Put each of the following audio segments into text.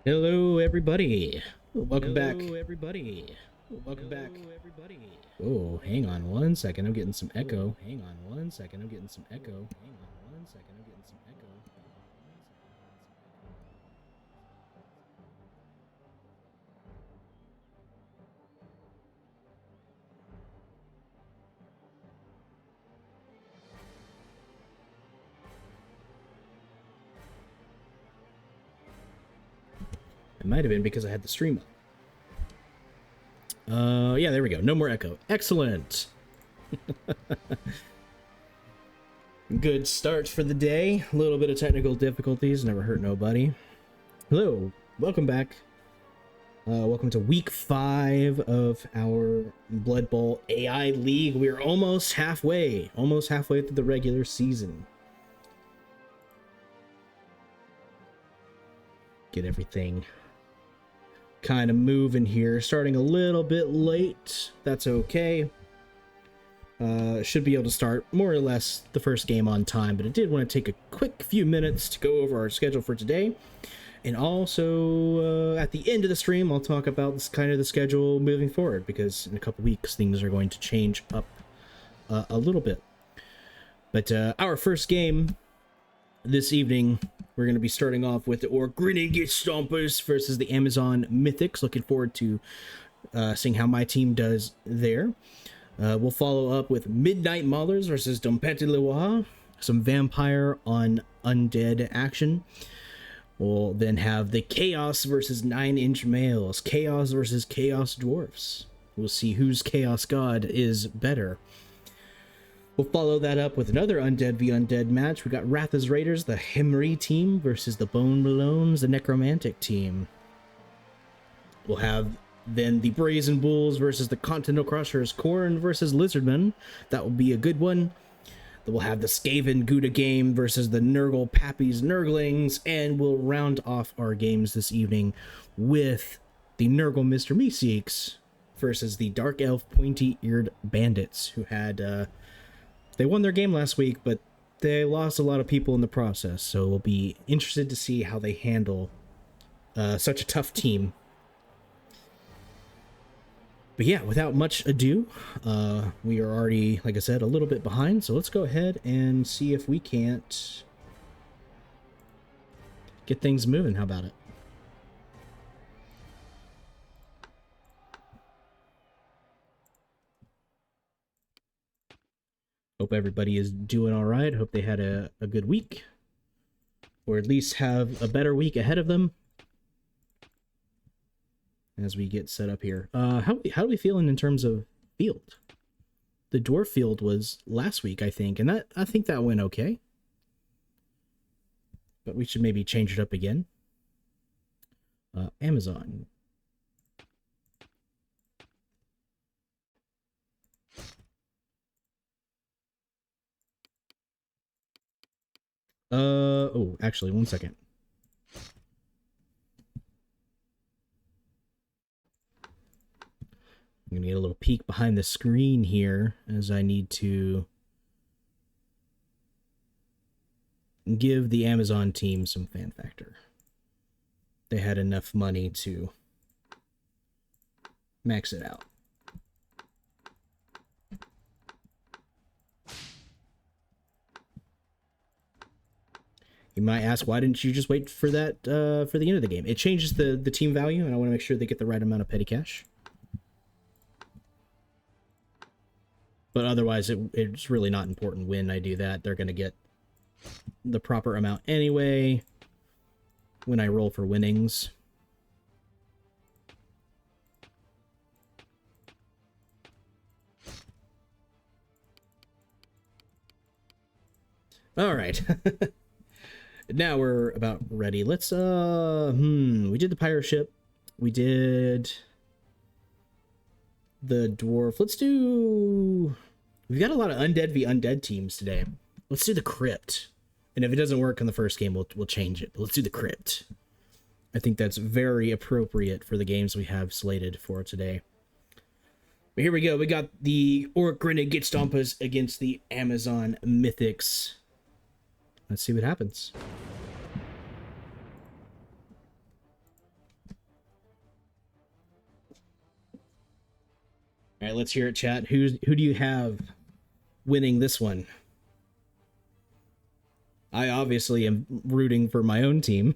Hello, everybody. Welcome back. Hello, everybody. Welcome back. Hello, everybody. Oh, hang on one second. I'm getting some echo. Hang on one second. I'm getting some echo. Hang on one second. I'm getting some echo. It might have been because I had the stream up. Yeah, there we go. No more echo. Excellent. Good start for the day. A little bit of technical difficulties. Never hurt nobody. Hello. Welcome back. Welcome to week 5 of our Blood Bowl AI League. We're almost halfway through the regular season. Get everything kind of moving here. Starting a little bit late. That's okay. Should be able to start more or less the first game on time, but I did want to take a quick few minutes to go over our schedule for today. And also, at the end of the stream, I'll talk about this kind of the schedule moving forward, because in a couple weeks, things are going to change up a little bit. But our first game this evening, we're going to be starting off with the Orgrinnig Stompers versus the Amazon Mythics. Looking forward to seeing how my team does there. We'll follow up with Midnight Maulers versus Dompete Lewa, some vampire on undead action. We'll then have the Chaos versus 9-inch males, Chaos versus Chaos Dwarfs. We'll see whose Chaos God is better. We'll follow that up with another Undead v Undead match. We got Ratha's Raiders, the Himri team, versus the Bone Malones, the Necromantic team. We'll have then the Brazen Bulls versus the Continental Crushers, Corn versus Lizardmen. That will be a good one. Then we'll have the Skaven Gouda game versus the Nurgle Pappies Nurglings, and we'll round off our games this evening with the Nurgle Mr. Meeseeks versus the Dark Elf Pointy-Eared Bandits, who had they won their game last week, but they lost a lot of people in the process, so we'll be interested to see how they handle such a tough team. But yeah, without much ado, we are already, like I said, a little bit behind, so let's go ahead and see if we can't get things moving. How about it? Hope everybody is doing all right. Hope they had a good week, or at least have a better week ahead of them as we get set up here. How are we feeling in terms of field? The dwarf field was last week, I think, and I think that went okay. But we should maybe change it up again. Amazon. Oh, actually, one second. I'm gonna get a little peek behind the screen here, as I need to give the Amazon team some fan factor. They had enough money to max it out. You might ask, why didn't you just wait for that for the end of the game? It changes the team value, and I want to make sure they get the right amount of petty cash. But otherwise, it's really not important when I do that. They're going to get the proper amount anyway when I roll for winnings. All right. Now we're about ready. Let's we did the pirate ship. We did the dwarf. We've got a lot of undead v undead teams today. Let's do the crypt. And if it doesn't work in the first game, we'll change it. But let's do the crypt. I think that's very appropriate for the games we have slated for today. But here we go. We got the Orgrinnig Gitstompas against the Amazon Mythics. Let's see what happens. All right, let's hear it, chat. Who do you have winning this one? I obviously am rooting for my own team.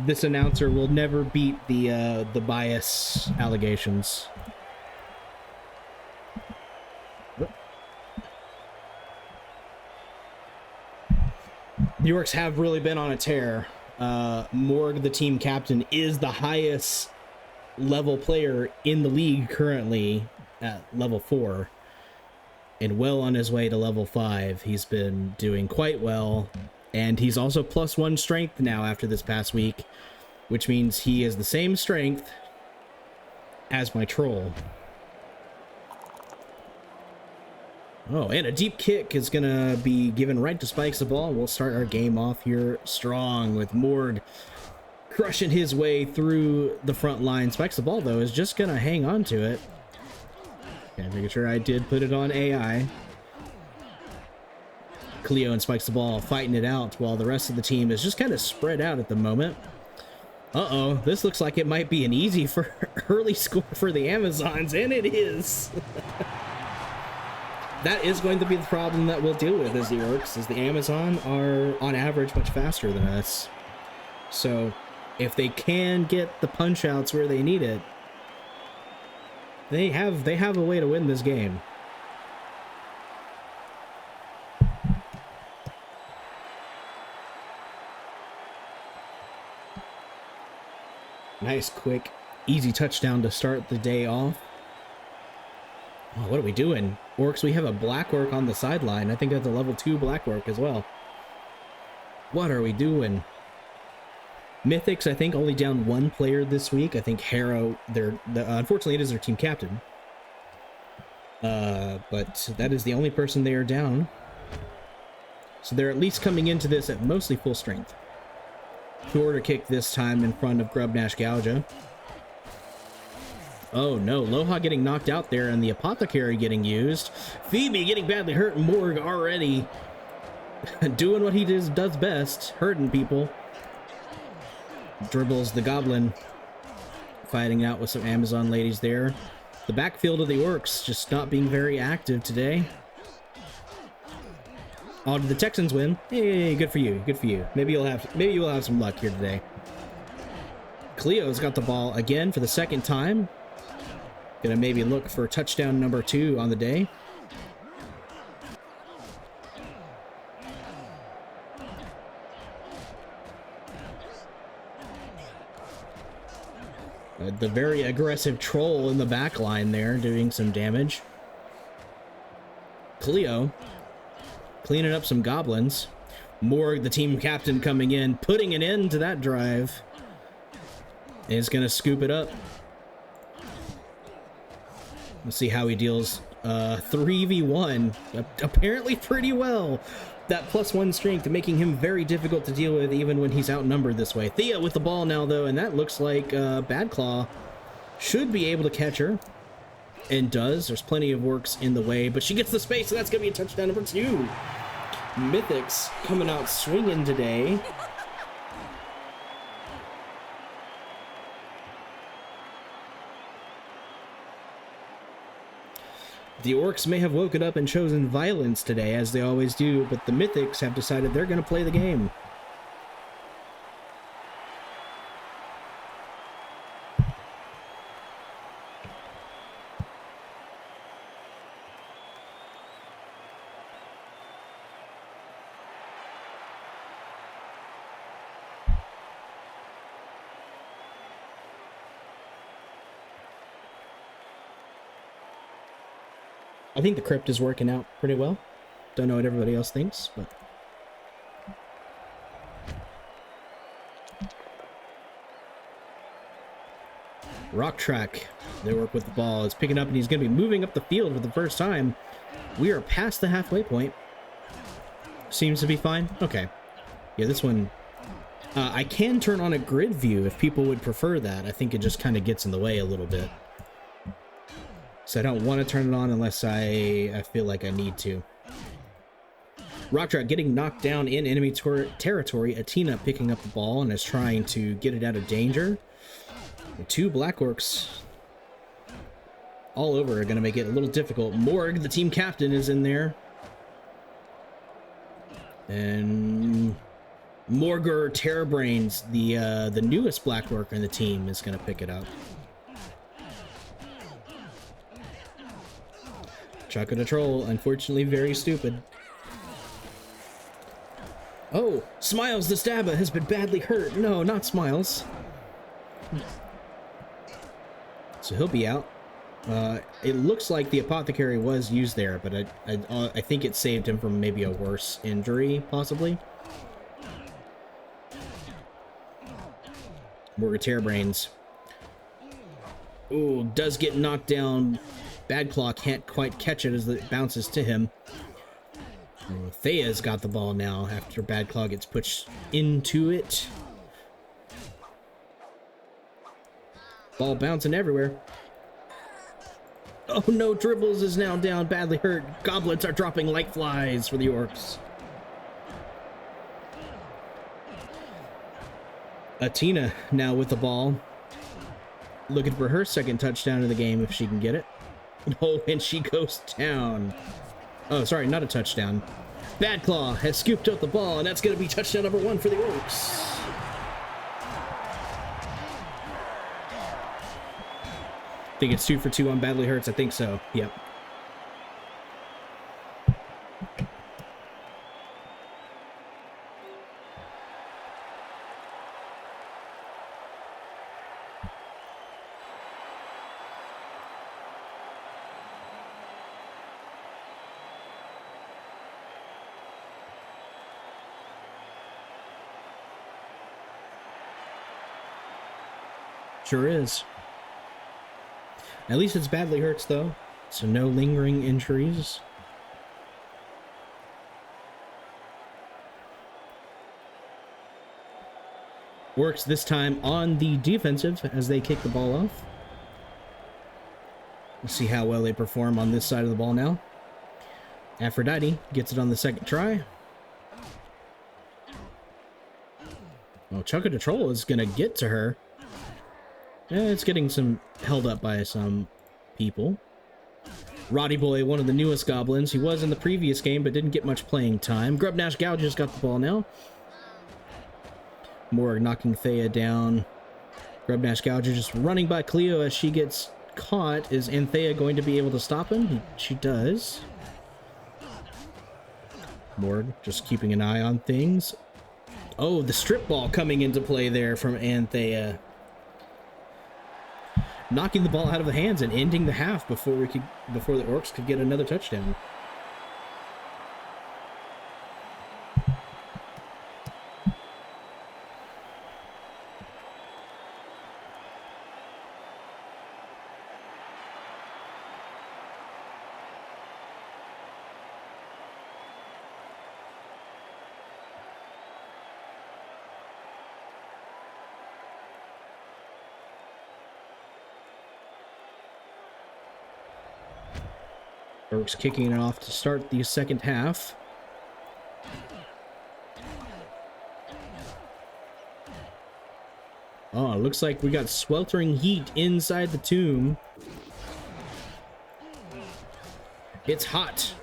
This announcer will never beat the bias allegations. The Orcs have really been on a tear. Morg, the team captain, is the highest level player in the league currently at level 4 and well on his way to level 5. He's been doing quite well, and he's also +1 strength now after this past week, which means he is the same strength as my troll. Oh, and a deep kick is gonna be given right to Spikes the ball. We'll start our game off here strong with Morg crushing his way through the front line. Spikes the ball, though, is just gonna hang on to it. Okay, making sure I did put it on AI. Cleo and Spikes the ball fighting it out while the rest of the team is just kind of spread out at the moment. Uh-oh, this looks like it might be an easy for early score for the Amazons, and it is. That is going to be the problem that we'll deal with as the Orcs, is the Amazon are on average much faster than us. So if they can get the punch outs where they need it, they have a way to win this game. Nice, quick, easy touchdown to start the day off. Oh, what are we doing? Orcs, we have a Black Orc on the sideline. I think that's a level 2 Black Orc as well. What are we doing? Mythics, I think, only down 1 player this week. I think Harrow, unfortunately, it is their team captain. But that is the only person they are down. So they're at least coming into this at mostly full strength. 2-order kick this time in front of Grubnash Gouja. Oh no, Loha getting knocked out there and the Apothecary getting used. Phoebe getting badly hurt. Morg already doing what he does best, hurting people. Dribbles the Goblin, fighting out with some Amazon ladies there. The backfield of the Orcs just not being very active today. Oh, did the Texans win? Hey, good for you, good for you. Maybe you'll have some luck here today. Cleo's got the ball again for the second time. Gonna maybe look for touchdown number 2 on the day. The very aggressive troll in the back line there doing some damage. Cleo cleaning up some goblins. Morg, the team captain, coming in, putting an end to that drive. Is gonna scoop it up. Let's see how he deals 3v1. Apparently pretty well. That +1 strength making him very difficult to deal with even when he's outnumbered this way. Thea with the ball now, though, and that looks like Bad Claw should be able to catch her. And does. There's plenty of Orcs in the way, but she gets the space, so that's going to be a touchdown number 2. Mythics coming out swinging today. The Orcs may have woken up and chosen violence today, as they always do, but the Mythics have decided they're going to play the game. I think the crypt is working out pretty well. Don't know what everybody else thinks, but... Rock Track, they work with the ball. It's picking up, and he's going to be moving up the field for the first time. We are past the halfway point. Seems to be fine. Okay. Yeah, this one... I can turn on a grid view if people would prefer that. I think it just kind of gets in the way a little bit. So I don't want to turn it on unless I feel like I need to. Rocktrot getting knocked down in enemy territory. Athena picking up the ball and is trying to get it out of danger. The two Black Orcs all over are going to make it a little difficult. Morg, the team captain, is in there. And Morgur Terrorbrains, the newest Black Orc in the team, is going to pick it up. Chaka the Troll, unfortunately very stupid. Oh, Smiles the Stabba has been badly hurt. No, not Smiles. So he'll be out. It looks like the Apothecary was used there, but I think it saved him from maybe a worse injury, possibly. Morgan Terrorbrains. Ooh, does get knocked down. Bad Claw can't quite catch it as it bounces to him. Thea's got the ball now after Bad Claw gets pushed into it. Ball bouncing everywhere. Oh no, Dribbles is now down, badly hurt. Goblins are dropping like flies for the Orcs. Athena now with the ball. Looking for her second touchdown of the game if she can get it. Oh, and she goes down. Oh, sorry, not a touchdown. Bad Claw has scooped up the ball, and that's going to be touchdown number 1 for the Orcs. I think it's 2 for 2 on Badly Hurts. I think so. Yep. Sure is. At least it's Badly Hurts, though, so no lingering injuries. Works this time on the defensive as they kick the ball off. Let's see how well they perform on this side of the ball now. Aphrodite gets it on the second try. Oh, Chaka the Troll is going to get to her. Yeah, it's getting held up by some people. Roddy Boy, one of the newest goblins. He was in the previous game, but didn't get much playing time. Grubnash Gouger's got the ball now. Morg knocking Thea down. Grubnash Gouger just running by Cleo as she gets caught. Is Anthea going to be able to stop him? She does. Morg just keeping an eye on things. Oh, the strip ball coming into play there from Anthea. Knocking the ball out of the hands and ending the half before the Orcs could get another touchdown. Orcs kicking it off to start the second half. Oh, it looks like we got sweltering heat inside the tomb. It's hot.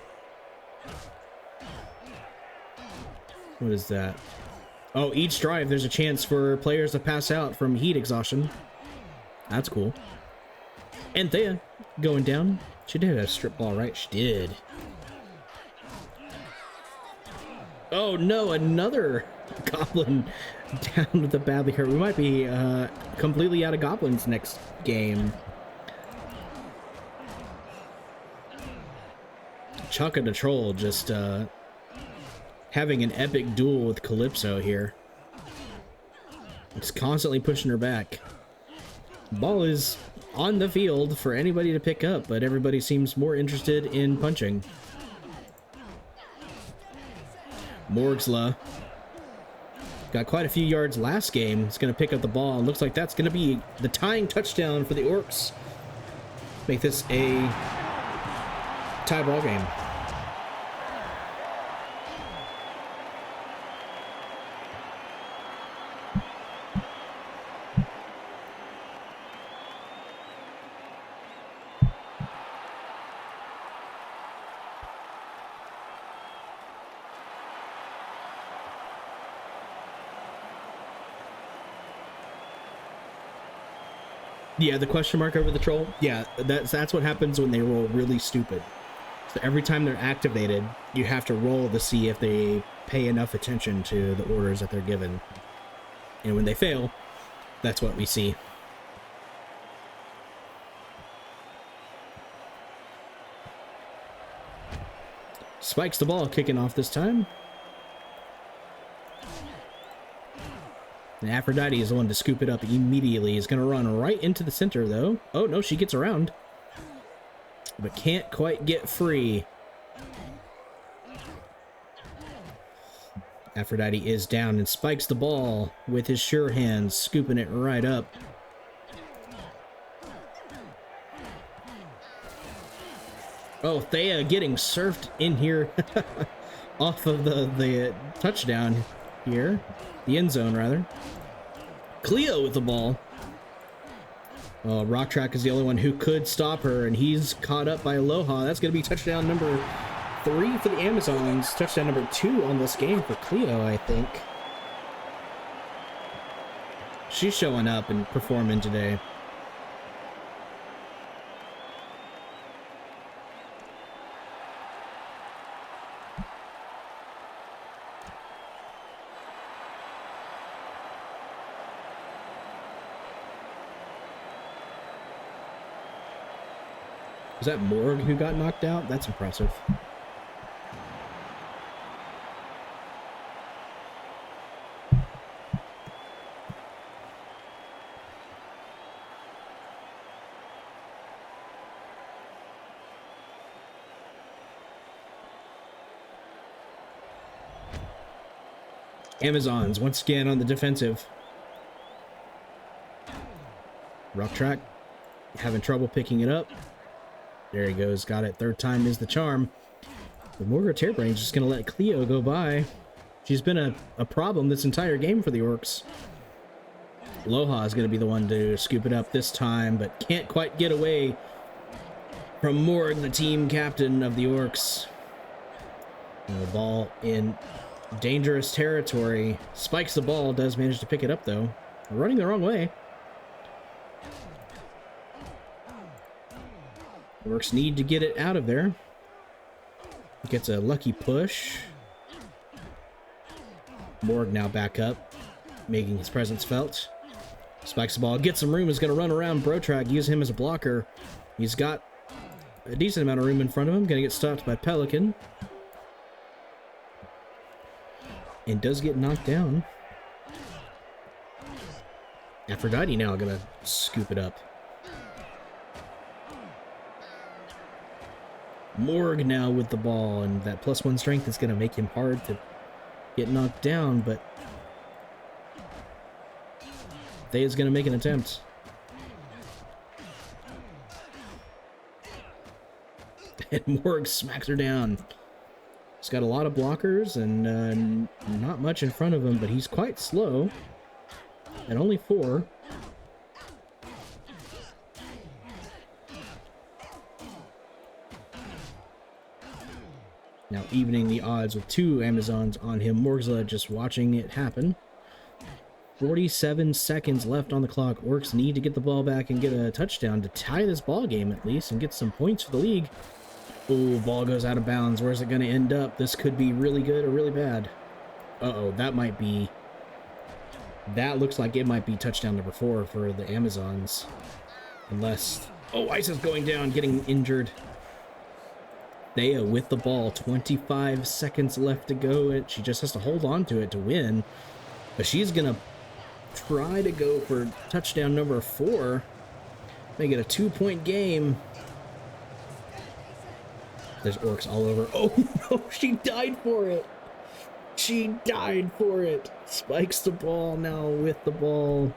What is that? Oh, each drive there's a chance for players to pass out from heat exhaustion. That's cool. Anthea going down. She did a strip ball, right? She did. Oh no, another goblin down with the badly hurt. We might be completely out of goblins next game. Chaka the Troll just having an epic duel with Calypso here. Just constantly pushing her back. Ball is on the field for anybody to pick up, but everybody seems more interested in punching. Morgsla got quite a few yards last game. He's going to pick up the ball, and looks like that's going to be the tying touchdown for the Orcs. Make this a tie ball game. Yeah, the question mark over the troll. Yeah, that's what happens when they roll really stupid. So every time they're activated, you have to roll to see if they pay enough attention to the orders that they're given. And when they fail, that's what we see. Spikes the ball, kicking off this time. And Aphrodite is the one to scoop it up immediately. He's going to run right into the center, though. Oh, no, she gets around. But can't quite get free. Aphrodite is down and spikes the ball with his sure hands, scooping it right up. Oh, Thea getting surfed in here off of the touchdown here. The end zone, rather. Cleo with the ball. Oh, Rock Track is the only one who could stop her, and he's caught up by Aloha. That's going to be touchdown number 3 for the Amazons. Touchdown number 2 on this game for Cleo, I think. She's showing up and performing today. Was that Morg who got knocked out? That's impressive. Amazons once again on the defensive. Rough Track having trouble picking it up. There he goes, got it. Third time is the charm. The Morgar Tearbrain's just going to let Cleo go by. She's been a problem this entire game for the Orcs. Aloha is going to be the one to scoop it up this time, but can't quite get away from Morg, the team captain of the Orcs. And the ball in dangerous territory. Spikes the ball, does manage to pick it up though. Running the wrong way. Orcs need to get it out of there. Gets a lucky push. Morg now back up, making his presence felt. Spikes the ball, gets some room, is going to run around Brotrag, use him as a blocker. He's got a decent amount of room in front of him. Going to get stopped by Pelican. And does get knocked down. Aphrodite now going to scoop it up. Morg now with the ball, and that +1 strength is going to make him hard to get knocked down, but Thea's going to make an attempt. And Morg smacks her down. He's got a lot of blockers and not much in front of him, but he's quite slow. At only 4. Now evening the odds with 2 Amazons on him. Morgzla just watching it happen. 47 seconds left on the clock. Orcs need to get the ball back and get a touchdown to tie this ball game at least and get some points for the league. Oh, ball goes out of bounds. Where's it going to end up? This could be really good or really bad. Uh-oh, that might be... That looks like it might be touchdown number 4 for the Amazons. Unless... Oh, Ice is going down, getting injured. Thea with the ball, 25 seconds left to go, and she just has to hold on to it to win. But she's gonna try to go for touchdown number 4. Make it a 2-point game. There's Orcs all over. Oh no, she died for it. She died for it. Spikes the ball now with the ball.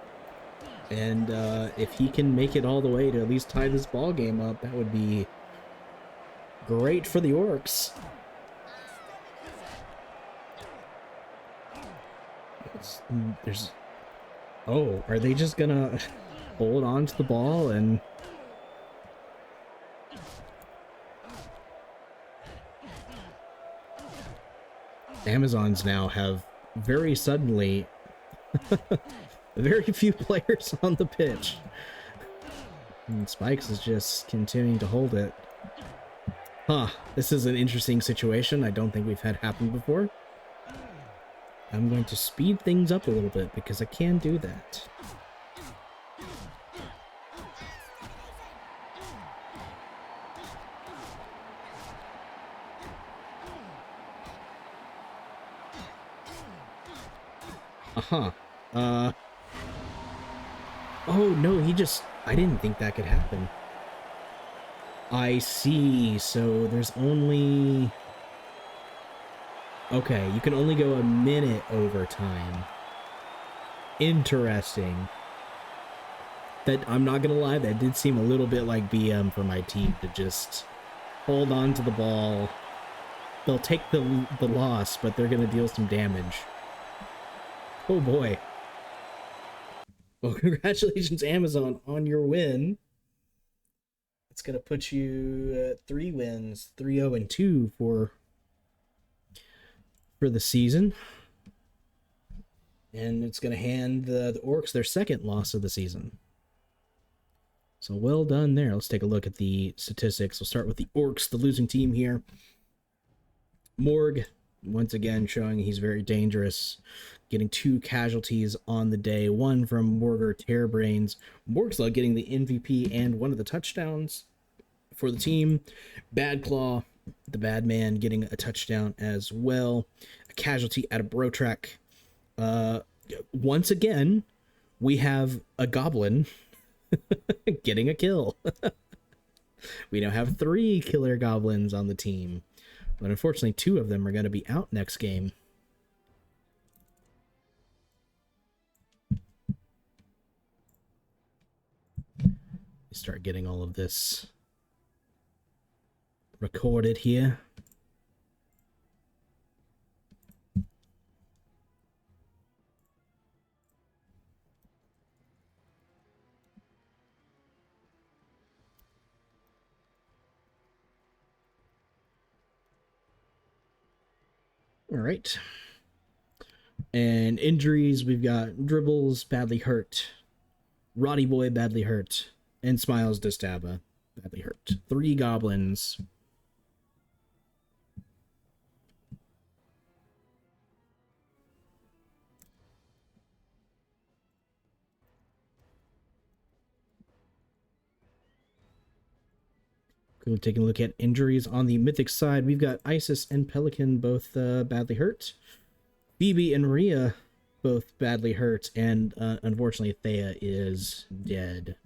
And if he can make it all the way to at least tie this ball game up, that would be great for the Orcs. There's... Oh, are they just gonna hold on to the ball and... Amazons now have very suddenly very few players on the pitch. And Spikes is just continuing to hold it. Huh, this is an interesting situation I don't think we've had happen before. I'm going to speed things up a little bit because I can do that. Uh-huh. Oh, no, I didn't think that could happen. I see, so there's only... Okay, you can only go a minute overtime. Interesting. That, I'm not gonna lie, that did seem a little bit like BM for my team to just hold on to the ball. They'll take the loss, but they're gonna deal some damage. Oh boy. Well, congratulations, Amazon, on your win. It's gonna put you at 3 wins, 3-0-2 for the season. And it's gonna hand the Orcs their second loss of the season. So well done there. Let's take a look at the statistics. We'll start with the Orcs, the losing team here. Morg, once again, showing he's very dangerous. Getting 2 casualties on the day. 1 from Morger Tearbrains. Morgslaw getting the MVP and 1 of the touchdowns for the team. Bad Claw, the bad man, getting a touchdown as well. A casualty out of Brotrack. Once again, we have a goblin getting a kill. We now have 3 killer goblins on the team, but unfortunately 2 of them are going to be out next game. Start getting all of this recorded here. All right. And injuries, we've got Dribbles badly hurt, Roddy Boy badly hurt, and Smiles Distaba badly hurt. 3 goblins. Cool. Taking a look at injuries on the Mythic side, we've got Isis and Pelican both badly hurt. Phoebe and Rhea both badly hurt, and unfortunately Thea is dead.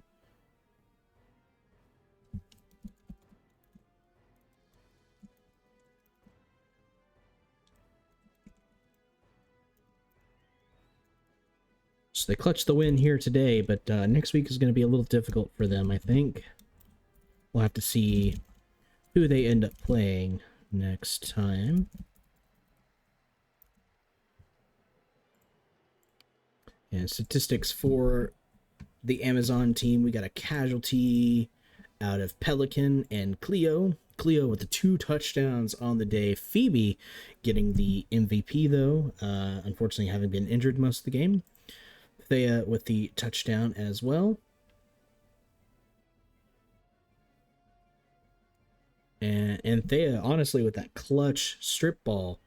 So they clutched the win here today, but next week is going to be a little difficult for them, I think. We'll have to see who they end up playing next time. And statistics for the Amazon team, we got a casualty out of Pelican and Cleo. Cleo with the 2 touchdowns on the day. Phoebe getting the MVP, though, unfortunately having been injured most of the game. Thea with the touchdown as well. And Thea, honestly, with that clutch strip ball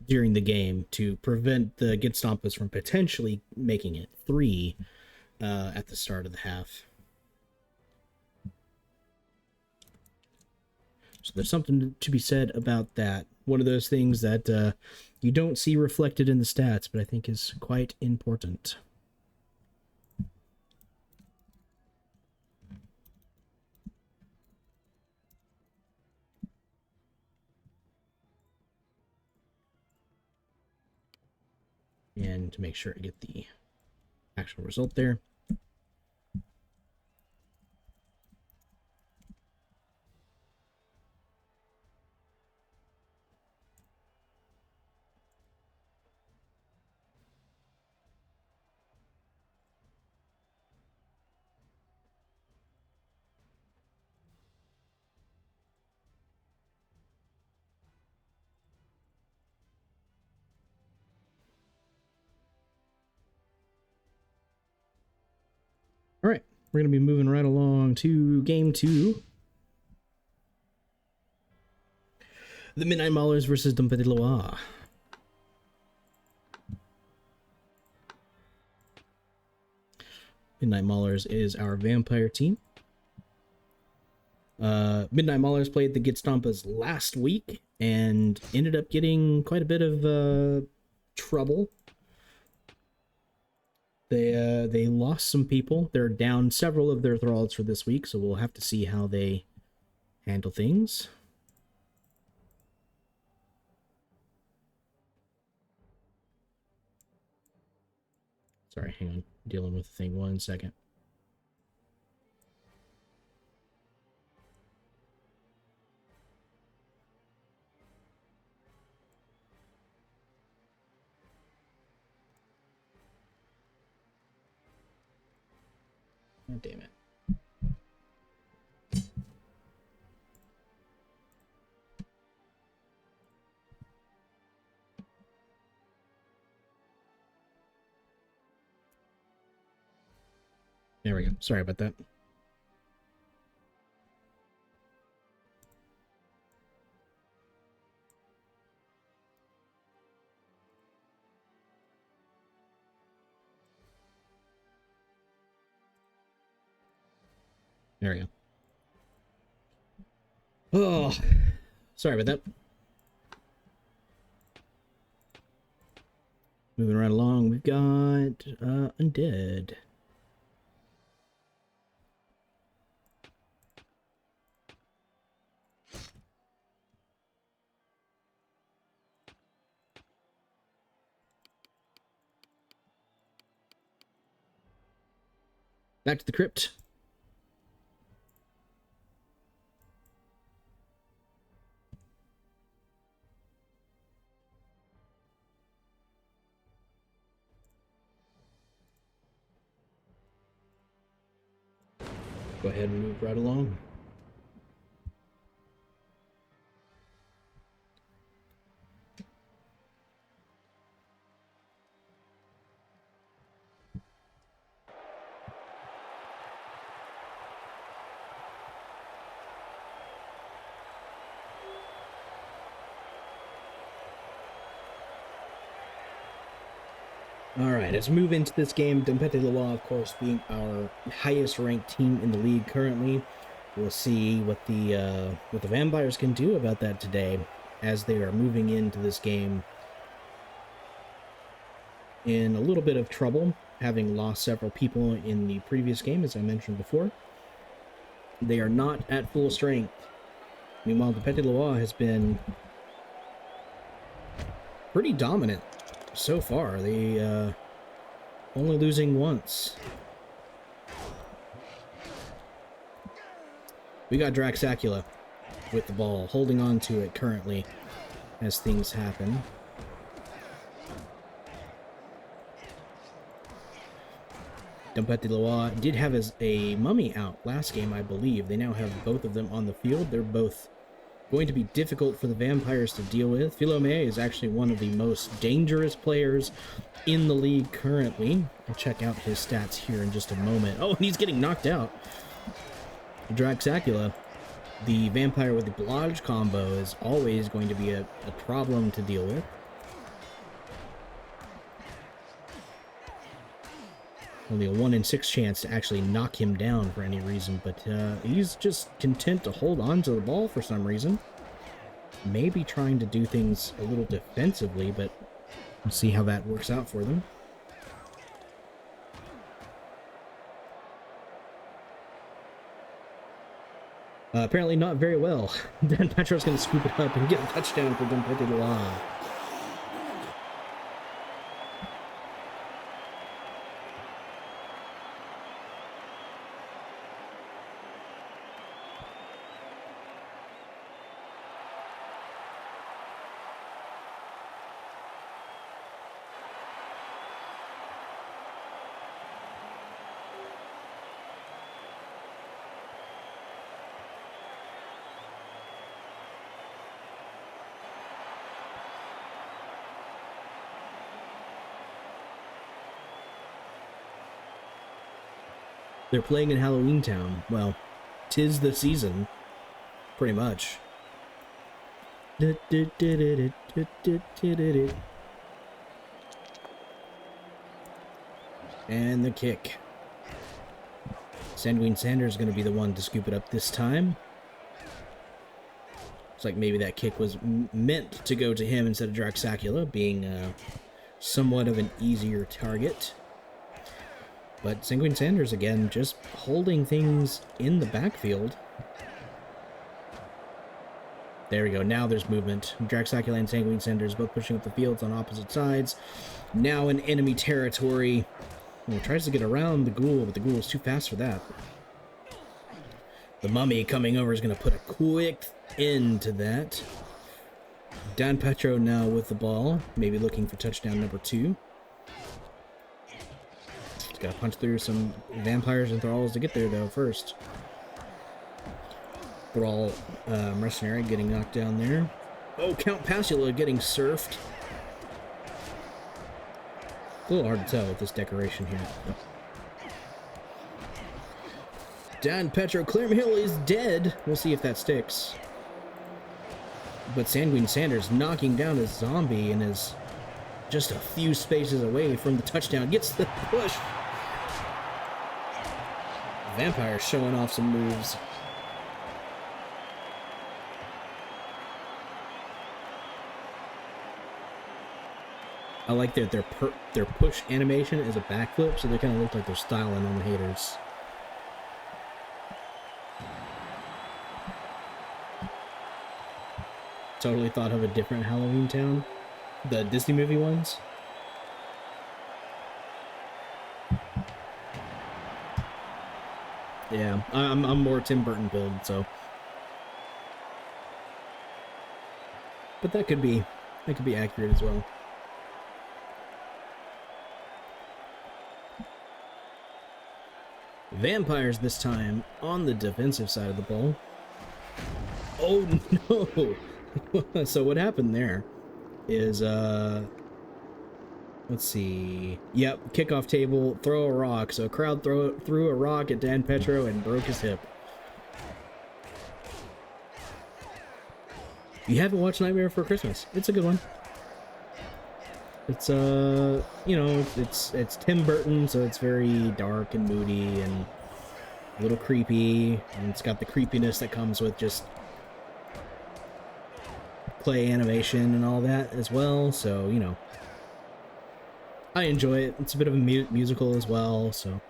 during the game to prevent the Get Stompus from potentially making it 3 at the start of the half. So there's something to be said about that. One of those things that you don't see reflected in the stats, but I think is quite important. And to make sure I get the actual result there. All right, we're going to be moving right along to game 2. The Midnight Maulers versus Dom Petit Loire. Midnight Maulers is our vampire team. Midnight Maulers played the Gitstompas last week and ended up getting quite a bit of trouble. They lost some people. They're down several of their thralls for this week, so we'll have to see how they handle things. Sorry, hang on. Dealing with the thing 1 second. Oh, damn it. There we go. Sorry about that. There we go. Oh, sorry about that. Moving right along, we've got Undead. Back to the crypt. Go ahead and move right along. All right, let's move into this game. Dom Petit Loire, of course, being our highest ranked team in the league currently. We'll see what the vampires can do about that today, as they are moving into this game in a little bit of trouble, having lost several people in the previous game, as I mentioned before. They are not at full strength. Meanwhile, Dom Petit Loire has been pretty dominant so far. They only losing once. We got Draxacula with the ball, holding on to it currently as things happen. Dom Petit Loire did have a mummy out last game, I believe. They now have both of them on the field. They're both going to be difficult for the vampires to deal with. Philomé is actually one of the most dangerous players in the league currently. I'll check out his stats here in just a moment. Oh, he's getting knocked out. Draxacula, the vampire with the Blodge combo, is always going to be a problem to deal with. Only a 1 in 6 chance to actually knock him down for any reason, but he's just content to hold on to the ball for some reason. Maybe trying to do things a little defensively, but we'll see how that works out for them. Apparently not very well. Then Petro's going to scoop it up and get a touchdown for Dom Petit Loire. They're playing in Halloween Town. Well, 'tis the season, pretty much. And the kick. Sanguine Sanders is going to be the one to scoop it up this time. Looks like maybe that kick was meant to go to him instead of Draxacula, being somewhat of an easier target. But Sanguine Sanders, again, just holding things in the backfield. There we go. Now there's movement. Draxacula and Sanguine Sanders both pushing up the fields on opposite sides. Now in enemy territory. Well, tries to get around the ghoul, but the ghoul is too fast for that. The mummy coming over is going to put a quick end to that. Dan Petro now with the ball, maybe looking for touchdown number 2. He's got to punch through some vampires and thralls to get there, though, first. Thrall mercenary getting knocked down there. Oh, Count Passula getting surfed. A little hard to tell with this decoration here. Dan Petro, Clermhill is dead. We'll see if that sticks. But Sanguine Sanders knocking down a zombie and is just a few spaces away from the touchdown. Gets the push. Vampire showing off some moves. I like that their push animation is a backflip, so they kind of look like they're styling on the haters. Totally thought of a different Halloween Town. The Disney movie ones. Yeah, I'm more Tim Burton build, so. But that could be accurate as well. Vampires this time on the defensive side of the ball. Oh no! So what happened there is, let's see. Yep, kickoff table, throw a rock. So a crowd threw a rock at Dan Petro and broke his hip. You haven't watched Nightmare Before Christmas. It's a good one. It's you know, it's Tim Burton, so it's very dark and moody and a little creepy, and it's got the creepiness that comes with just clay animation and all that as well, so, you know, I enjoy it. It's a bit of a musical as well, so.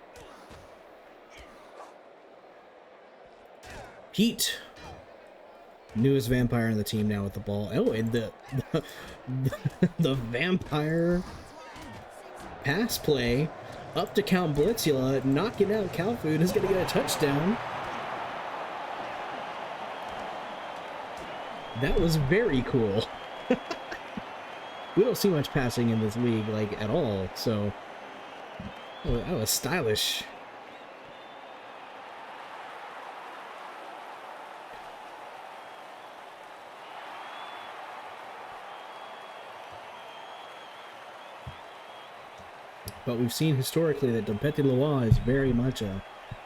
Heat. Newest vampire on the team now with the ball. Oh, and the vampire pass play up to Count Blitzula, knocking out Calfood, is going to get a touchdown. That was very cool. We don't see much passing in this league, like, at all, so that was stylish. But we've seen historically that Don Petit-Loire is very much a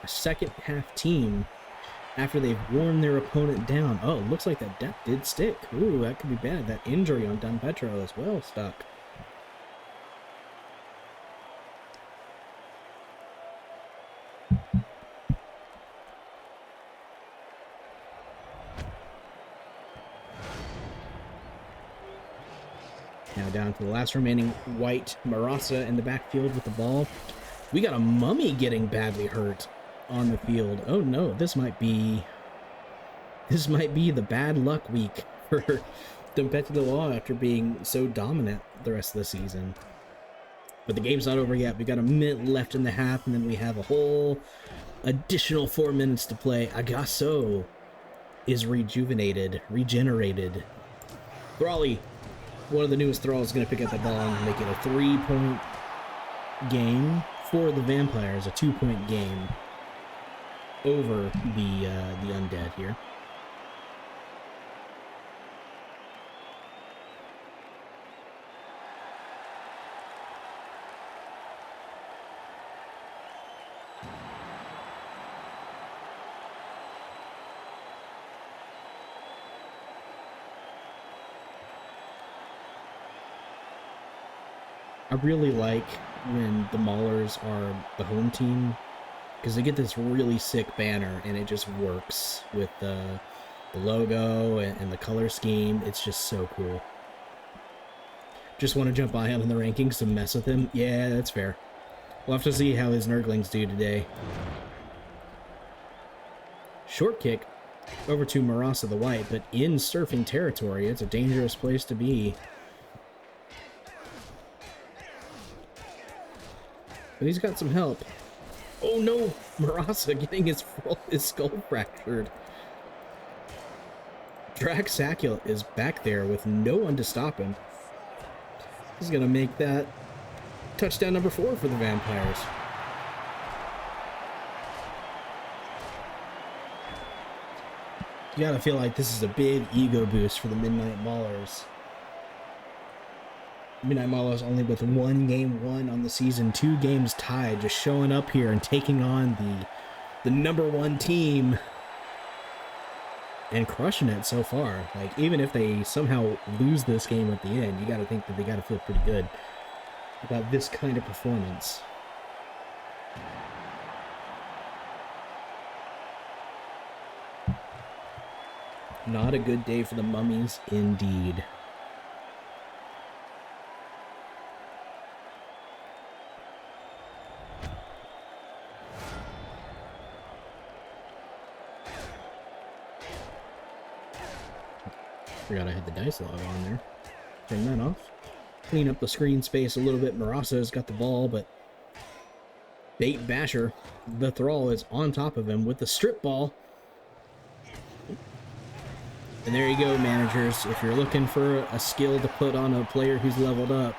second half team after they've worn their opponent down. Oh, looks like that did stick. Ooh, that could be bad. That injury on Don Petro as well stuck. Now down to the last remaining white, Marasa in the backfield with the ball. We got a mummy getting badly hurt on the field. Oh no, this might be the bad luck week for Don Petit-Loire after being so dominant the rest of the season. But the game's not over yet. We got a minute left in the half, and then we have a whole additional 4 minutes to play. Agasso is regenerated. Brawley, one of the newest thralls, is going to pick up the ball and make it a 3-point game for the Vampires, a 2-point game over the undead here. I really like when the Maulers are the home team, because they get this really sick banner and it just works with the logo and the color scheme. It's just so cool. Just want to jump by him in the rankings to mess with him? Yeah, that's fair. We'll have to see how his Nurglings do today. Short kick over to Marasa the White, but in surfing territory. It's a dangerous place to be. But he's got some help. Oh no! Marasa getting his skull fractured. Draxacula is back there with no one to stop him. He's gonna make that touchdown number 4 for the Vampires. You gotta feel like this is a big ego boost for the Midnight Maulers. Midnight Maulers only with 1 game won on the season, 2 games tied, just showing up here and taking on the number 1 team and crushing it so far. Like, even if they somehow lose this game at the end, you gotta think that they gotta feel pretty good about this kind of performance. Not a good day for the Mummies, indeed. Forgot I had the dice log on there. Turn that off. Clean up the screen space a little bit. Marasa's got the ball, but Bait Basher, the Thrall, is on top of him with the strip ball. And there you go, managers. If you're looking for a skill to put on a player who's leveled up,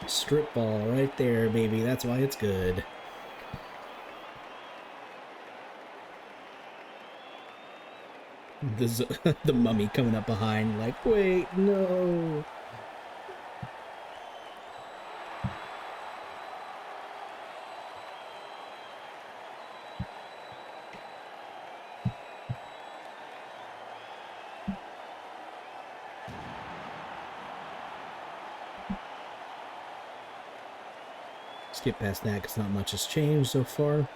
strip ball right there, baby. That's why it's good. The Mummy coming up behind, like, wait, no. Skip past that because not much has changed so far.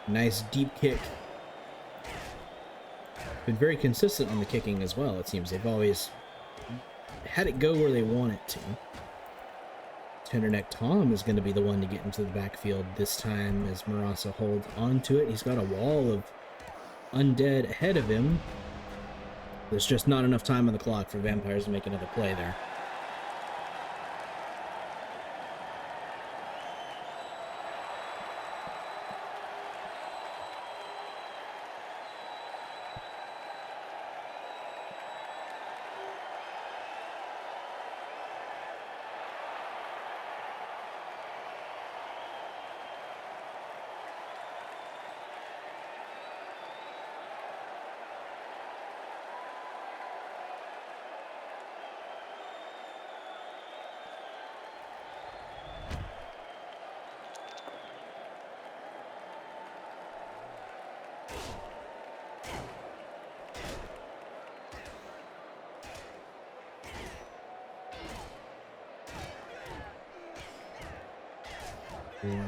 Nice deep kick. Been very consistent on the kicking as well, it seems. They've always had it go where they want it to. Tenderneck Tom is going to be the one to get into the backfield this time as Marasa holds onto it. He's got a wall of undead ahead of him. There's just not enough time on the clock for Vampires to make another play there.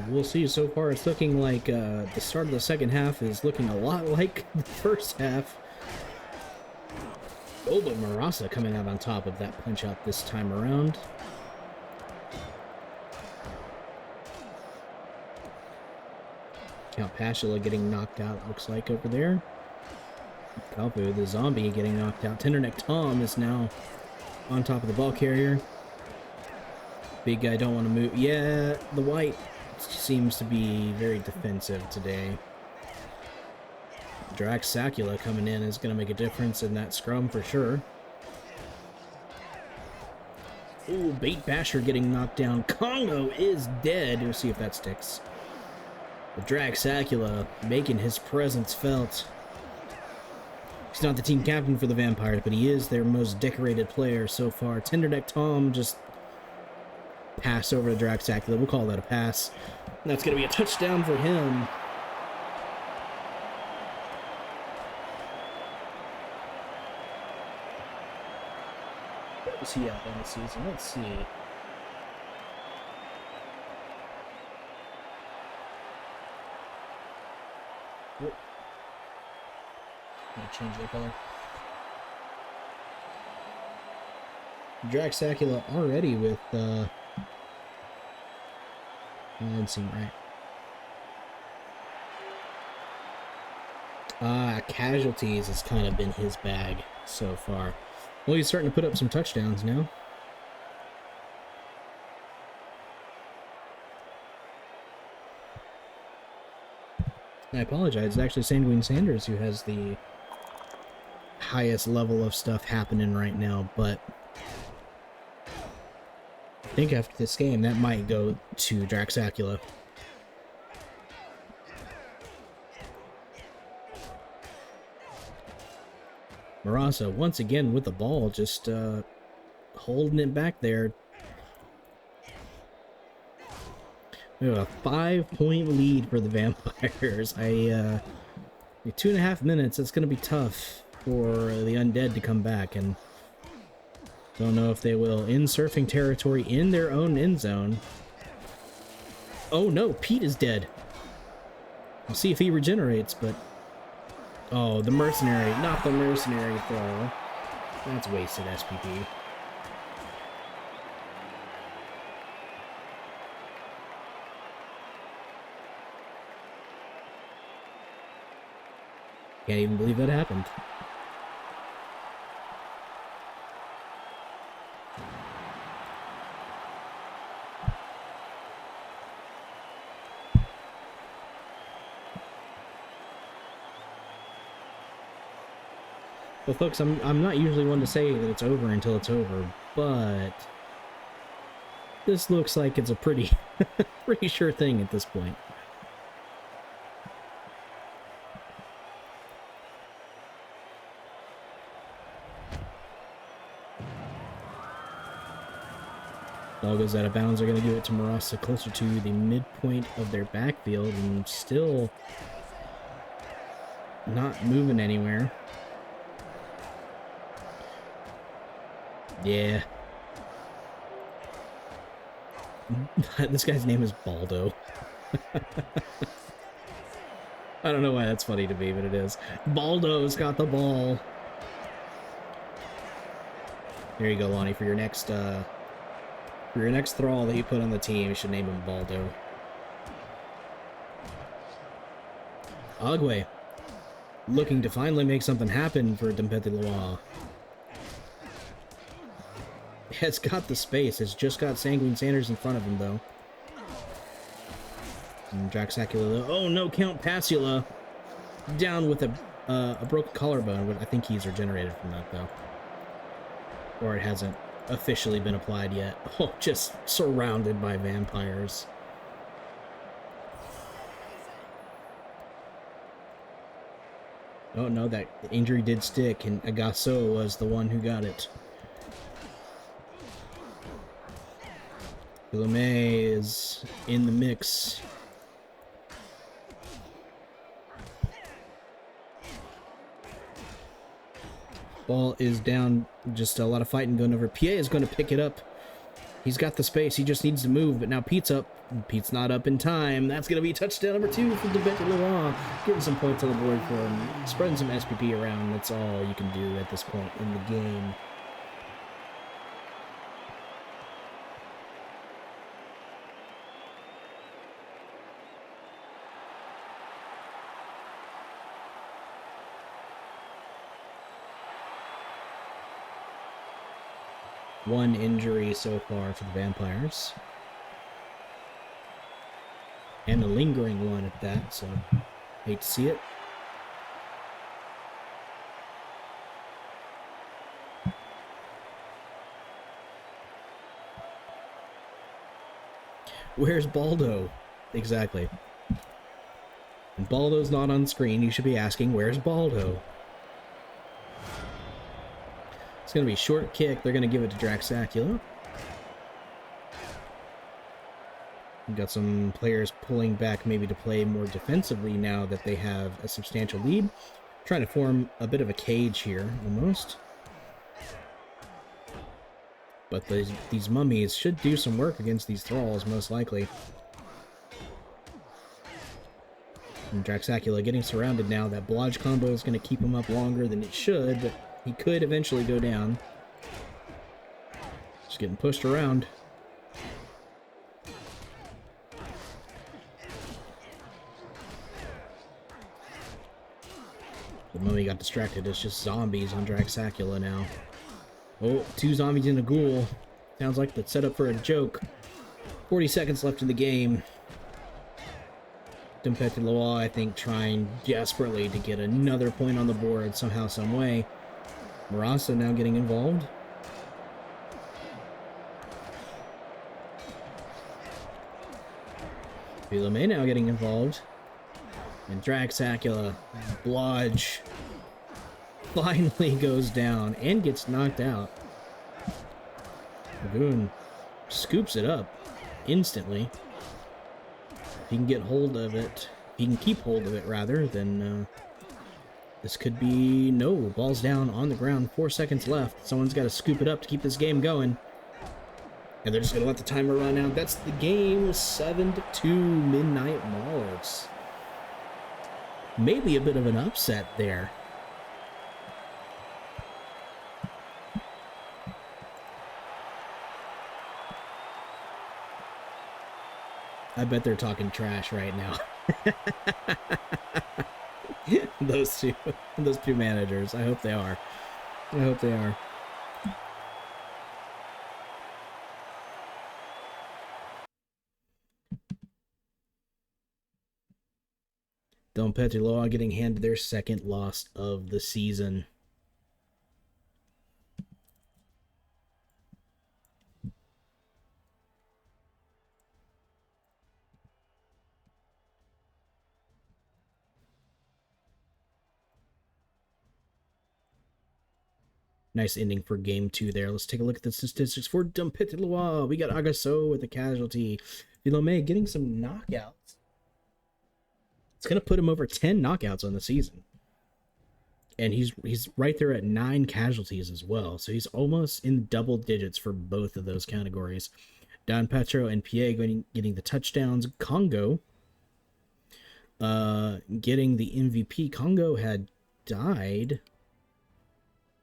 We'll see. So far, it's looking like the start of the second half is looking a lot like the first half. Oh, but Marasa coming out on top of that punch-out this time around. Count Pashula getting knocked out, looks like, over there. Kalpu, the zombie, getting knocked out. Tenderneck Tom is now on top of the ball carrier. Big guy don't want to move. Yeah, the white seems to be very defensive today. Draxacula coming in is going to make a difference in that scrum for sure. Ooh, Bait Basher getting knocked down. Congo is dead. We'll see if that sticks. But Draxacula making his presence felt. He's not the team captain for the Vampires, but he is their most decorated player so far. Tenderneck Tom just pass over to Draxacula. We'll call that a pass. And that's going to be a touchdown for him. is he at in the season? Let's see. Whoop. I'm gonna change the color. Draxacula already with that didn't seem right. Casualties has kind of been his bag so far. Well, he's starting to put up some touchdowns now. I apologize, it's actually Sanguine Sanders who has the highest level of stuff happening right now, but I think after this game that might go to Draxacula. Marasa once again with the ball, just holding it back there. We have a 5-point lead for the Vampires. 2.5 minutes, it's going to be tough for the Undead to come back, and don't know if they will. In surfing territory in their own end zone. Oh no, Pete is dead. We'll see if he regenerates, but... Oh, the mercenary, not the mercenary throw. That's wasted SPP. Can't even believe that happened. Well, folks, I'm not usually one to say that it's over until it's over, but this looks like it's a pretty pretty sure thing at this point. Ball goes out of bounds. They're going to give it to Marasa closer to the midpoint of their backfield, and still not moving anywhere. Yeah. This guy's name is Baldo. I don't know why that's funny to me, but it is. Baldo's got the ball. There you go, Lonnie, for your next thrall that you put on the team, you should name him Baldo. Agwe, looking to finally make something happen for Dempete Loire. It's got the space. It's just got Sanguine Sanders in front of him, though. And Draxacula. Oh no, Count Passula down with a broken collarbone. But I think he's regenerated from that, though. Or it hasn't officially been applied yet. Oh, just surrounded by vampires. Oh no, that injury did stick, and Agasso was the one who got it. Guillaume is in the mix. Ball is down. Just a lot of fighting going over. Pierre is going to pick it up. He's got the space. He just needs to move. But now Pete's up. Pete's not up in time. That's going to be touchdown number 2 for Dempete Loire. Getting some points on the board for him. Spreading some SPP around. That's all you can do at this point in the game. One injury so far for the Vampires. And a lingering one at that, so hate to see it. Where's Baldo? Exactly. And Baldo's not on screen. You should be asking, where's Baldo? It's going to be a short kick. They're going to give it to Draxacula. We've got some players pulling back maybe to play more defensively now that they have a substantial lead. Trying to form a bit of a cage here, almost. But these mummies should do some work against these thralls, most likely. And Draxacula getting surrounded now. That Blodge combo is going to keep him up longer than it should, but he could eventually go down. Just getting pushed around. The mummy got distracted. It's just zombies on Draxacula now. Oh, 2 zombies and a ghoul. Sounds like the setup for a joke. 40 seconds left in the game. Dom Petit Loire, I think, trying desperately to get another point on the board somehow, some way. Marasa now getting involved. Philomé now getting involved. And Draxacula, Blodge, finally goes down and gets knocked out. Dragoon scoops it up instantly. If he can get hold of it, if he can keep hold of it, rather, then this could be... No, ball's down on the ground, 4 seconds left. Someone's got to scoop it up to keep this game going. And they're just going to let the timer run out. That's the game, 7-2 Midnight Mauls. Maybe a bit of an upset there. I bet they're talking trash right now. those two managers. I hope they are. I hope they are. Dom Petit Loire getting handed their second loss of the season. Nice ending for game 2 there. Let's take a look at the statistics for Dom Petit Loire. We got Agasso with a casualty. Philomé getting some knockouts. It's going to put him over 10 knockouts on the season. And he's right there at 9 casualties as well. So he's almost in double digits for both of those categories. Don Petro and Pierre getting the touchdowns. Congo getting the MVP. Congo had died,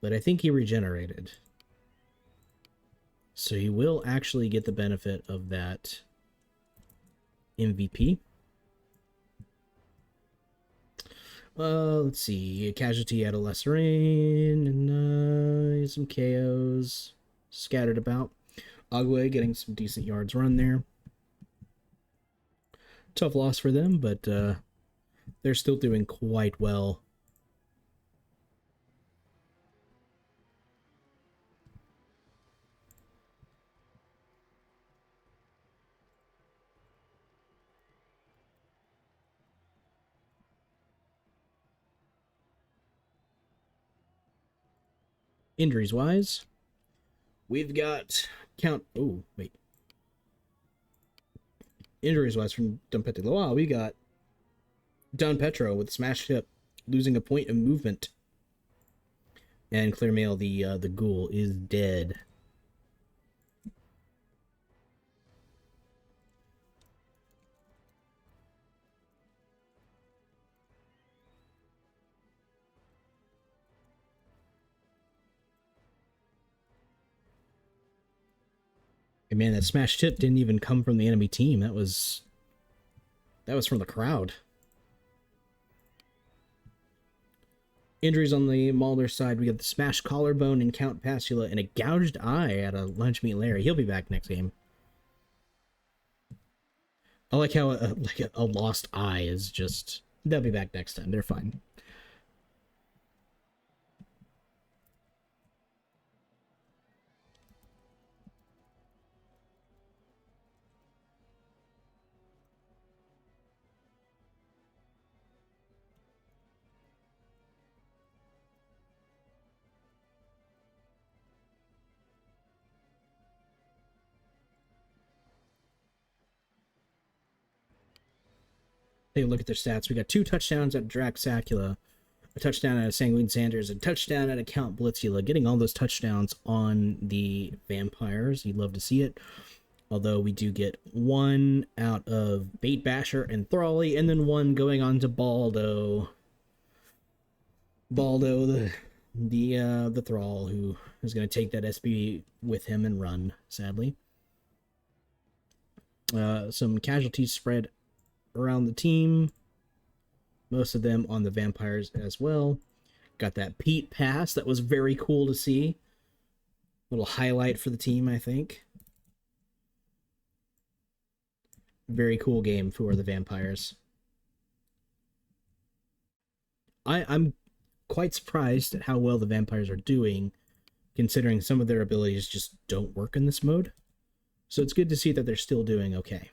but I think he regenerated. So he will actually get the benefit of that MVP. Let's see. A casualty at a lesser in, and some KOs scattered about. Agwe getting some decent yards run there. Tough loss for them, but they're still doing quite well. Injuries wise, we've got Injuries wise from Dom Petit Loire, we got Don Petro with smashed hip, losing a point of movement. And Clearmail, the ghoul, is dead. And man, that smashed hip didn't even come from the enemy team. That was from the crowd. Injuries on the Mauler side, we got the smashed collarbone in Count Passula and a gouged eye at a lunch meat Larry. He'll be back next game. I like how a lost eye is just... They'll be back next time. They're fine. Take a look at their stats. We got 2 touchdowns at Draxacula. a touchdown out of Sanguine Sanders, a touchdown out of Count Blitzula, getting all those touchdowns on the Vampires. You'd love to see it. Although we do get one out of Bait Basher and Thrally, and then one going on to Baldo. Baldo, the Thrall, who is going to take that SB with him and run, sadly. Some casualties spread around the team. Most of them on the Vampires as well. Got that Pete pass. That was very cool to see. Little highlight for the team, I think. Very cool game for the Vampires. I'm quite surprised at how well the Vampires are doing, considering some of their abilities just don't work in this mode. So it's good to see that they're still doing okay.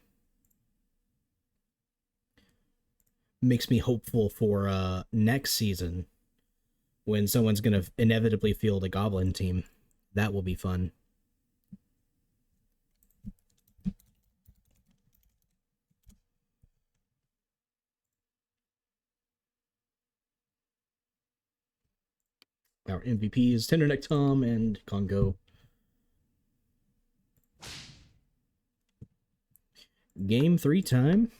Makes me hopeful for next season, when someone's going to inevitably field a Goblin team. That will be fun. Our MVPs, Tenderneck Tom and Congo. Game 3 time.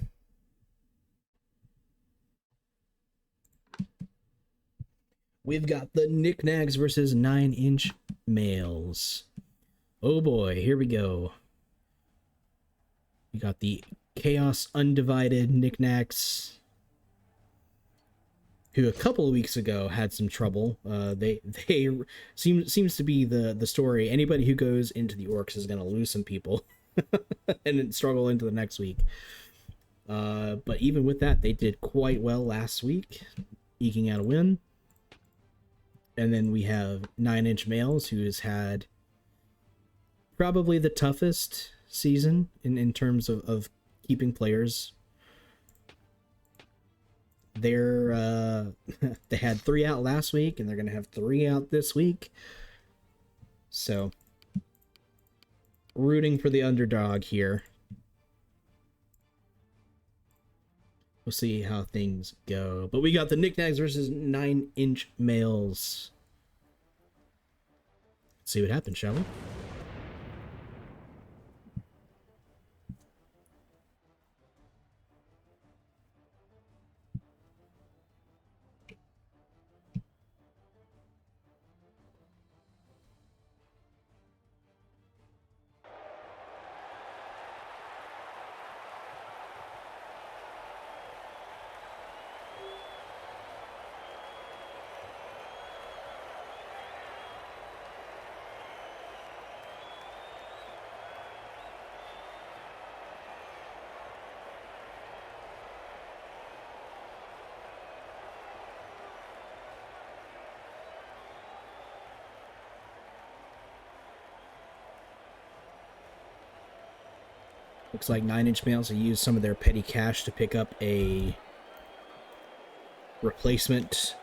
We've got the Knickknacks versus 9-inch males. Oh boy, here we go. We got the Chaos Undivided Knickknacks, who a couple of weeks ago had some trouble. They seems to be the story. Anybody who goes into the Orcs is going to lose some people and then struggle into the next week. But even with that, they did quite well last week, eking out a win. And then we have 9-inch males, who has had probably the toughest season in terms of keeping players. They're they had 3 out last week, and they're going to have 3 out this week. So, rooting for the underdog here. We'll see how things go. But we got the Knickknacks versus 9-inch males. Let's see what happens, shall we? Looks like 9-inch males have used some of their petty cash to pick up a replacement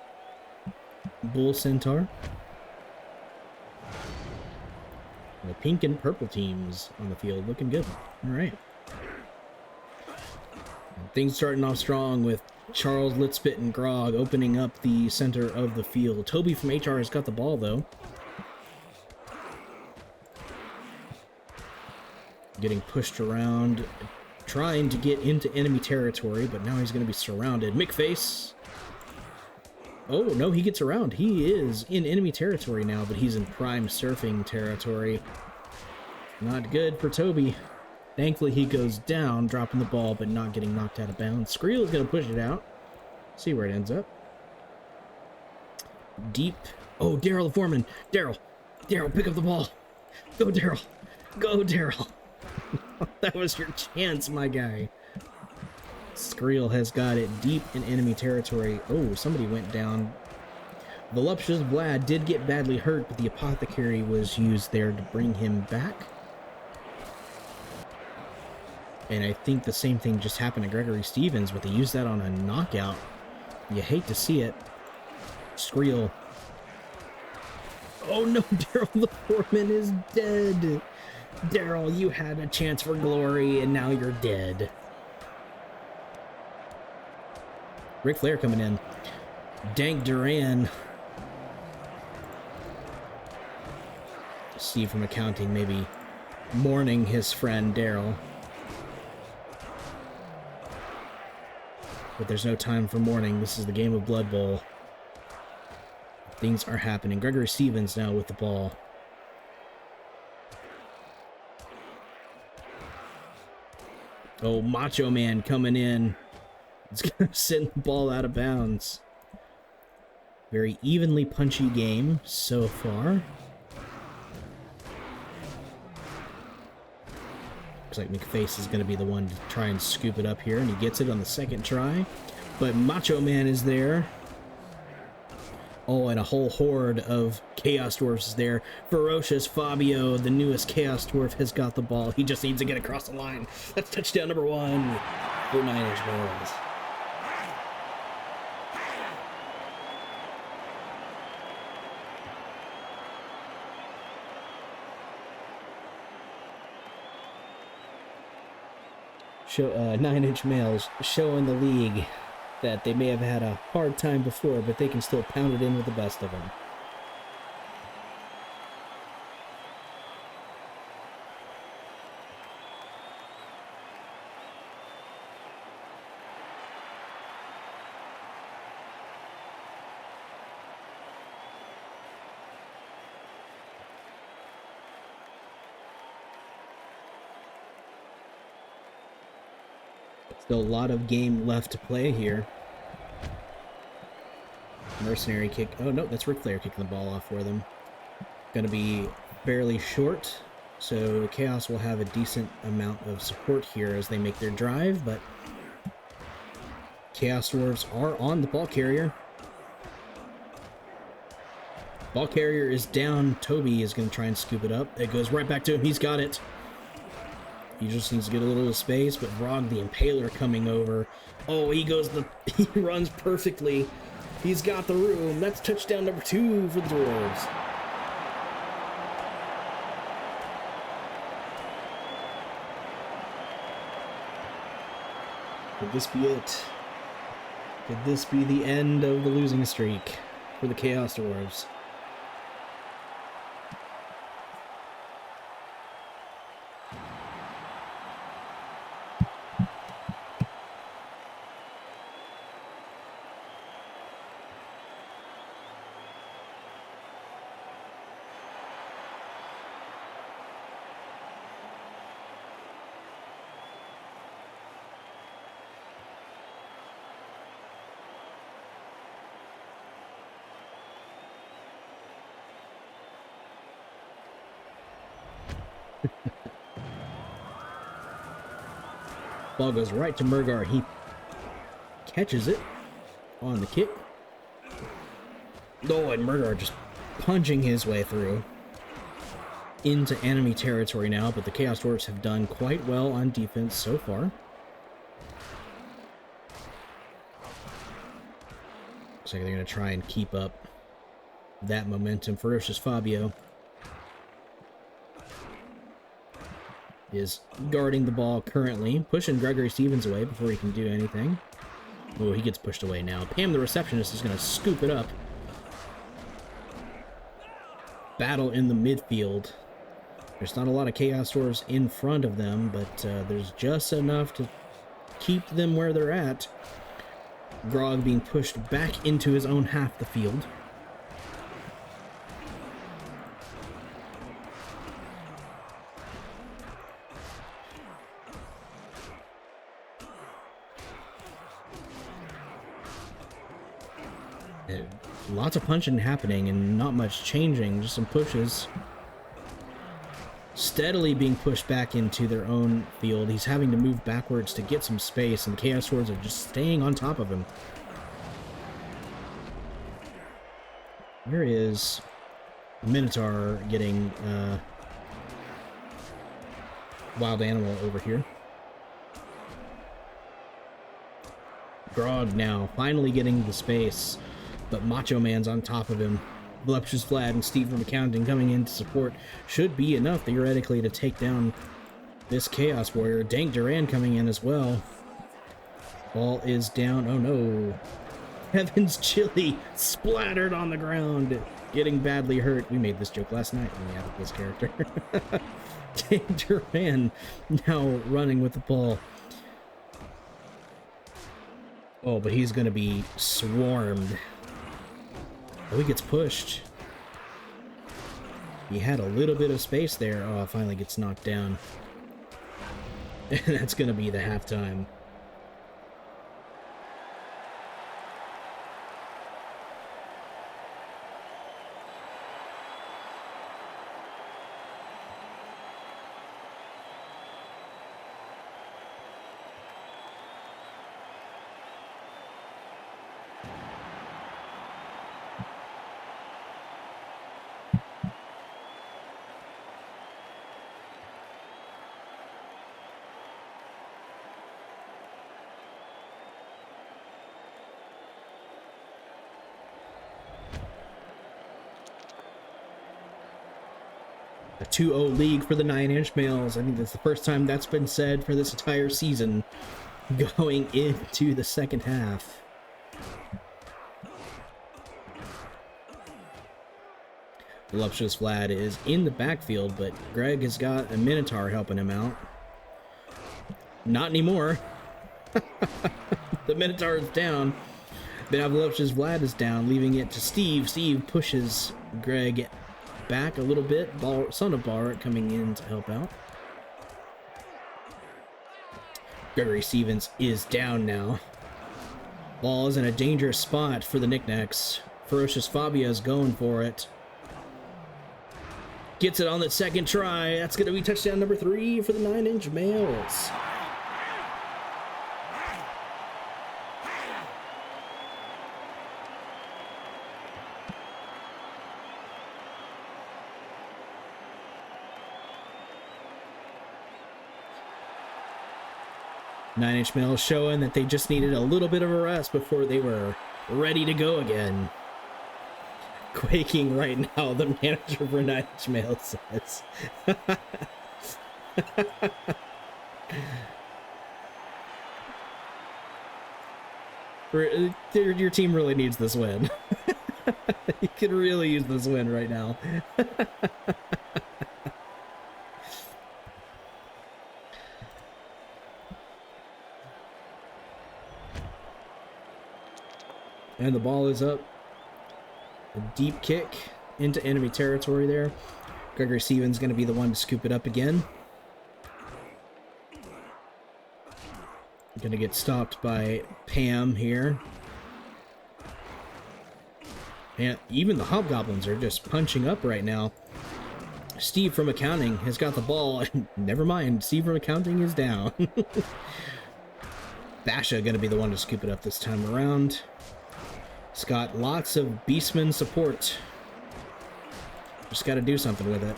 Bull Centaur. The pink and purple teams on the field looking good. All right. And things starting off strong with Charles, Litspit, and Grog opening up the center of the field. Toby from HR has got the ball, though. Getting pushed around, trying to get into enemy territory, but now he's going to be surrounded. McFace. Oh, no, he gets around. He is in enemy territory now, but he's in prime surfing territory. Not good for Toby. Thankfully, he goes down, dropping the ball, but not getting knocked out of bounds. Skreel is going to push it out. See where it ends up. Deep. Oh, Daryl the foreman. Daryl, pick up the ball. Go, Daryl. Go, Daryl. That was your chance, my guy. Skreel has got it deep in enemy territory. Oh, somebody went down. Voluptuous Vlad did get badly hurt, but the apothecary was used there to bring him back. And I think the same thing just happened to Gregory Stevens, but they used that on a knockout. You hate to see it. Skreel. Oh no, Daryl the foreman is dead. Daryl, you had a chance for glory, and now you're dead. Ric Flair coming in. Dank Duran. Steve from accounting maybe mourning his friend Daryl. But there's no time for mourning. This is the game of Blood Bowl. Things are happening. Gregory Stevens now with the ball. Oh, Macho Man coming in. It's going to send the ball out of bounds. Very evenly punchy game so far. Looks like McFace is going to be the one to try and scoop it up here, and he gets it on the second try. But Macho Man is there. Oh, and a whole horde of Chaos Dwarfs is there. Ferocious Fabio, the newest Chaos Dwarf, has got the ball. He just needs to get across the line. That's touchdown number 1 for 9 Inch Nails. Nine Inch Males showing the league that they may have had a hard time before, but they can still pound it in with the best of them. Still a lot of game left to play here. Mercenary kick. Oh, no, that's Ric Flair kicking the ball off for them. Going to be fairly short, so Chaos will have a decent amount of support here as they make their drive, but Chaos Dwarves are on the ball carrier. Ball carrier is down. Toby is going to try and scoop it up. It goes right back to him. He's got it. He just needs to get a little space, but Vrog the Impaler coming over. Oh, he runs perfectly. He's got the room. That's touchdown number 2 for the Dwarves. Could this be it? Could this be the end of the losing streak for the Chaos Dwarves? Ball goes right to Murgar. He catches it on the kick. Oh, and Murgar just punching his way through into enemy territory now, but the Chaos Dwarfs have done quite well on defense so far. Looks like they're going to try and keep up that momentum. Ferocious Fabio is guarding the ball currently, pushing Gregory Stevens away before he can do anything. Oh, he gets pushed away now. Pam, the receptionist, is going to scoop it up. Battle in the midfield. There's not a lot of Chaos Dwarves in front of them, but there's just enough to keep them where they're at. Grog being pushed back into his own half of the field. Lots of punching happening and not much changing, just some pushes. Steadily being pushed back into their own field. He's having to move backwards to get some space, and the Chaos Dwarves are just staying on top of him. Where is Minotaur getting Wild Animal over here? Grog now finally getting the space, but Macho Man's on top of him. Voluptuous Vlad and Steve from accounting coming in to support should be enough theoretically to take down this Chaos Warrior. Dank Duran coming in as well. Ball is down. Oh no. Heaven's Chili splattered on the ground, getting badly hurt. We made this joke last night when we added this character. Dangerman now running with the ball. Oh, but he's going to be swarmed. Oh, he gets pushed. He had a little bit of space there. Oh, finally gets knocked down. And that's going to be the halftime. A 2-0 league for the 9-inch males. I think that's the first time that's been said for this entire season going into the second half. Voluptuous Vlad is in the backfield, but Greg has got a Minotaur helping him out. Not anymore. The Minotaur is down. But now Voluptuous Vlad is down, leaving it to Steve. Steve pushes Greg back a little bit. Son of Balrat coming in to help out. Gregory Stevens is down now. Ball is in a dangerous spot for the Knickknacks. Ferocious Fabio's going for it. Gets it on the second try. That's going to be touchdown number 3 for the 9-inch males. Nine-inch males showing that they just needed a little bit of a rest before they were ready to go again. Quaking right now, the manager for 9-inch males says. Your team really needs this win. You could really use this win right now. And the ball is up. A deep kick into enemy territory there. Gregory Stevens going to be the one to scoop it up again. Going to get stopped by Pam here. And even the Hobgoblins are just punching up right now. Steve from accounting has got the ball. Never mind, Steve from accounting is down. Basha going to be the one to scoop it up this time around. It's got lots of Beastman support. Just got to do something with it.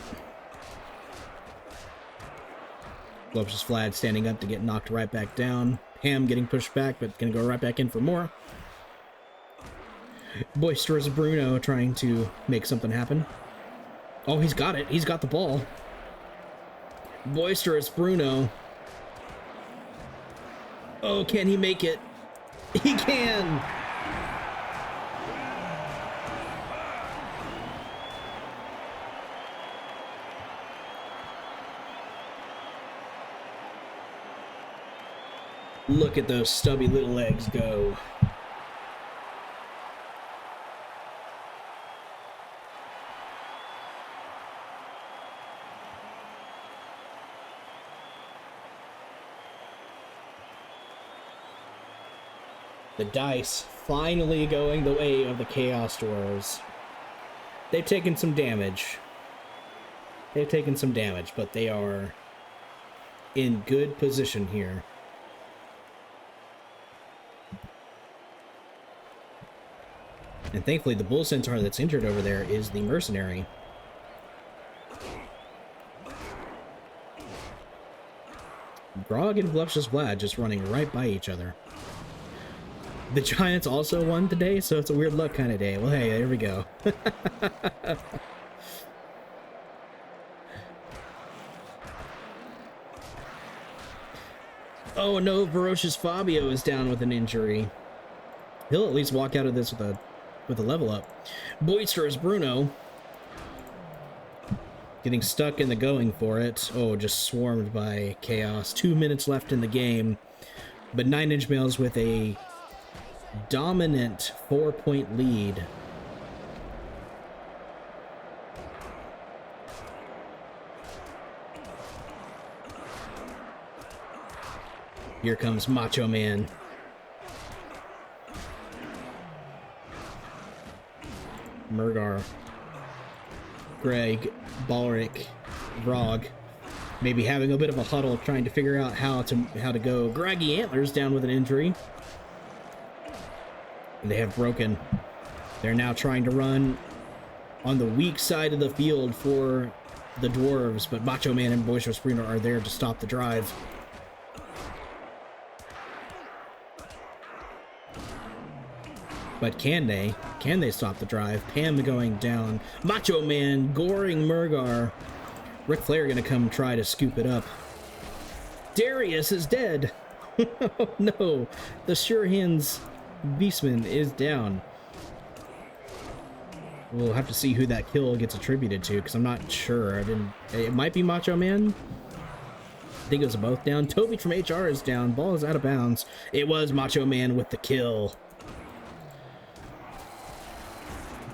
Voluptuous Vlad standing up to get knocked right back down. Pam getting pushed back, but gonna go right back in for more. Boisterous Bruno trying to make something happen. Oh, he's got it. He's got the ball. Boisterous Bruno. Oh, can he make it? He can! Look at those stubby little legs go. The dice finally going the way of the Chaos Dwarves. They've taken some damage. But they are in good position here. And thankfully, the Bull Centaur that's injured over there is the Mercenary. Grog and Voluptuous Vlad just running right by each other. The Giants also won today, so it's a weird luck kind of day. Well, hey, there we go. Oh no, Ferocious Fabio is down with an injury. He'll at least walk out of this with a level up. Boisterous Bruno getting stuck in the going for it. Oh, just swarmed by Chaos. 2 minutes left in the game, but 9 Inch Males with a dominant 4-point lead. Here comes Macho Man. Murgar, Greg, Balric, Vrog, maybe having a bit of a huddle, trying to figure out how to go. Graggy Antlers down with an injury. And they have broken. They're now trying to run on the weak side of the field for the Dwarves, but Macho Man and Boisterous Bruno are there to stop the drive. But can they? Can they stop the drive? Pam going down. Macho Man goring Murgar. Ric Flair gonna come try to scoop it up. Darius is dead. Oh no, the Sure Hands Beastman is down. We'll have to see who that kill gets attributed to, because I'm not sure. It might be Macho Man. I think it was both down. Toby from HR is down. Ball is out of bounds. It was Macho Man with the kill.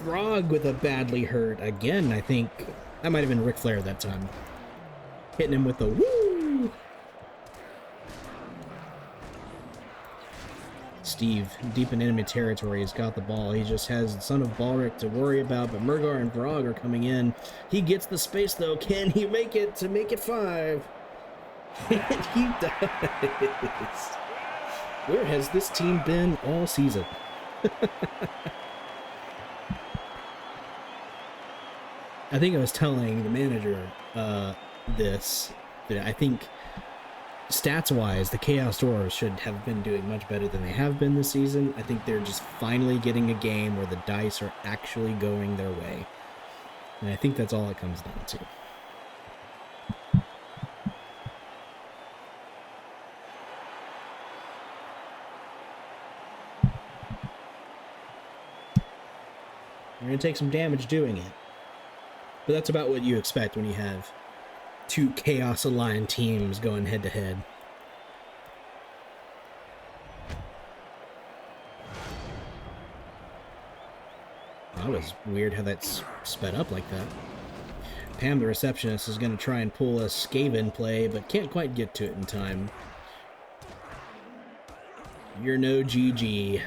Grog with a badly hurt. Again, I think that might have been Ric Flair that time. Hitting him with the woo! Steve, deep in enemy territory, has got the ball. He just has Son of Balric to worry about, but Murgar and Grog are coming in. He gets the space, though. Can he make it to make it 5? He does. Where has this team been all season? I think I was telling the manager this, that I think stats-wise, the Chaos Dwarves should have been doing much better than they have been this season. I think they're just finally getting a game where the dice are actually going their way. And I think that's all it comes down to. You're going to take some damage doing it. But that's about what you expect when you have 2 Chaos Aligned teams going head-to-head. That was weird how that's sped up like that. Pam, the receptionist, is going to try and pull a Skaven play, but can't quite get to it in time. You're no GG.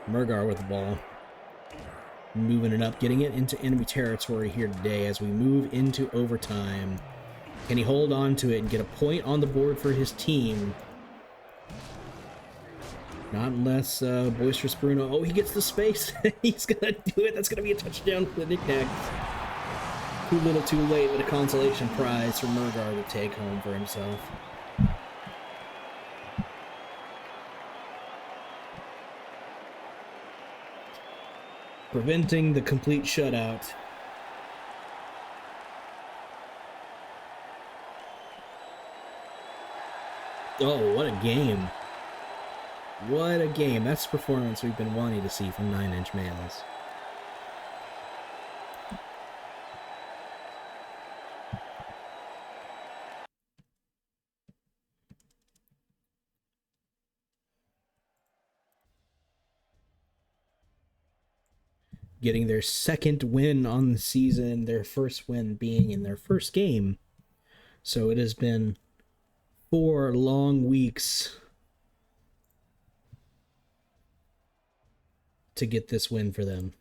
Murgar with the ball. Moving it up, getting it into enemy territory here today as we move into overtime. Can he hold on to it and get a point on the board for his team? Not unless Boisterous Bruno... Oh, he gets the space. He's going to do it. That's going to be a touchdown for the Knickknacks. Too little too late, but a consolation prize for Murgar to take home for himself. Preventing the complete shutout. Oh, what a game. What a game. That's the performance we've been wanting to see from 9 Inch Males. Getting their second win on the season, their first win being in their first game. So it has been 4 long weeks to get this win for them.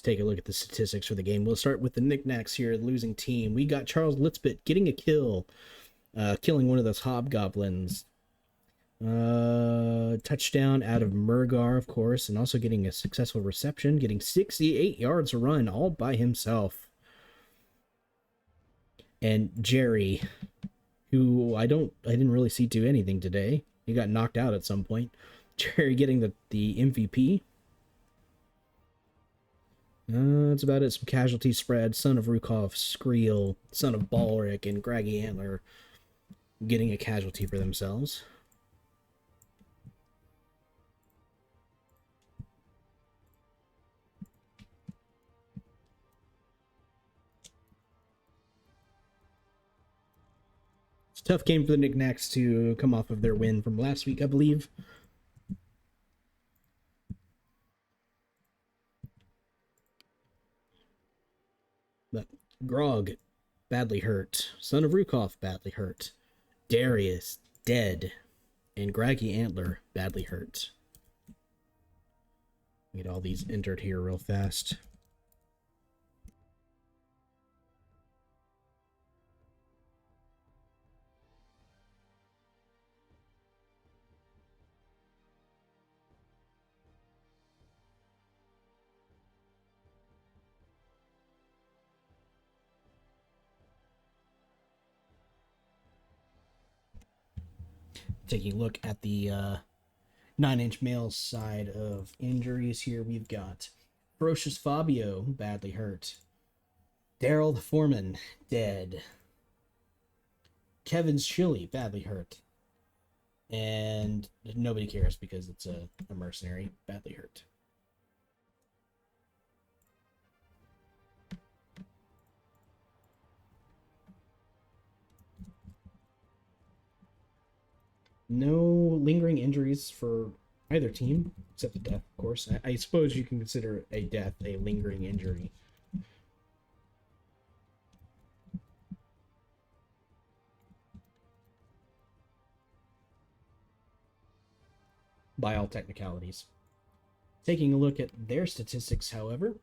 Take a look at the statistics for the game. We'll start with the Knickknacks here, the losing team. We got Charles Litzbit getting a kill, killing one of those hobgoblins. Touchdown out of Murgar, of course, and also getting a successful reception, getting 68 yards a run all by himself. And Jerry, who I didn't really see do anything today. He got knocked out at some point. Jerry getting the MVP. That's about it. Some casualty spread. Son of Rukov, Skriel, Son of Balric, and Graggy Antler getting a casualty for themselves. It's a tough game for the Knickknacks to come off of their win from last week, I believe. But Grog, badly hurt. Son of Rukov, badly hurt. Darius, dead. And Graggy Antler, badly hurt. Get all these entered here real fast. Taking a look at the 9-inch male side of injuries here, we've got Ferocious Fabio, badly hurt. Daryl the Foreman, dead. Kevin's Chili, badly hurt. And nobody cares because it's a mercenary, badly hurt. No lingering injuries for either team, except the death, of course. I suppose you can consider a death a lingering injury. By all technicalities. Taking a look at their statistics, however,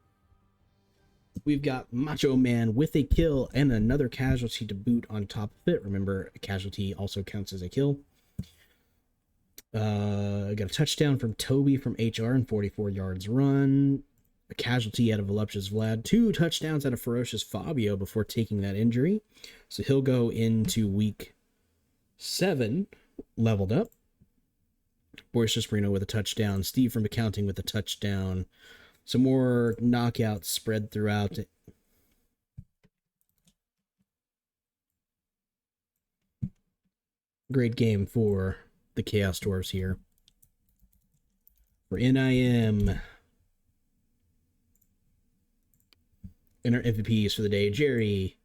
we've got Macho Man with a kill and another casualty to boot on top of it. Remember, a casualty also counts as a kill. Got a touchdown from Toby from HR and 44 yards run. A casualty out of Voluptuous Vlad. 2 touchdowns out of Ferocious Fabio before taking that injury. So he'll go into week 7 leveled up. Boris Marino with a touchdown. Steve from Accounting with a touchdown. Some more knockouts spread throughout. Great game for the Chaos Dwarves here. For NIM. And our MVPs for the day, Jerry.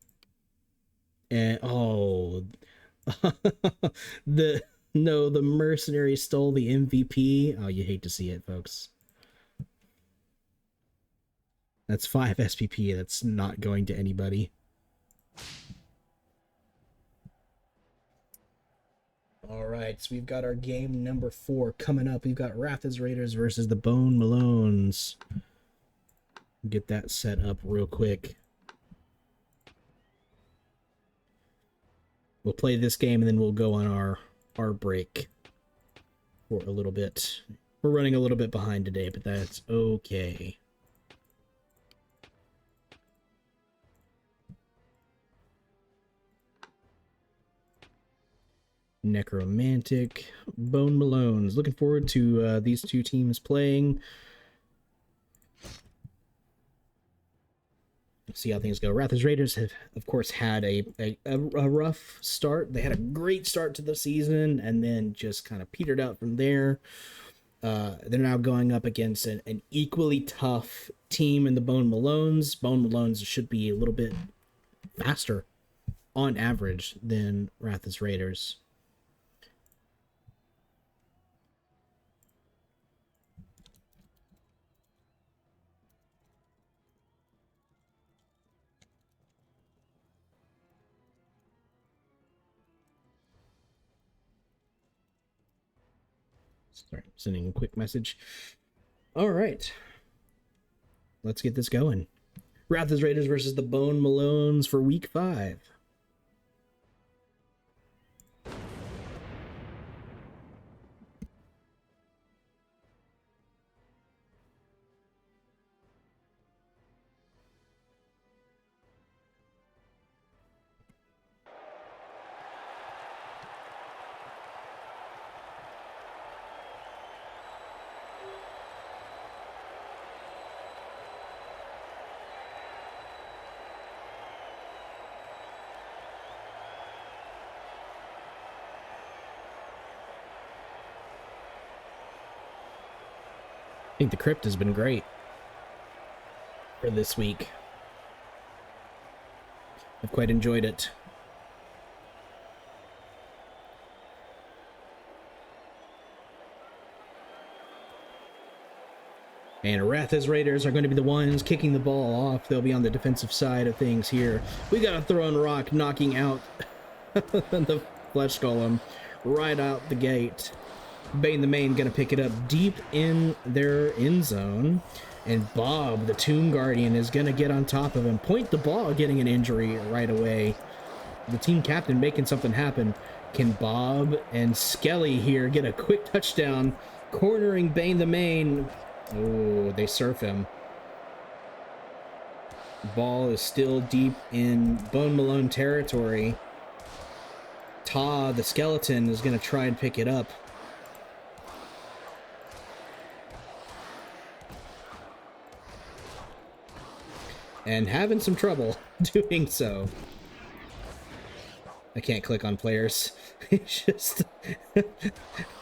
And the mercenary stole the MVP. Oh, you hate to see it, folks. That's 5 SPP. That's not going to anybody. All right, so we've got our game number 4 coming up. We've got Rathas Raiders versus the Bone Malones. Get that set up real quick. We'll play this game and then we'll go on our break for a little bit. We're running a little bit behind today, but that's okay. Necromantic, Bone Malones. Looking forward to these two teams playing. See how things go. Rathas Raiders have, of course, had a rough start. They had a great start to the season and then just kind of petered out from there. They're now going up against an equally tough team in the Bone Malones. Bone Malones should be a little bit faster on average than Rathas Raiders. Sorry, sending a quick message. All right. Let's get this going. Rathas Raiders versus the Bone Malones for week 5. I think the crypt has been great for this week. I've quite enjoyed it. And Ratha's Raiders are going to be the ones kicking the ball off. They'll be on the defensive side of things here. We got a thrown rock knocking out the Flesh Golem right out the gate. Bane the Main going to pick it up deep in their end zone. And Bob, the Tomb Guardian, is going to get on top of him. Point the ball, getting an injury right away. The team captain making something happen. Can Bob and Skelly here get a quick touchdown, cornering Bane the Main? Oh, they surf him. Ball is still deep in Bone Malone territory. Ta, the skeleton, is going to try and pick it up. And having some trouble doing so. I can't click on players. It's just...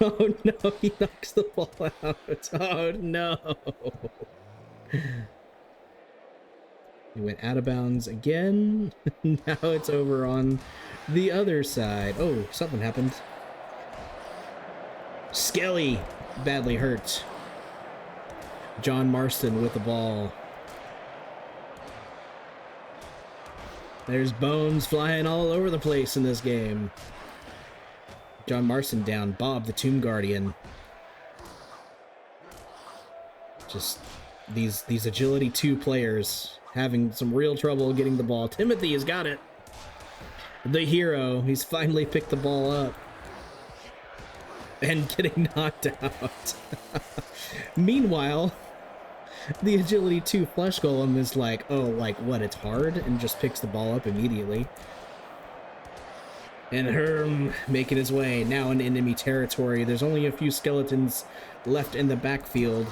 Oh no, he knocks the ball out. Oh no. He went out of bounds again. Now it's over on the other side. Oh, something happened. Skelly badly hurt. John Marston with the ball. There's bones flying all over the place in this game. John Marston down. Bob, the Tomb Guardian. Just these Agility 2 players having some real trouble getting the ball. Timothy has got it. The hero. He's finally picked the ball up. And getting knocked out. Meanwhile, the Agility 2 Flesh Golem is like, oh, like, what, it's hard? And just picks the ball up immediately. And Herm making his way, now in enemy territory. There's only a few skeletons left in the backfield.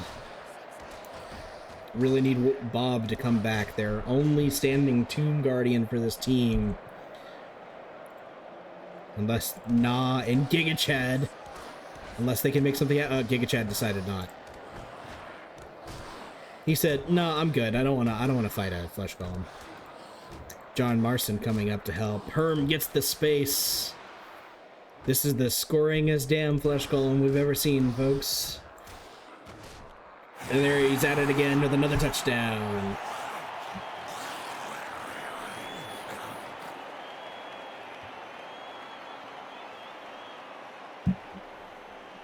Really need Bob to come back. They're only standing Tomb Guardian for this team. Unless Nah and Giga Chad. Unless they can make something out. Giga Chad decided not. He said, "No, I'm good. I don't want to fight a Flesh Golem." John Marston coming up to help. Herm gets the space. This is the scoring as damn Flesh Golem we've ever seen, folks. And there he's at it again with another touchdown.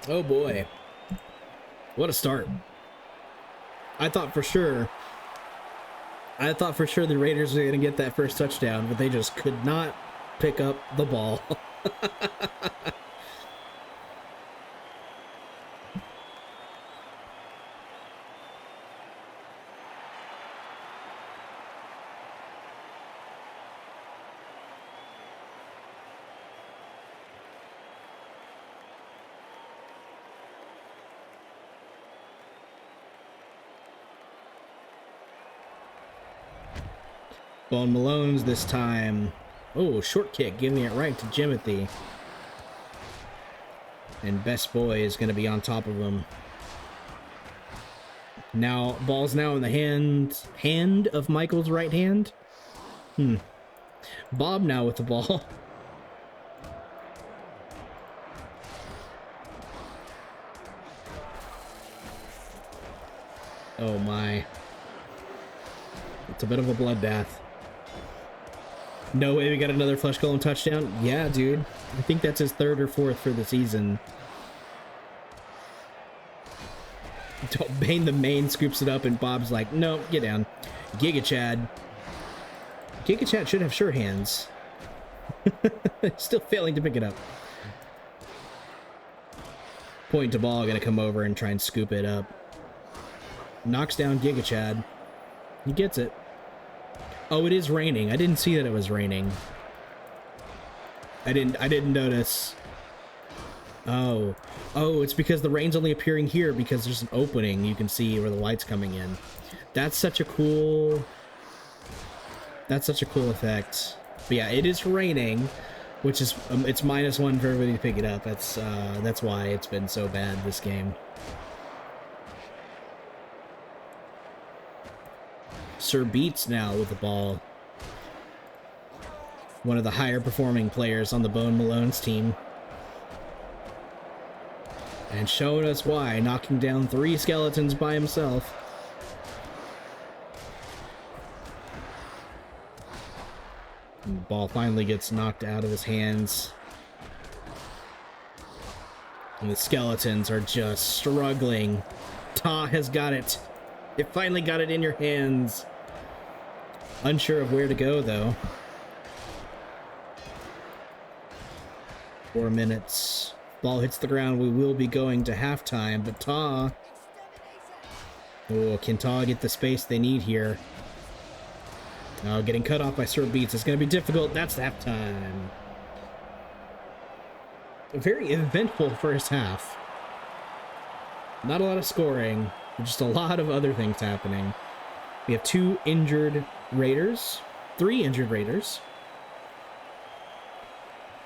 Oh boy. What a start. I thought for sure the Raiders were going to get that first touchdown, but they just could not pick up the ball. Bone Malone's this time. Oh, short kick, giving it right to Jimothy. And Best Boy is going to be on top of him. Now, ball's now in the hand of Michael's right hand. Bob now with the ball. Oh my. It's a bit of a bloodbath. No way we got another Flesh Golem touchdown? Yeah, dude. I think that's his third or fourth for the season. Bane the Main scoops it up and Bob's like, no, get down. Giga Chad. Giga Chad should have sure hands. Still failing to pick it up. Point to ball, gonna come over and try and scoop it up. Knocks down Giga Chad. He gets it. Oh, it is raining. I didn't see that it was raining. I didn't notice. Oh, it's because the rain's only appearing here because there's an opening you can see where the light's coming in. That's such a cool effect. But yeah, it is raining, which is it's -1 for everybody to pick it up. That's why it's been so bad this game. Sir Beats now with the ball. One of the higher performing players on the Bone Malone's team. And showing us why, knocking down 3 skeletons by himself. And the ball finally gets knocked out of his hands. And the skeletons are just struggling. Ta has got it. It finally got it in your hands. Unsure of where to go, though. 4 minutes. Ball hits the ground. We will be going to halftime, but Ta... Oh, can Ta get the space they need here? Oh, getting cut off by Sir Beats is going to be difficult. That's halftime. Very eventful first half. Not a lot of scoring, just a lot of other things happening. We have 2 injured Raiders, 3 injured Raiders,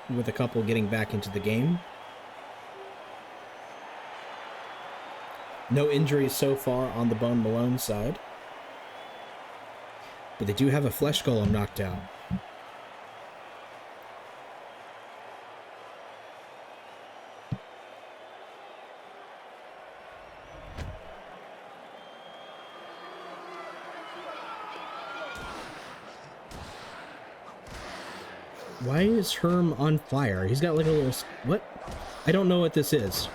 with a couple getting back into the game. No injuries so far on the Bone Malone side, but they do have a Flesh Golem knocked out. Why is Herm on fire? He's got like a little... What? I don't know what this is.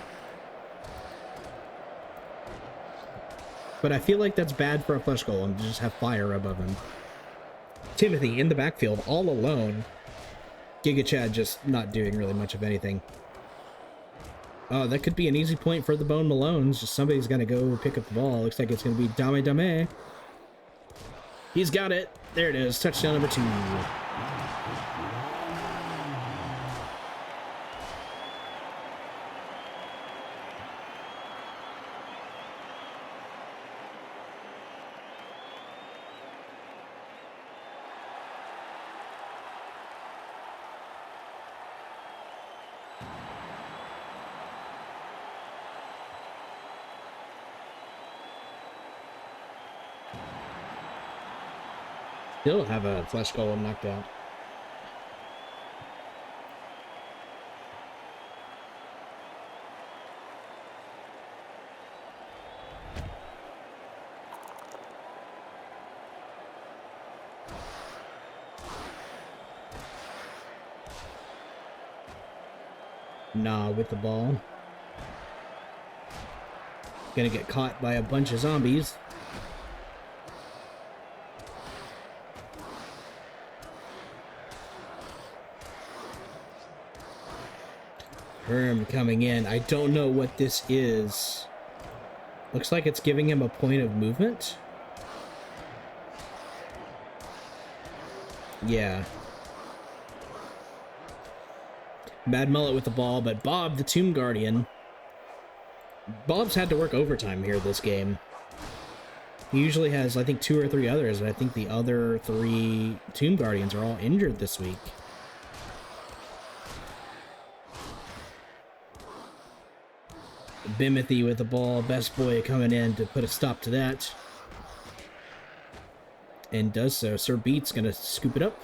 But I feel like that's bad for a Flesh Golem to just have fire above him. Timothy in the backfield, all alone. Giga Chad just not doing really much of anything. Oh, that could be an easy point for the Bone Malones. Just somebody's gonna go pick up the ball. Looks like it's gonna be Dame Dame. He's got it. There it is. Touchdown number 2. Still have a Flesh Golem knocked out. Nah, with the ball. Gonna get caught by a bunch of zombies. Herm coming in. I don't know what this is. Looks like it's giving him a point of movement. Yeah. Mad Mullet with the ball, but Bob, the Tomb Guardian. Bob's had to work overtime here this game. He usually has, I think, 2 or 3 others, and I think the other 3 Tomb Guardians are all injured this week. Bimothy with the ball. Best Boy coming in to put a stop to that. And does so. Sir Beat's gonna scoop it up.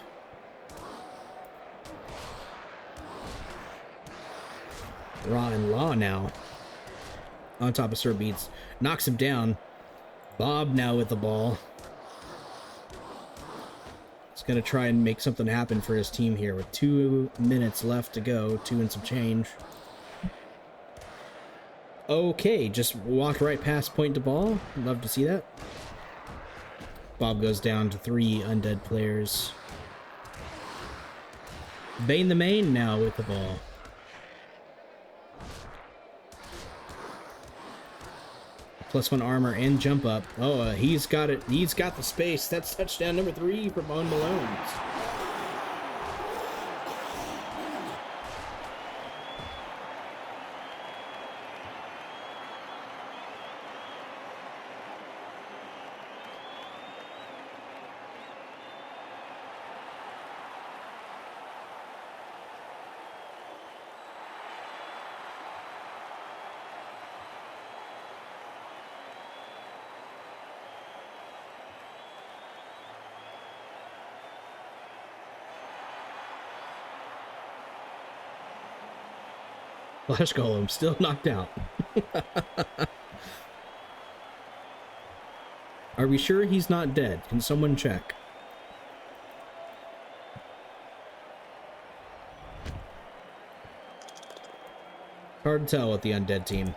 Raw and Law now. On top of Sir Beats. Knocks him down. Bob now with the ball. He's gonna try and make something happen for his team here with 2 minutes left to go. 2 and some change. Okay, just walked right past point to ball. Love to see that. Bob goes down to 3 undead players. Bane the Main now with the ball. +1 armor and jump up. Oh, he's got it. He's got the space. That's touchdown number 3 for Bone Malones. Flash Golem still knocked out. Are we sure he's not dead? Can someone check? Hard to tell with the undead team.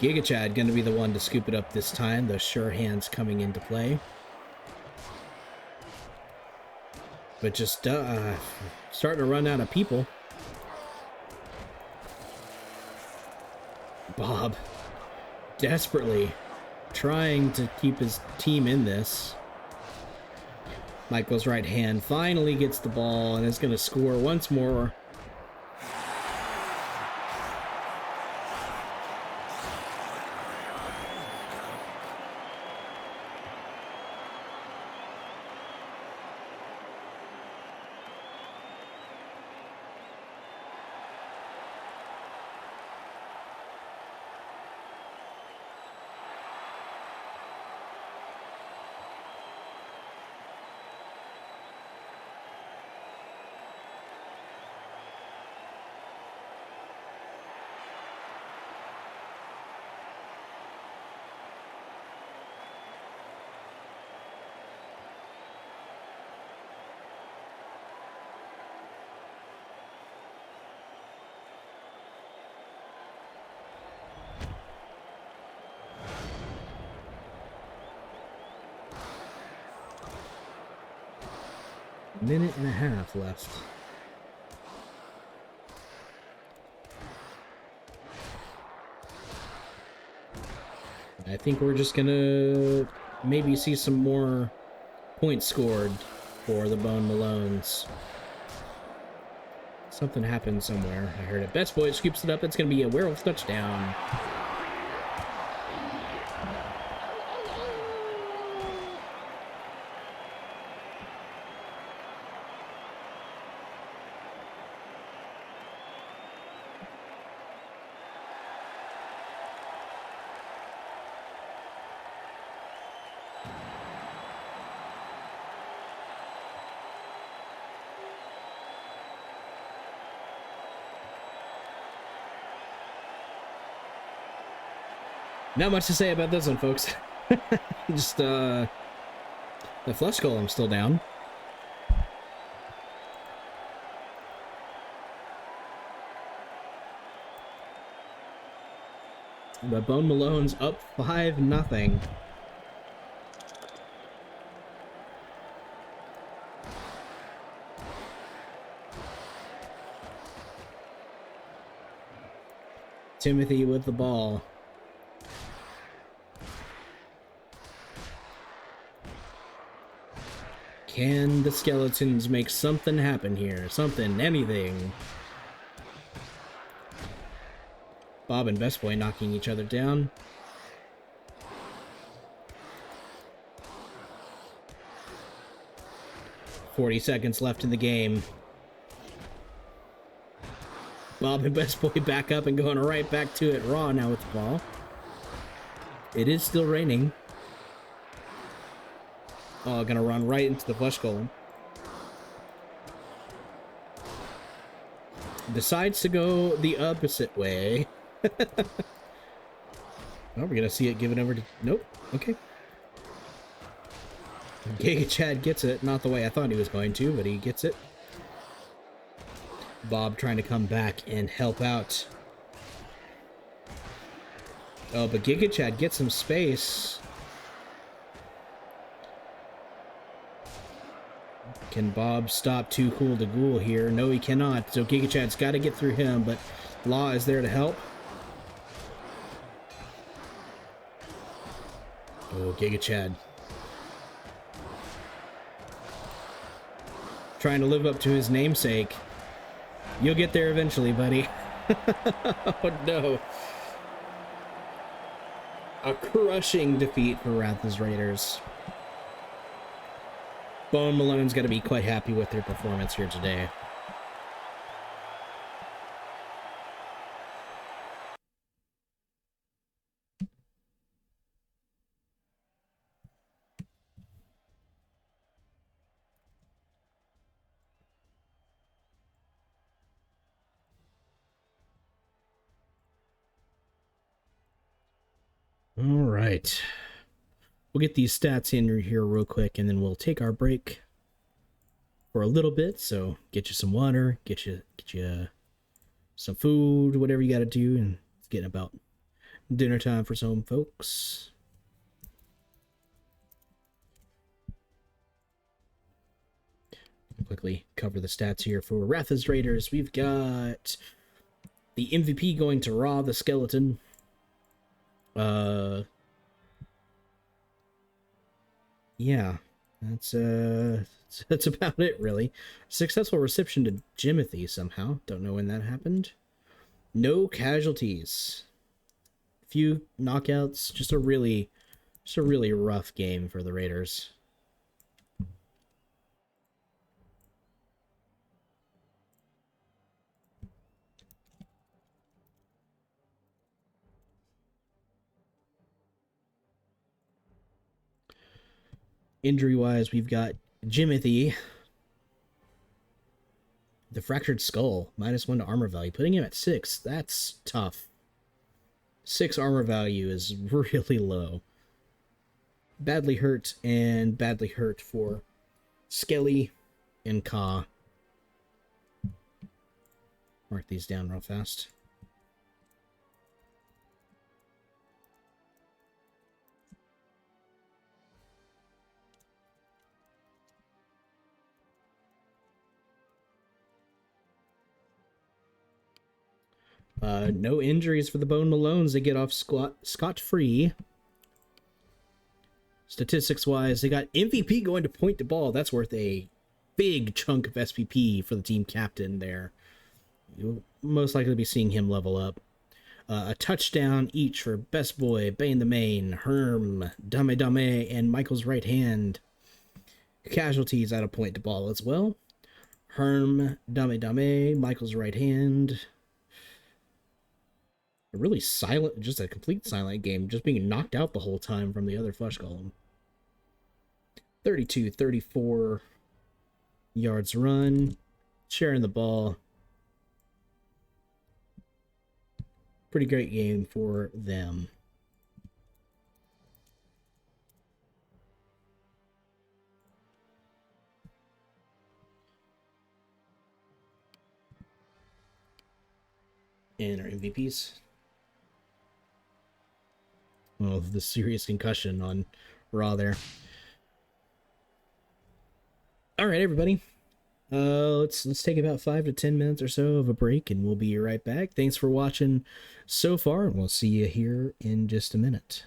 Giga Chad gonna be the one to scoop it up this time. Those sure hands coming into play. But just starting to run out of people. Bob desperately trying to keep his team in this. Michael's right hand finally gets the ball and is going to score once more. Minute and a half left. I think we're just gonna maybe see some more points scored for the Bone Malones. Something happened somewhere. I heard it. Best Boy scoops it up. It's gonna be a werewolf touchdown. Not much to say about this one, folks. Just, the Flesh Golem's still down. But Bone Malone's up 5-0. Timothy with the ball. Can the Skeletons make something happen here? Something, anything. Bob and Best Boy knocking each other down. "40 seconds left in the game. Bob and Best Boy back up and going right back to it raw now with the ball. It is still raining. Oh, gonna run right into the Flesh Golem. Decides to go the opposite way. Oh, we're gonna see it given over to... Nope. Okay. Giga Chad gets it. Not the way I thought he was going to, but he gets it. Bob trying to come back and help out. Oh, but Giga Chad gets some space. Can Bob stop Too Cool to Ghoul here? No, he cannot. So Giga Chad's got to get through him, but Law is there to help. Oh, Giga Chad. Trying to live up to his namesake. You'll get there eventually, buddy. Oh, no. A crushing defeat for Rath's Raiders. Bone Malone's got to be quite happy with their performance here today. All right. We'll get these stats in here real quick, and then we'll take our break for a little bit. So get you some water, get you some food, whatever you got to do, and it's getting about dinner time for some folks. Quickly cover the stats here for Ratha's Raiders. We've got the MVP going to Ra the Skeleton. Yeah, that's about it, really. Successful reception to Jimothy somehow. Don't know when that happened. No casualties. Few knockouts. Just a really rough game for the Raiders. Injury-wise, we've got Jimothy. The Fractured Skull, -1 to armor value, putting him at 6. That's tough. 6 armor value is really low. Badly hurt for Skelly and Ka. Mark these down real fast. No injuries for the Bone Malones. They get off scot-free. Statistics-wise, they got MVP going to point to ball. That's worth a big chunk of SPP for the team captain there. You'll most likely be seeing him level up. A touchdown each for Best Boy, Bane the Main, Herm, Dame Dame, and Michael's right hand. Casualties at a point to ball as well. Herm, Dame Dame, Michael's right hand. A really silent, just a complete silent game, just being knocked out the whole time from the other Flesh Golem. 32-34 yards run, sharing the ball. Pretty great game for them. And our MVPs. Well, the serious concussion on Raw there. All right, everybody. Let's take about 5 to 10 minutes or so of a break, and we'll be right back. Thanks for watching so far, and we'll see you here in just a minute.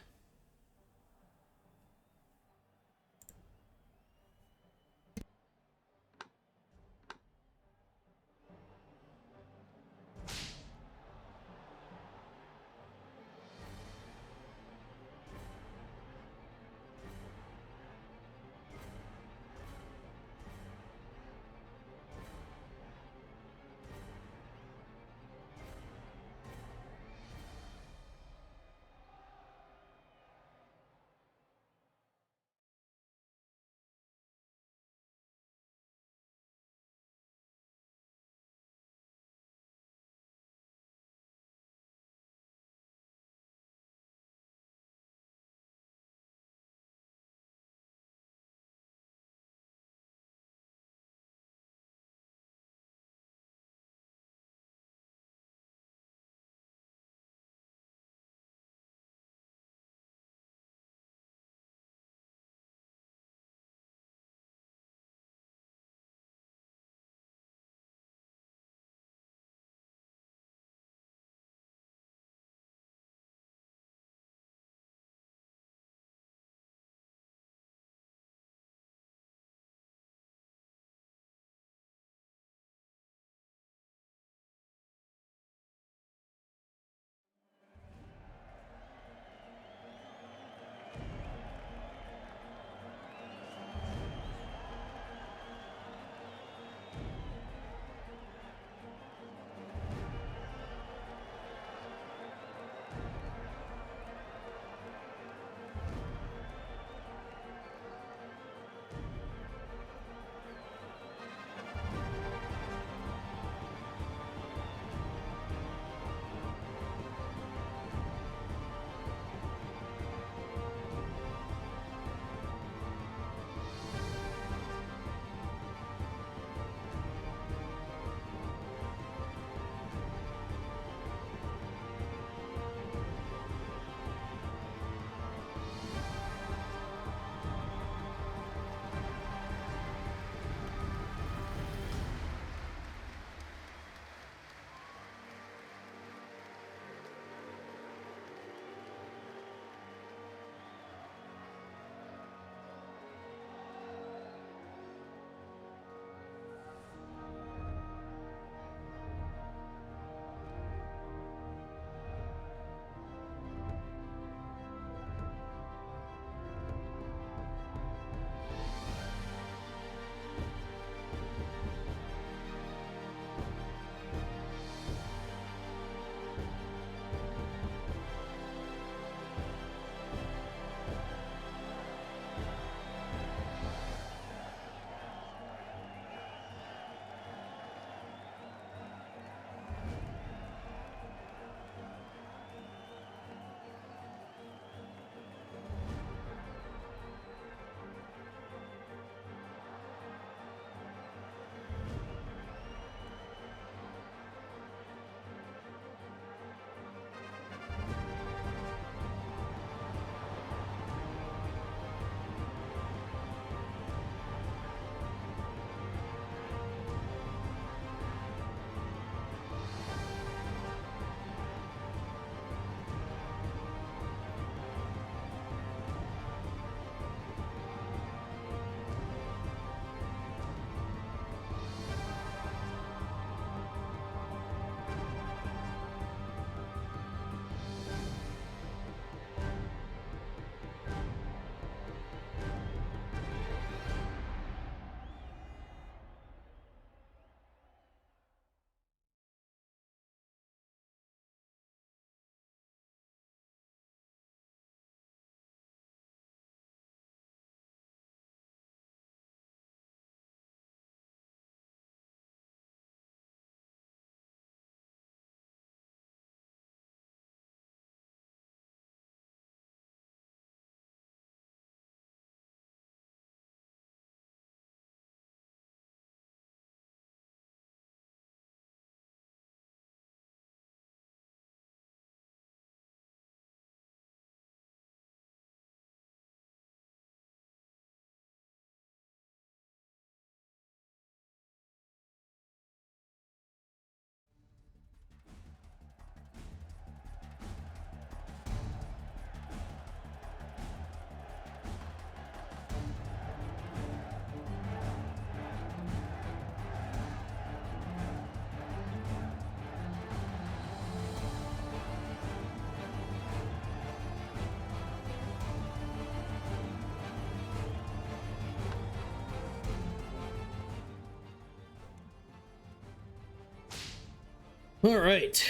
All right.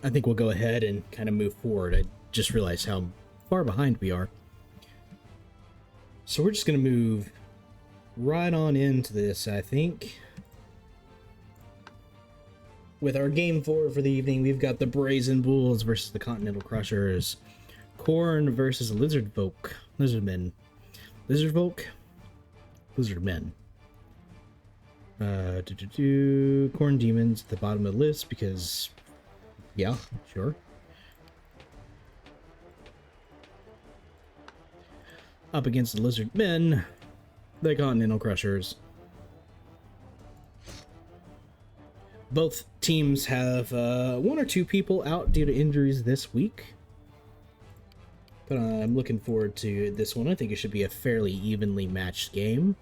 I think we'll go ahead and kind of move forward. I just realized how far behind we are. So we're just going to move right on into this, I think. With our game 4 for the evening, we've got the Brazen Bulls versus the Continental Crushers. Khorne versus Lizardfolk. Lizardmen. Lizardfolk? Lizardmen. Khorne Demons at the bottom of the list because... yeah, sure. Up against the Lizardmen, the Continental Crushers. Both teams have 1 or 2 people out due to injuries this week. But I'm looking forward to this one. I think it should be a fairly evenly matched game.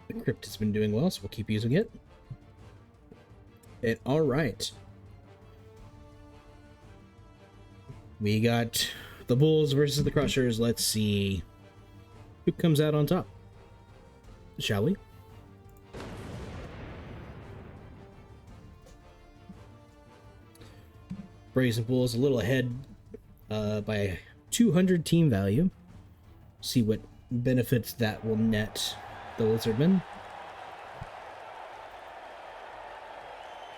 The Crypt has been doing well, so we'll keep using it. All right. We got the Bulls versus the Crushers. Let's see who comes out on top. Shall we? Brazen Bulls a little ahead by 200 team value. See what benefits that will net the Lizardmen.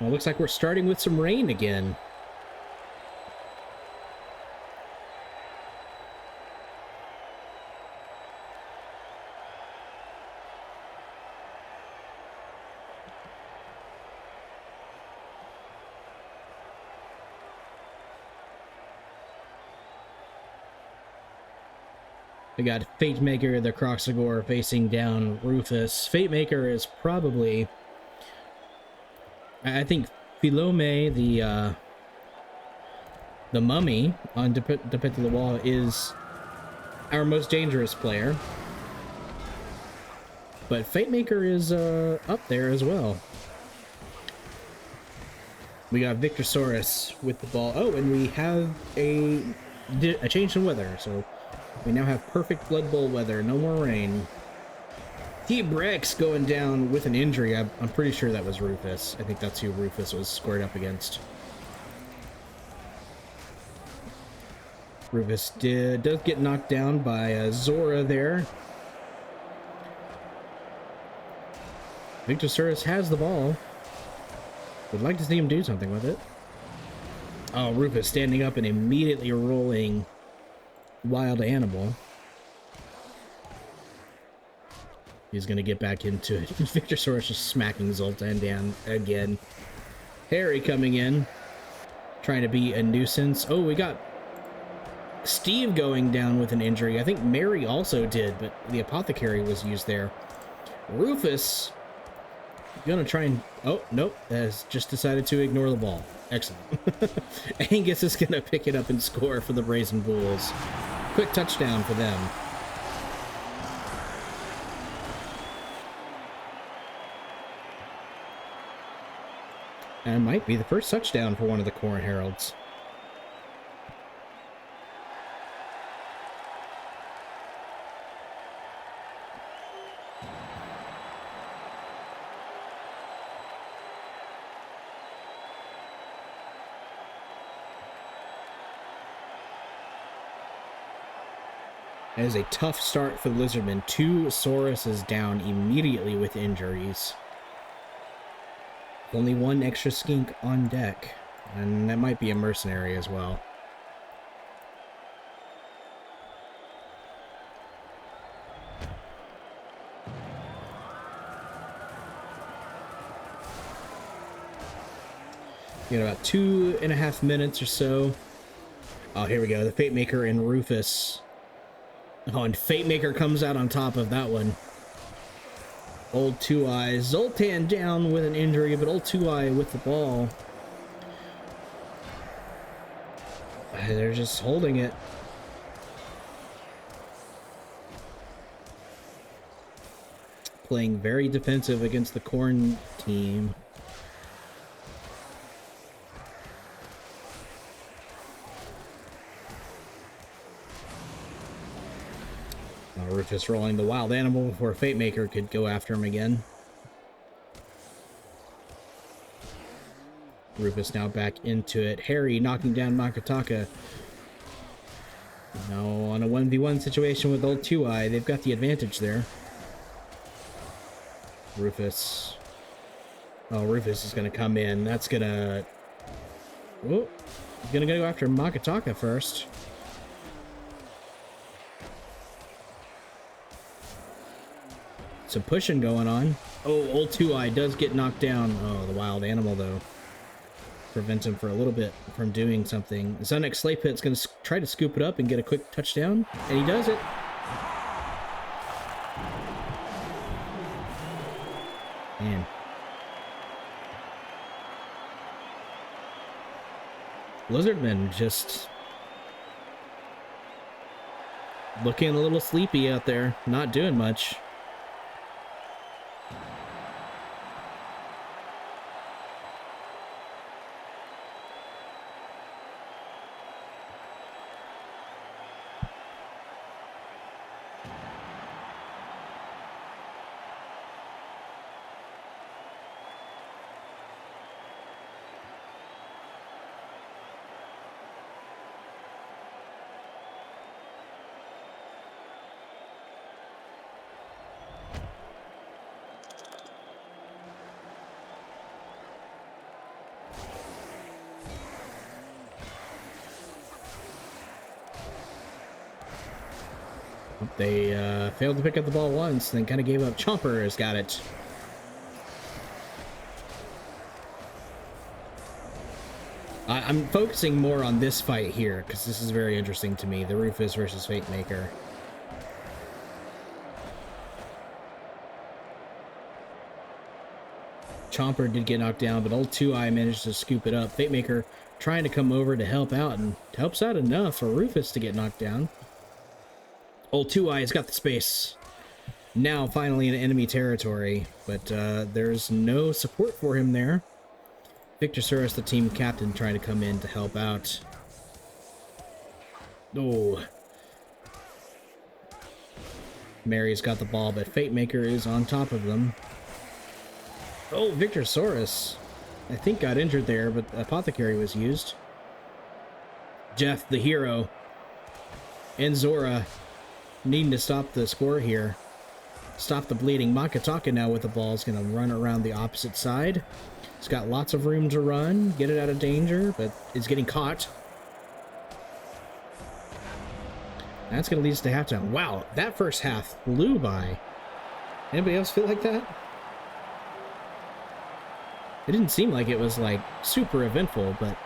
Well, looks like we're starting with some rain again. We got Fatemaker, the Kroxigor, facing down Rufus. Fatemaker is probably... I think Philome, the mummy on Depit the Wall, is our most dangerous player. But Fatemaker is up there as well. We got Victorsaurus with the ball. Oh, and we have a change in weather, so we now have perfect Blood Bowl weather. No more rain. T-Brex going down with an injury. I'm pretty sure that was Rufus. I think that's who Rufus was squared up against. Rufus does get knocked down by Zora there. Victorsaurus has the ball. Would like to see him do something with it. Oh, Rufus standing up and immediately rolling Wild Animal. He's going to get back into it. Victorsaurus just smacking Zoltan down again. Harry coming in, trying to be a nuisance. Oh, we got Steve going down with an injury. I think Mary also did, but the Apothecary was used there. Rufus gonna try and... oh, nope. Has just decided to ignore the ball. Excellent. Angus is going to pick it up and score for the Brazen Bulls. Quick touchdown for them. And it might be the first touchdown for one of the Khorne Heralds. That is a tough start for the Lizardmen. 2 Sauruses down immediately with injuries. Only 1 extra skink on deck, and that might be a mercenary as well. You know, about 2.5 minutes or so. Oh, here we go. The Fatemaker and Rufus. Oh, and Fatemaker comes out on top of that one. Old Two Eyes. Zoltan down with an injury, but Old Two Eye with the ball. They're just holding it. Playing very defensive against the Khorne team. Rufus rolling the Wild Animal before Fatemaker could go after him again. Rufus now back into it. Harry knocking down Makataka. Now on a 1v1 situation with old 2i, they've got the advantage there. Rufus. Oh, Rufus is going to come in. That's going to... Oh, he's going to go after Makataka first. Some pushing going on. Oh, old 2i does get knocked down. Oh, the wild animal, though. Prevents him for a little bit from doing something. Zunik Slaypit's going to try to scoop it up and get a quick touchdown. And he does it. Man. Lizardman just looking a little sleepy out there. Not doing much. They failed to pick up the ball once, then kind of gave up. Chomper has got it. I'm focusing more on this fight here, because this is very interesting to me. The Rufus versus Fate Maker. Chomper did get knocked down, but old 2i managed to scoop it up. Fate Maker trying to come over to help out, and helps out enough for Rufus to get knocked down. Old 2i has got the space. Now finally in enemy territory, but there's no support for him there. Victor Suris, the team captain, trying to come in to help out. Oh. Mary's got the ball, but Fate Maker is on top of them. Oh, Victor Suris, I think got injured there, but Apothecary was used. Jeff, the hero, and Zora needing to stop the score here. Stop the bleeding. Makataka now with the ball is going to run around the opposite side. He's got lots of room to run, get it out of danger, but is getting caught. That's going to lead us to halftime. Wow, that first half flew by. Anybody else feel like that? It didn't seem like it was like super eventful, but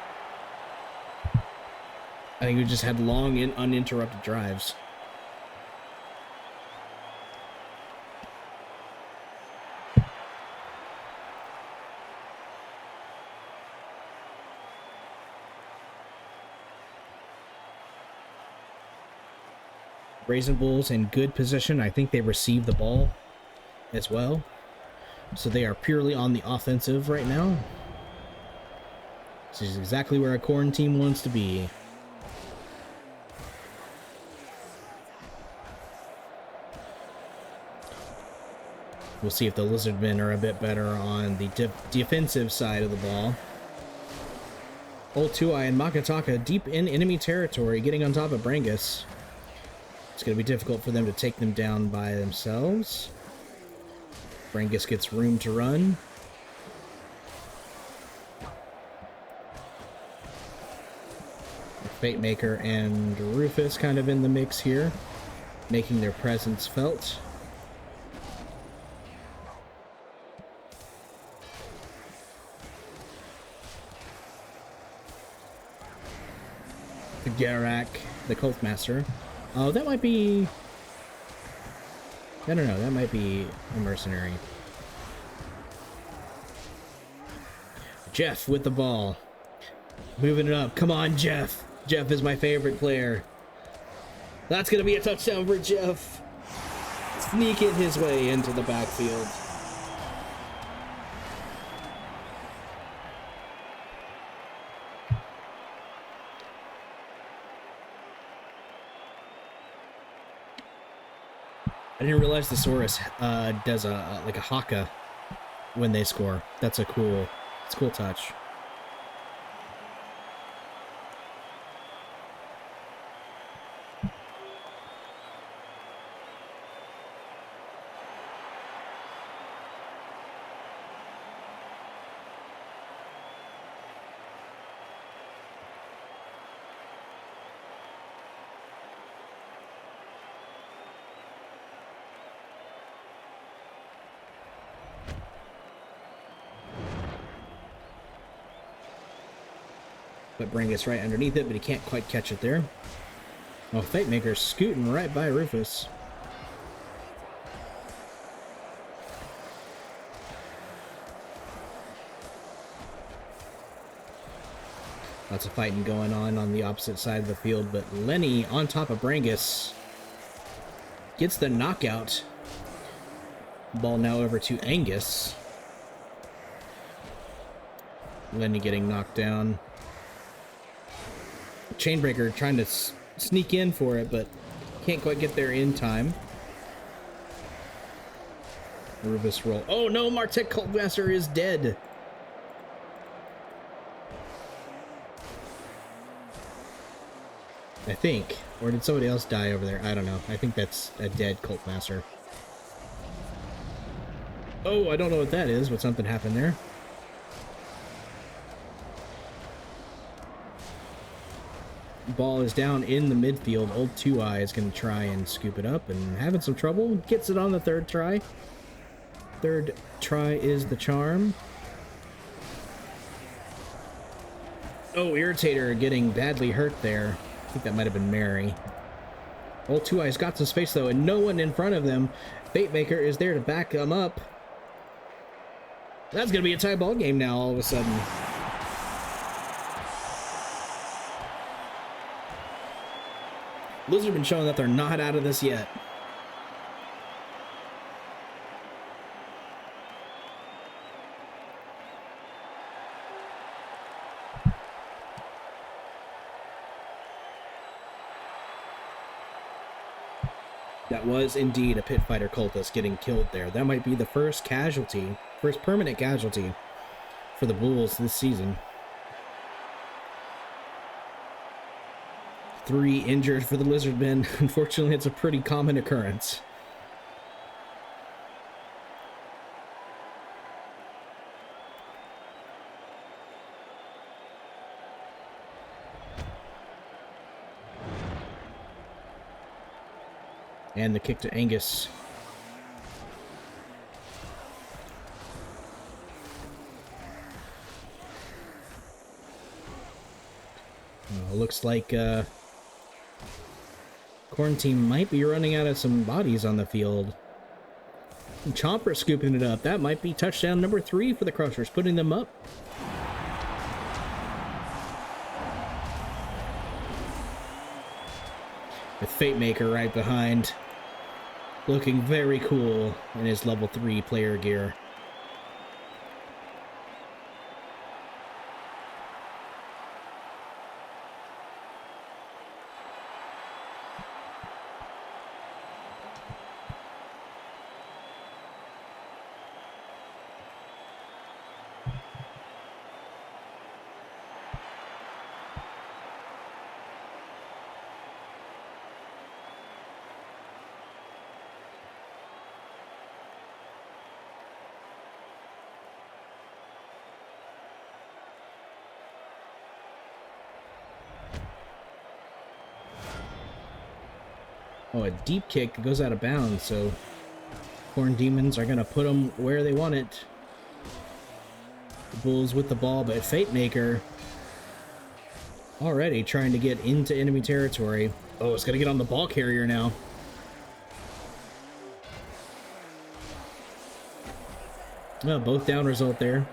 I think we just had long and uninterrupted drives. Raisin Bulls in good position. I think they received the ball as well. So they are purely on the offensive right now. This is exactly where a corn team wants to be. We'll see if the Lizardmen are a bit better on the defensive side of the ball. Old 2i and Makataka deep in enemy territory, getting on top of Brangus. It's going to be difficult for them to take them down by themselves. Brangus gets room to run. Fate Maker and Rufus kind of in the mix here, making their presence felt. The Garak, the Cult Master. Oh, that might be... I don't know, that might be a mercenary. Jeff with the ball. Moving it up. Come on, Jeff. Jeff is my favorite player. That's going to be a touchdown for Jeff. Sneaking his way into the backfield. I didn't realize the Saurus does like a haka when they score. That's a cool touch. But Brangus right underneath it, but he can't quite catch it there. Oh, Fate Maker scooting right by Rufus. Lots of fighting going on the opposite side of the field, but Lenny on top of Brangus gets the knockout. Ball now over to Angus. Lenny getting knocked down. Chainbreaker trying to sneak in for it, but can't quite get there in time. Rufus roll. Oh no, Martek Cultmaster is dead. I think. Or did somebody else die over there? I don't know. I think that's a dead Cultmaster. Oh, I don't know what that is, but something happened there. Ball is down in the midfield. Old Two Eye is going to try and scoop it up and having some trouble. Gets it on the third try. Third try is the charm. Oh, Irritator getting badly hurt there. I think that might have been Mary. Old Two Eyes got some space though, and no one in front of them. Fate Maker is there to back them up. That's going to be a tie ball game now all of a sudden. Blizzard have been showing that they're not out of this yet. That was indeed a Pit Fighter cultist getting killed there. That might be the first casualty, first permanent casualty for the Bulls this season. 3 injured for the Lizardmen. Unfortunately, it's a pretty common occurrence. And the kick to Angus. Looks like Corn team might be running out of some bodies on the field. Chomper scooping it up. That might be touchdown number 3 for the Crushers, putting them up. With Fate Maker right behind. Looking very cool in his level 3 player gear. Oh, a deep kick that goes out of bounds, so Corn Demons are going to put them where they want it. The Bulls with the ball, but Fate Maker already trying to get into enemy territory. Oh, it's going to get on the ball carrier now. Well, both down result there.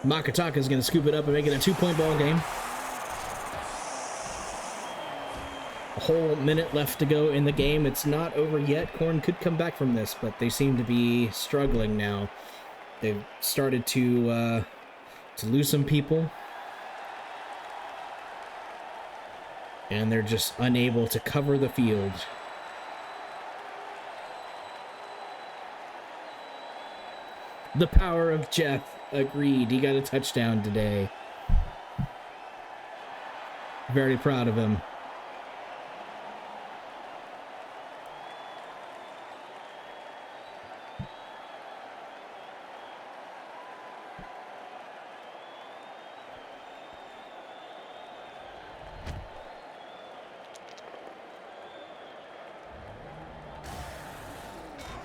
Makataka is going to scoop it up and make it a 2-point ball game. A whole minute left to go in the game. It's not over yet. Corn could come back from this, but they seem to be struggling now. They've started to lose some people. And they're just unable to cover the field. The power of Jeff. Agreed. He got a touchdown today. Very proud of him.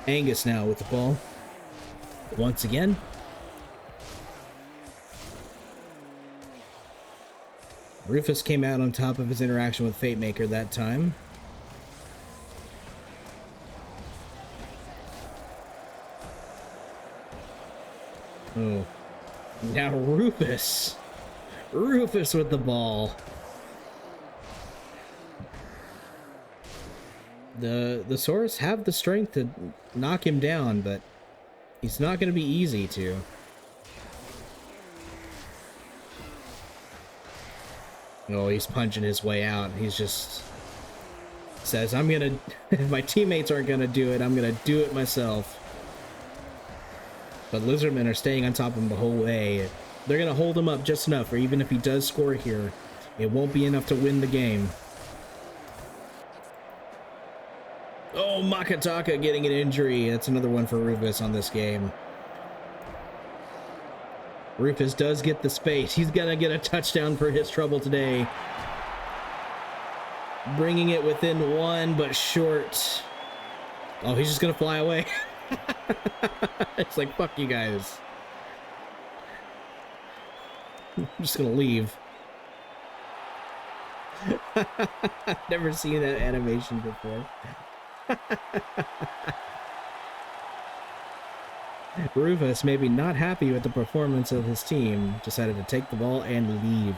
Angus now with the ball. Once again. Rufus came out on top of his interaction with Fate Maker that time. Oh. Now Rufus. Rufus with the ball. The Saurus have the strength to knock him down, but he's not going to be easy to. Oh, he's punching his way out. He's just says, I'm gonna, if my teammates aren't gonna do it, I'm gonna do it myself. But Lizardmen are staying on top of him the whole way. They're gonna hold him up just enough, or even if he does score here, it won't be enough to win the game. Oh, Makataka getting an injury. That's another one for Rufus on this game. Rufus does get the space. He's gonna get a touchdown for his trouble today. Bringing it within one, but short. Oh, he's just gonna fly away. It's like, fuck you guys. I'm just gonna leave. Never seen that animation before. Rufus, maybe not happy with the performance of his team, decided to take the ball and leave.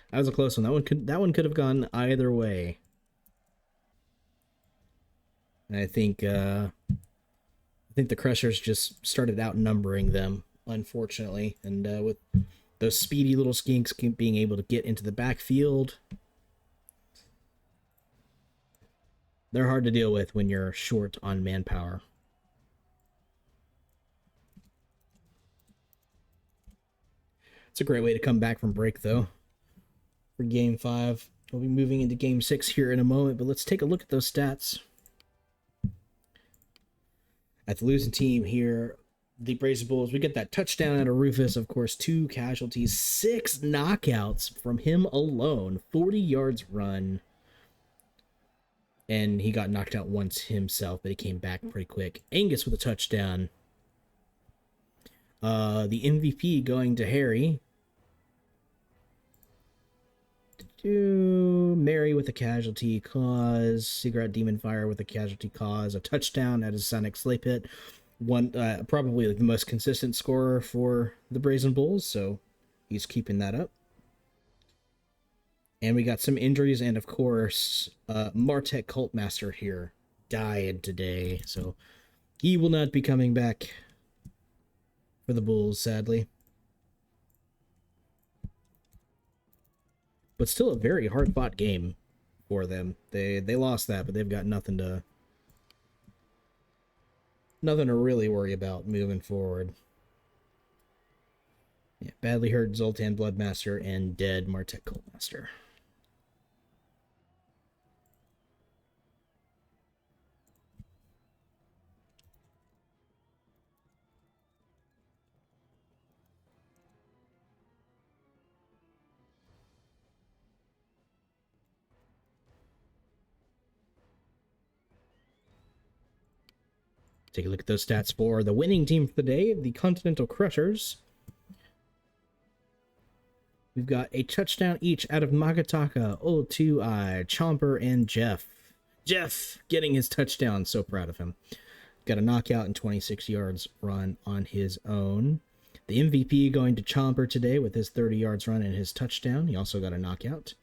That was a close one. That one could have gone either way. I think the Crushers just started outnumbering them, unfortunately, and with those speedy little skinks being able to get into the backfield, they're hard to deal with when you're short on manpower. It's a great way to come back from break, though, for Game 5. We'll be moving into Game 6 here in a moment, but let's take a look at those stats. At the losing team here, the Brazen Bulls, we get that touchdown out of Rufus, of course, 2 casualties, 6 knockouts from him alone, 40 yards run. And he got knocked out once himself, but he came back pretty quick. Angus with a touchdown. The MVP going to Harry. Mary with a casualty cause. Sigurd Demon Fire with a casualty cause. A touchdown at his Sonic Slay Pit. One, probably the most consistent scorer for the Brazen Bulls, so he's keeping that up. And we got some injuries, and of course, Martek Cultmaster here died today, so he will not be coming back for the Bulls, sadly. But still a very hard-fought game for them. They lost that, but they've got nothing to really worry about moving forward. Yeah, badly hurt Zoltan Bloodmaster and dead Martek Cultmaster. Take a look at those stats for the winning team for the day, the Continental Crushers. We've got a touchdown each out of Magataka, O2I, Chomper, and Jeff. Jeff getting his touchdown. So proud of him. Got a knockout and 26 yards run on his own. The MVP going to Chomper today with his 30 yards run and his touchdown. He also got a knockout.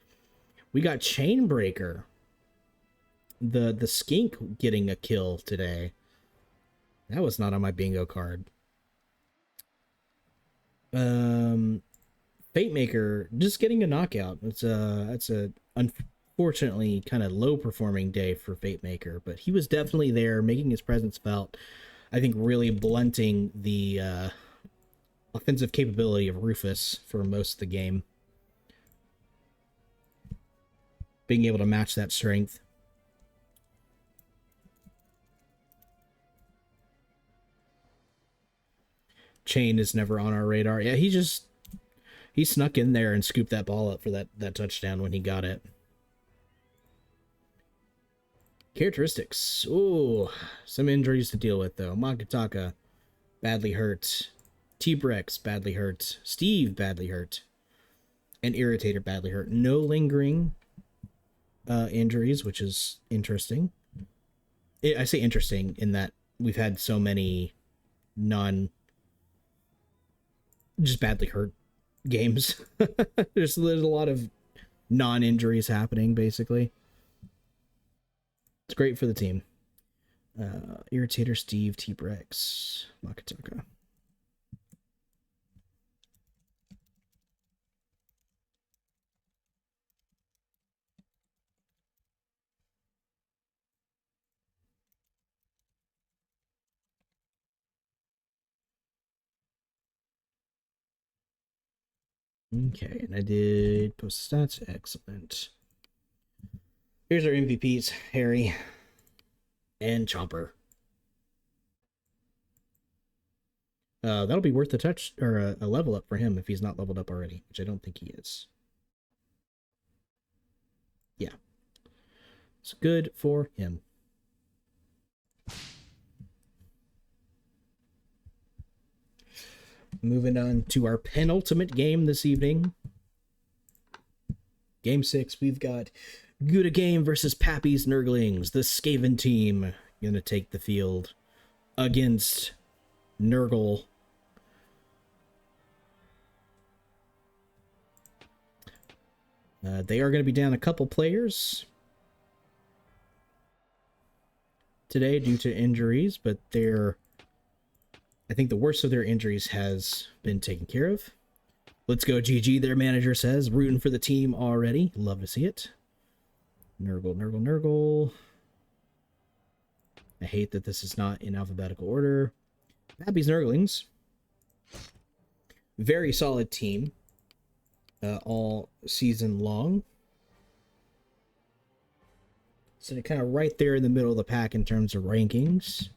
We got Chainbreaker, the skink, getting a kill today. That was not on my bingo card. Fate Maker just getting a knockout. That's a unfortunately kind of low performing day for Fate Maker, but he was definitely there, making his presence felt. I think really blunting the offensive capability of Rufus for most of the game. Being able to match that strength. Chain is never on our radar. Yeah, he snuck in there and scooped that ball up for that touchdown when he got it. Characteristics. Ooh, some injuries to deal with, though. Magataka, badly hurt. T-Brex badly hurt. Steve badly hurt. And Irritator badly hurt. No lingering injuries, which is interesting. I say interesting in that we've had so many just badly hurt games. There's a lot of non-injuries happening, basically. It's great for the team. Irritator, Steve, T-Brex, Makataka. Okay, and I did post stats. Excellent. Here's our MVPs, Harry and Chomper. That'll be worth a touch or a level up for him if he's not leveled up already, which I don't think he is. Yeah. It's good for him. Moving on to our penultimate game this evening. Game 6, we've got Gouda Game versus Pappy's Nurglings. The Skaven team gonna take the field against Nurgle. They are going to be down a couple players today due to injuries, but I think the worst of their injuries has been taken care of. Let's go GG, their manager says. Rooting for the team already. Love to see it. Nurgle, Nurgle, Nurgle. I hate that this is not in alphabetical order. Pappy's Nurglings. Very solid team. All season long. So they're kind of right there in the middle of the pack in terms of rankings.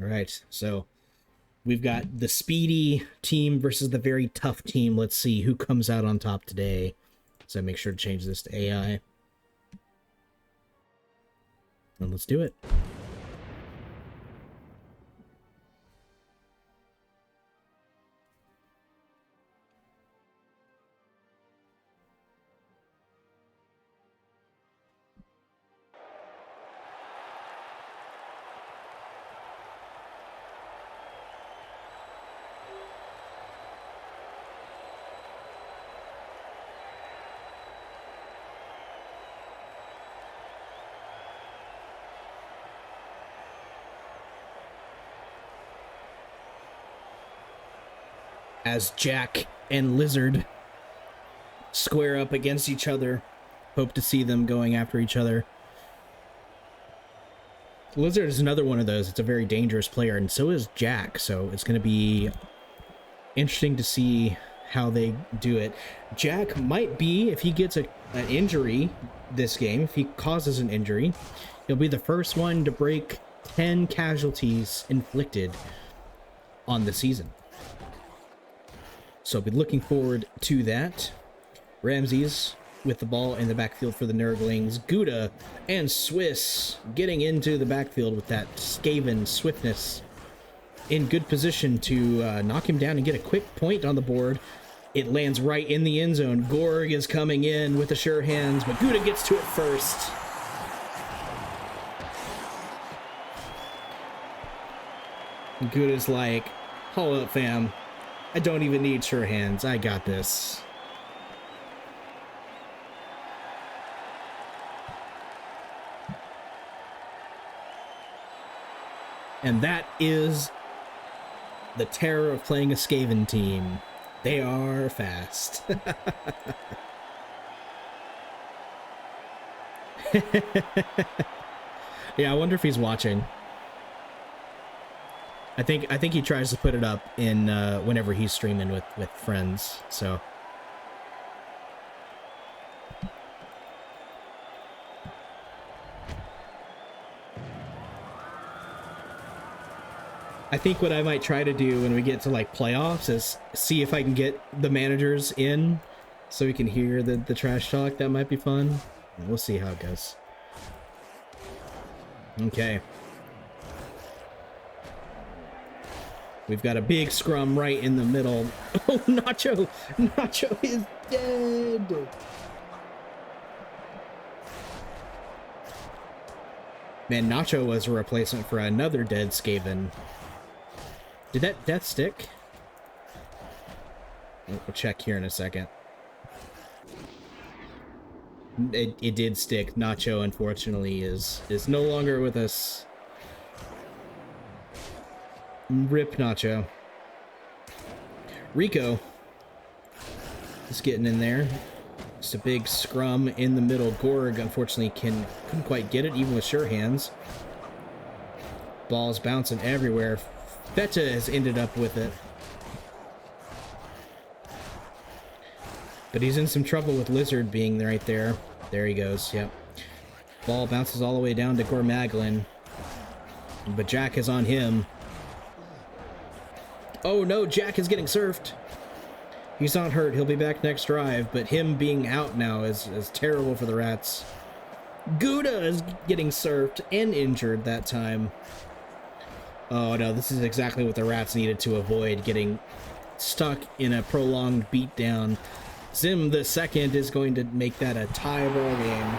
All right, so we've got the speedy team versus the very tough team. Let's see who comes out on top today. So make sure to change this to AI. And let's do it. As Jack and Lizard square up against each other. Hope to see them going after each other. Lizard is another one of those. It's a very dangerous player, and so is Jack. So it's going to be interesting to see how they do it. Jack might be, if he gets an injury this game, if he causes an injury, he'll be the first one to break 10 casualties inflicted on the season. So I'll be looking forward to that. Ramses with the ball in the backfield for the Nurglings. Gouda and Swiss getting into the backfield with that Skaven swiftness. In good position to knock him down and get a quick point on the board. It lands right in the end zone. Gorg is coming in with the sure hands, but Gouda gets to it first. Gouda's like, hold up, fam. I don't even need sure hands. I got this. And that is the terror of playing a Skaven team. They are fast. Yeah, I wonder if he's watching. I think he tries to put it up in whenever he's streaming with friends. So I think what I might try to do when we get to like playoffs is see if I can get the managers in so we can hear the trash talk. That might be fun. We'll see how it goes. Okay. We've got a big scrum right in the middle. Oh, Nacho! Nacho is dead! Man, Nacho was a replacement for another dead Skaven. Did that death stick? We'll check here in a second. It did stick. Nacho, unfortunately, is no longer with us. Rip Nacho. Rico is getting in there. Just a big scrum in the middle. Gorg, unfortunately, couldn't quite get it, even with sure hands. Ball's bouncing everywhere. Feta has ended up with it. But he's in some trouble with Lizard being right there. There he goes, yep. Ball bounces all the way down to Gormaglin. But Jack is on him. Oh no, Jack is getting surfed. He's not hurt, he'll be back next drive, but him being out now is terrible for the Rats. Gouda is getting surfed and injured that time. Oh no, this is exactly what the Rats needed to avoid, getting stuck in a prolonged beatdown. Zim the second is going to make that a tie ball game.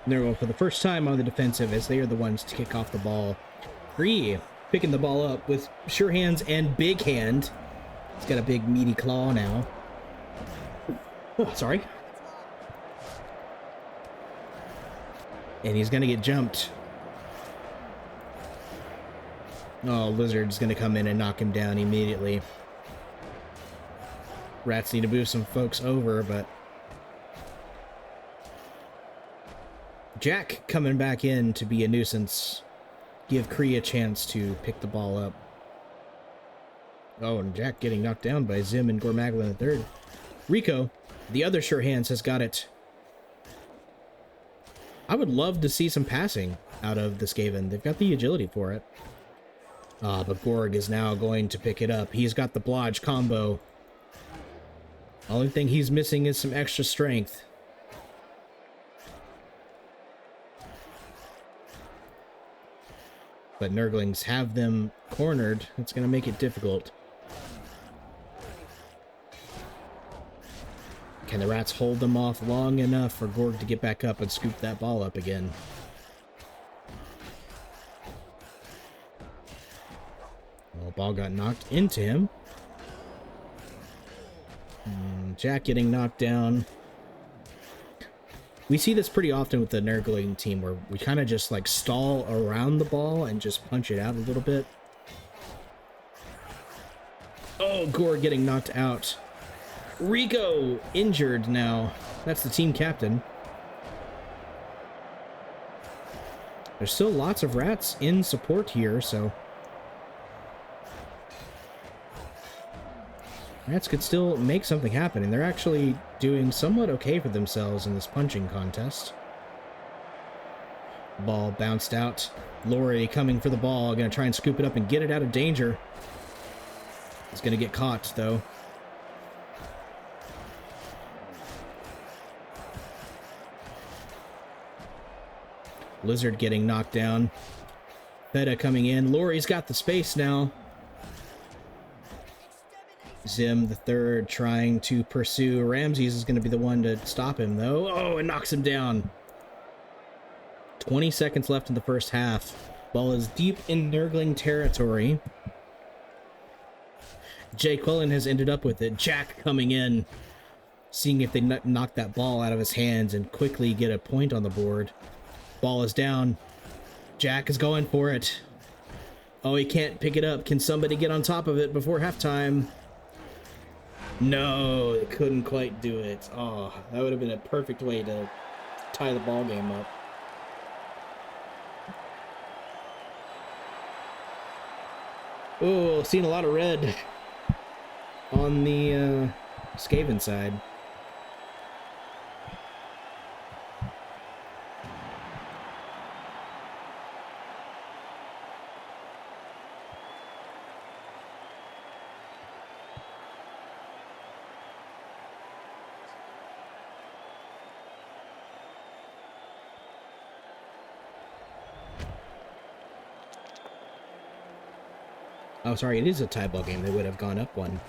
They're going for the first time on the defensive as they are the ones to kick off the ball. Cree picking the ball up with sure hands and big hand. He's got a big meaty claw now. Oh, sorry. And he's going to get jumped. Oh, Lizard's going to come in and knock him down immediately. Rats need to move some folks over, but Jack coming back in to be a nuisance. Give Cree a chance to pick the ball up. Oh, and Jack getting knocked down by Zim and Gormaglin the third. Rico, the other sure hands, has got it. I would love to see some passing out of the Skaven. They've got the agility for it. But Gorg is now going to pick it up. He's got the Blodge combo. Only thing he's missing is some extra strength. But Nurglings have them cornered. It's going to make it difficult. Can the Rats hold them off long enough for Gorg to get back up and scoop that ball up again? Well, ball got knocked into him. Jack getting knocked down. We see this pretty often with the Nurgling team where we kind of just like stall around the ball and just punch it out a little bit. Oh, Gorg getting knocked out. Rico injured now. That's the team captain. There's still lots of Rats in support here, so Rats could still make something happen, and they're actually doing somewhat okay for themselves in this punching contest. Ball bounced out. Laurie coming for the ball, gonna try and scoop it up and get it out of danger. He's gonna get caught, though. Lizard getting knocked down. Feta coming in. Laurie's got the space now. Zim the third trying to pursue. Ramses is going to be the one to stop him, though. Oh, it knocks him down. 20 seconds left in the first half. Ball is deep in Nurgling territory. Jay Quillen has ended up with it. Jack coming in. seeing if they knock that ball out of his hands and quickly get a point on the board. Ball is down. Jack is going for it. Oh, he can't pick it up. Can somebody get on top of it before halftime? No, they couldn't quite do it. Oh, that would have been a perfect way to tie the ball game up. Oh, seen a lot of red on the Skaven side. Oh, sorry, it is a tie ball game. They would have gone up one.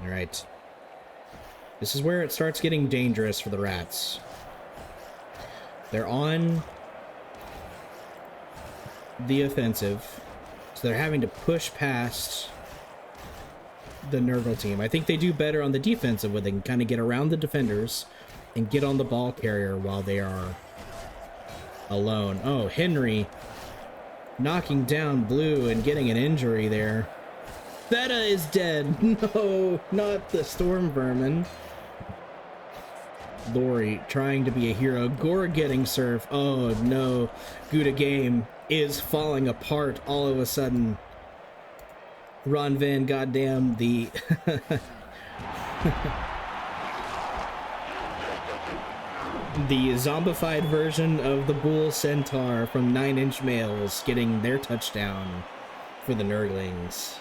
All right. This is where it starts getting dangerous for the Rats. They're on the offensive, so they're having to push past the Nurgle team. I think they do better on the defensive where they can kind of get around the defenders and get on the ball carrier while they are alone. Oh, Henry knocking down Blue and getting an injury there. Theta is dead. No, not the Storm Vermin. Lori trying to be a hero. Gore getting surf. Oh no. Gouda game is falling apart all of a sudden. Ron Van goddamn the the zombified version of the Bull Centaur from 9 Inch Nails getting their touchdown for the Nurglings.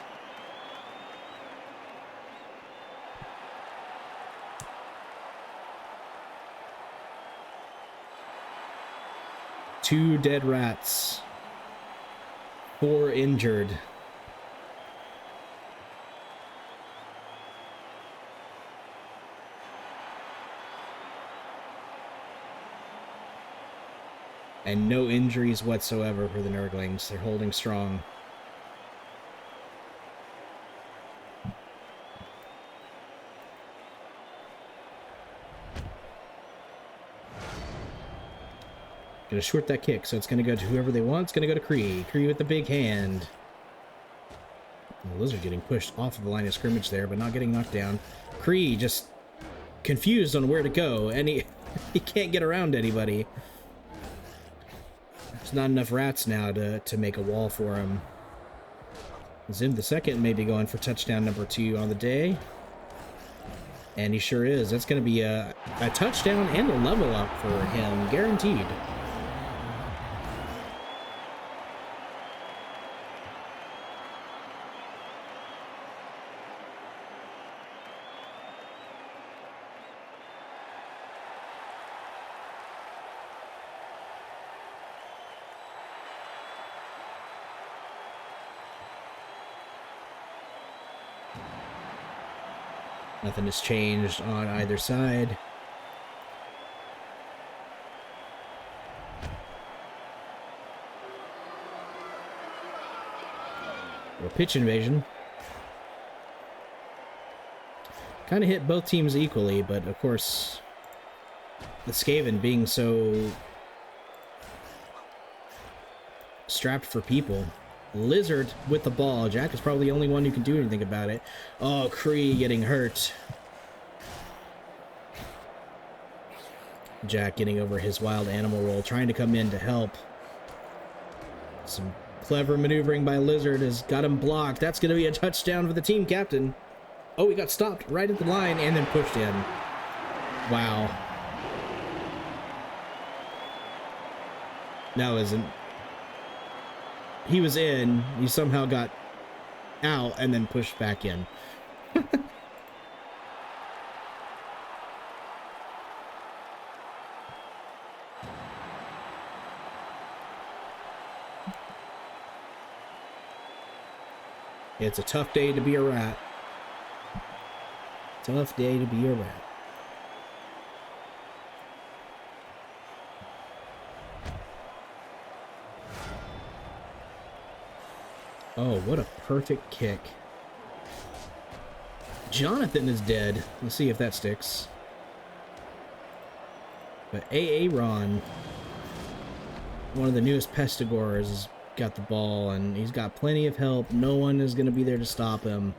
Two dead rats. 4 injured. And no injuries whatsoever for the Nurglings. They're holding strong. Gonna short that kick, so it's gonna go to whoever they want. It's gonna go to Kree. Kree with the big hand. The Lizard getting pushed off of the line of scrimmage there, but not getting knocked down. Kree just confused on where to go, and he can't get around anybody. There's not enough rats now to make a wall for him. Zim the second may be going for touchdown number 2 on the day. And he sure is. That's going to be a touchdown and a level up for him, guaranteed. Nothing has changed on either side. Well, pitch invasion. Kind of hit both teams equally, but of course, the Skaven being so strapped for people. Lizard with the ball. Jack is probably the only one who can do anything about it. Oh, Kree getting hurt. Jack getting over his wild animal roll, trying to come in to help. Some clever maneuvering by Lizard has got him blocked. That's going to be a touchdown for the team captain. Oh, he got stopped right at the line and then pushed in. Wow. That wasn't... He was in, he somehow got out and then pushed back in. It's a tough day to be a rat. Tough day to be a rat. Oh, what a perfect kick. Jonathan is dead. Let's see if that sticks. But Aaron, one of the newest Pestigors, has got the ball, and he's got plenty of help. No one is going to be there to stop him.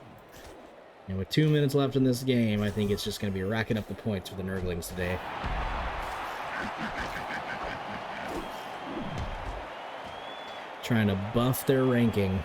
And with 2 minutes left in this game, I think it's just going to be racking up the points for the Nurglings today. Trying to buff their ranking.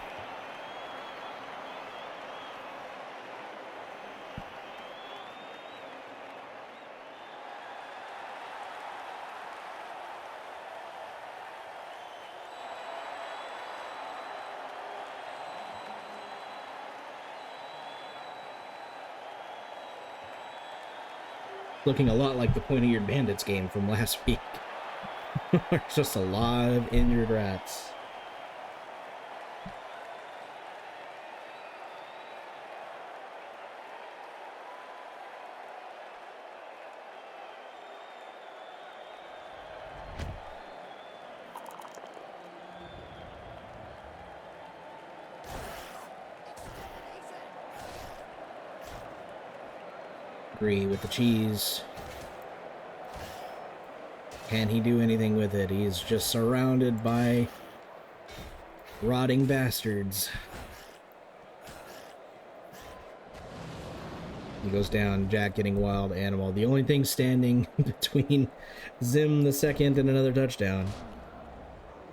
Looking a lot like the Pointy-Eared Bandits game from last week. There's just a lot of injured rats. With the cheese. Can he do anything with it? He's just surrounded by rotting bastards. He goes down, Jack getting wild animal. The only thing standing between Zim the second and another touchdown.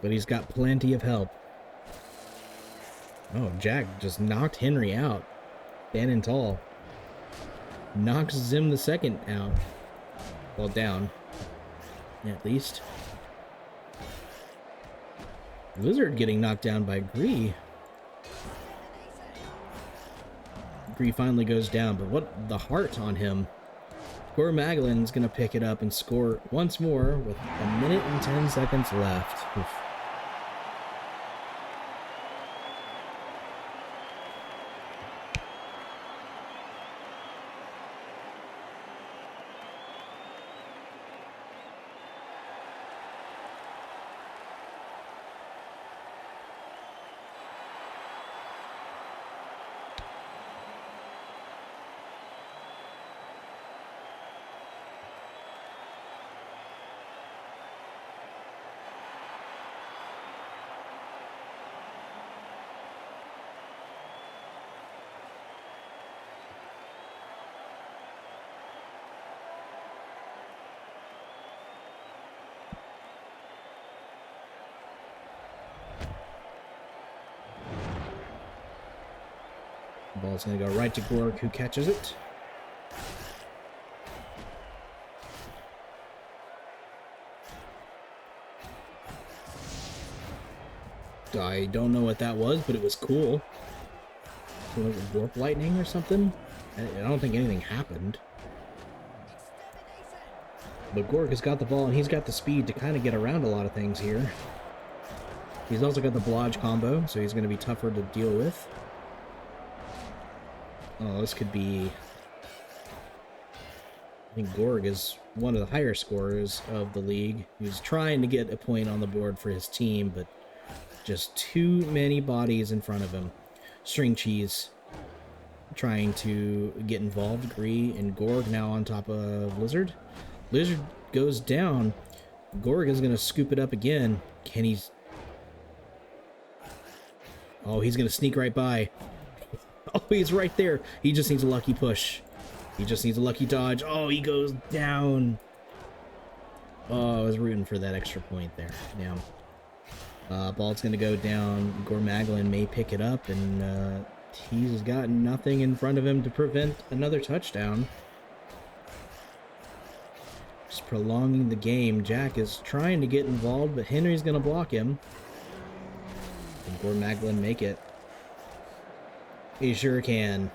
But he's got plenty of help. Oh, Jack just knocked Henry out. Standing tall. Knocks Zim the second out. Well, down. At least. Lizard getting knocked down by Gree. Gree finally goes down, but what the heart on him. Gore Maglin's gonna pick it up and score once more with 1 minute and 10 seconds left. Oof. Ball's going to go right to Gorg, who catches it. I don't know what that was, but it was cool. Was it warp lightning or something? I don't think anything happened. But Gorg has got the ball, and he's got the speed to kind of get around a lot of things here. He's also got the blodge combo, so he's going to be tougher to deal with. Oh, this could be... I think Gorg is one of the higher scorers of the league. He's trying to get a point on the board for his team, but just too many bodies in front of him. String Cheese trying to get involved. Gree and Gorg now on top of Lizard. Lizard goes down. Gorg is going to scoop it up again. Can he... Oh, he's going to sneak right by. Oh, he's right there. He just needs a lucky push. He just needs a lucky dodge. Oh, he goes down. Oh, I was rooting for that extra point there. Now, ball's going to go down. Gore Maglin may pick it up, and he's got nothing in front of him to prevent another touchdown. Just prolonging the game. Jack is trying to get involved, but Henry's going to block him. Can Gore Maglin make it? He sure can.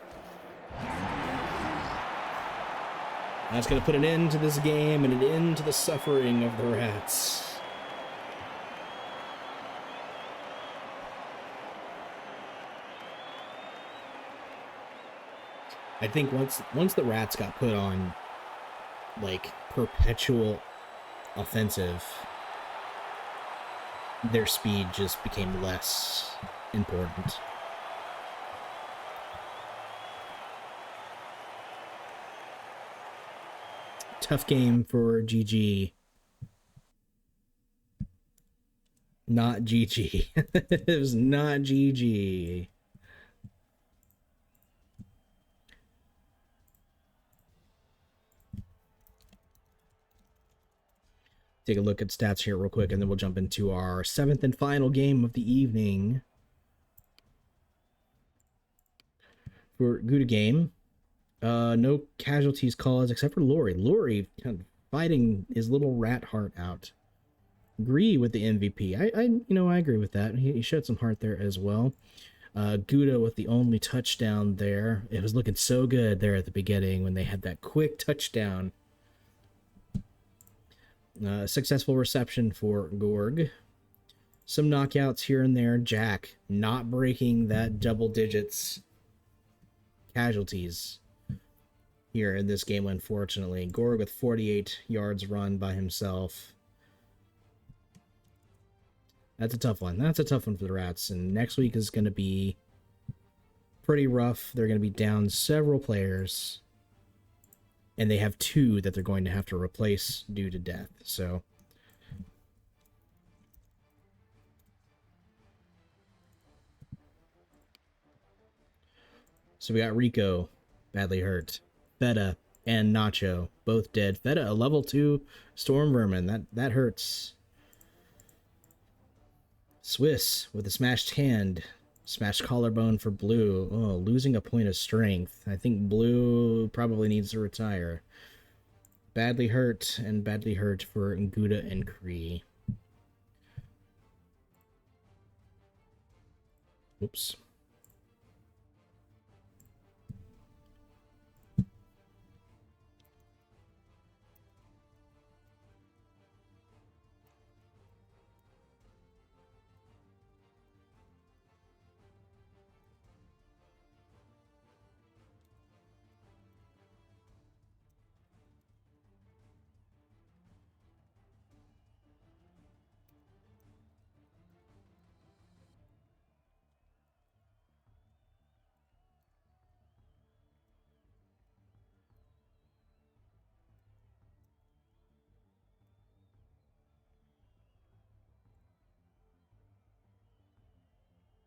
That's going to put an end to this game and an end to the suffering of the rats. I think once the rats got put on, like, perpetual offensive, their speed just became less important. Tough game for GG. Not GG. It was not GG. Take a look at stats here real quick, and then we'll jump into our 7th and final game of the evening. For Gouda game, no casualties caused except for Lori. Lori kind of fighting his little rat heart out. Agree with the MVP. I agree with that. He showed some heart there as well. Gouda with the only touchdown there. It was looking so good there at the beginning when they had that quick touchdown. Successful reception for Gorg. Some knockouts here and there. Jack not breaking that double digits casualties here in this game, unfortunately. Gorg with 48 yards run by himself. That's a tough one. That's a tough one for the Rats. And next week is going to be pretty rough. They're going to be down several players. And they have 2 that they're going to have to replace due to death. So we got Rico, badly hurt. Feta and Nacho, both dead. Feta, a level 2 Storm Vermin. That hurts. Swiss with a smashed hand. Smashed collarbone for Blue. Oh, losing a point of strength. I think Blue probably needs to retire. Badly hurt for Gouda and Kree. Oops.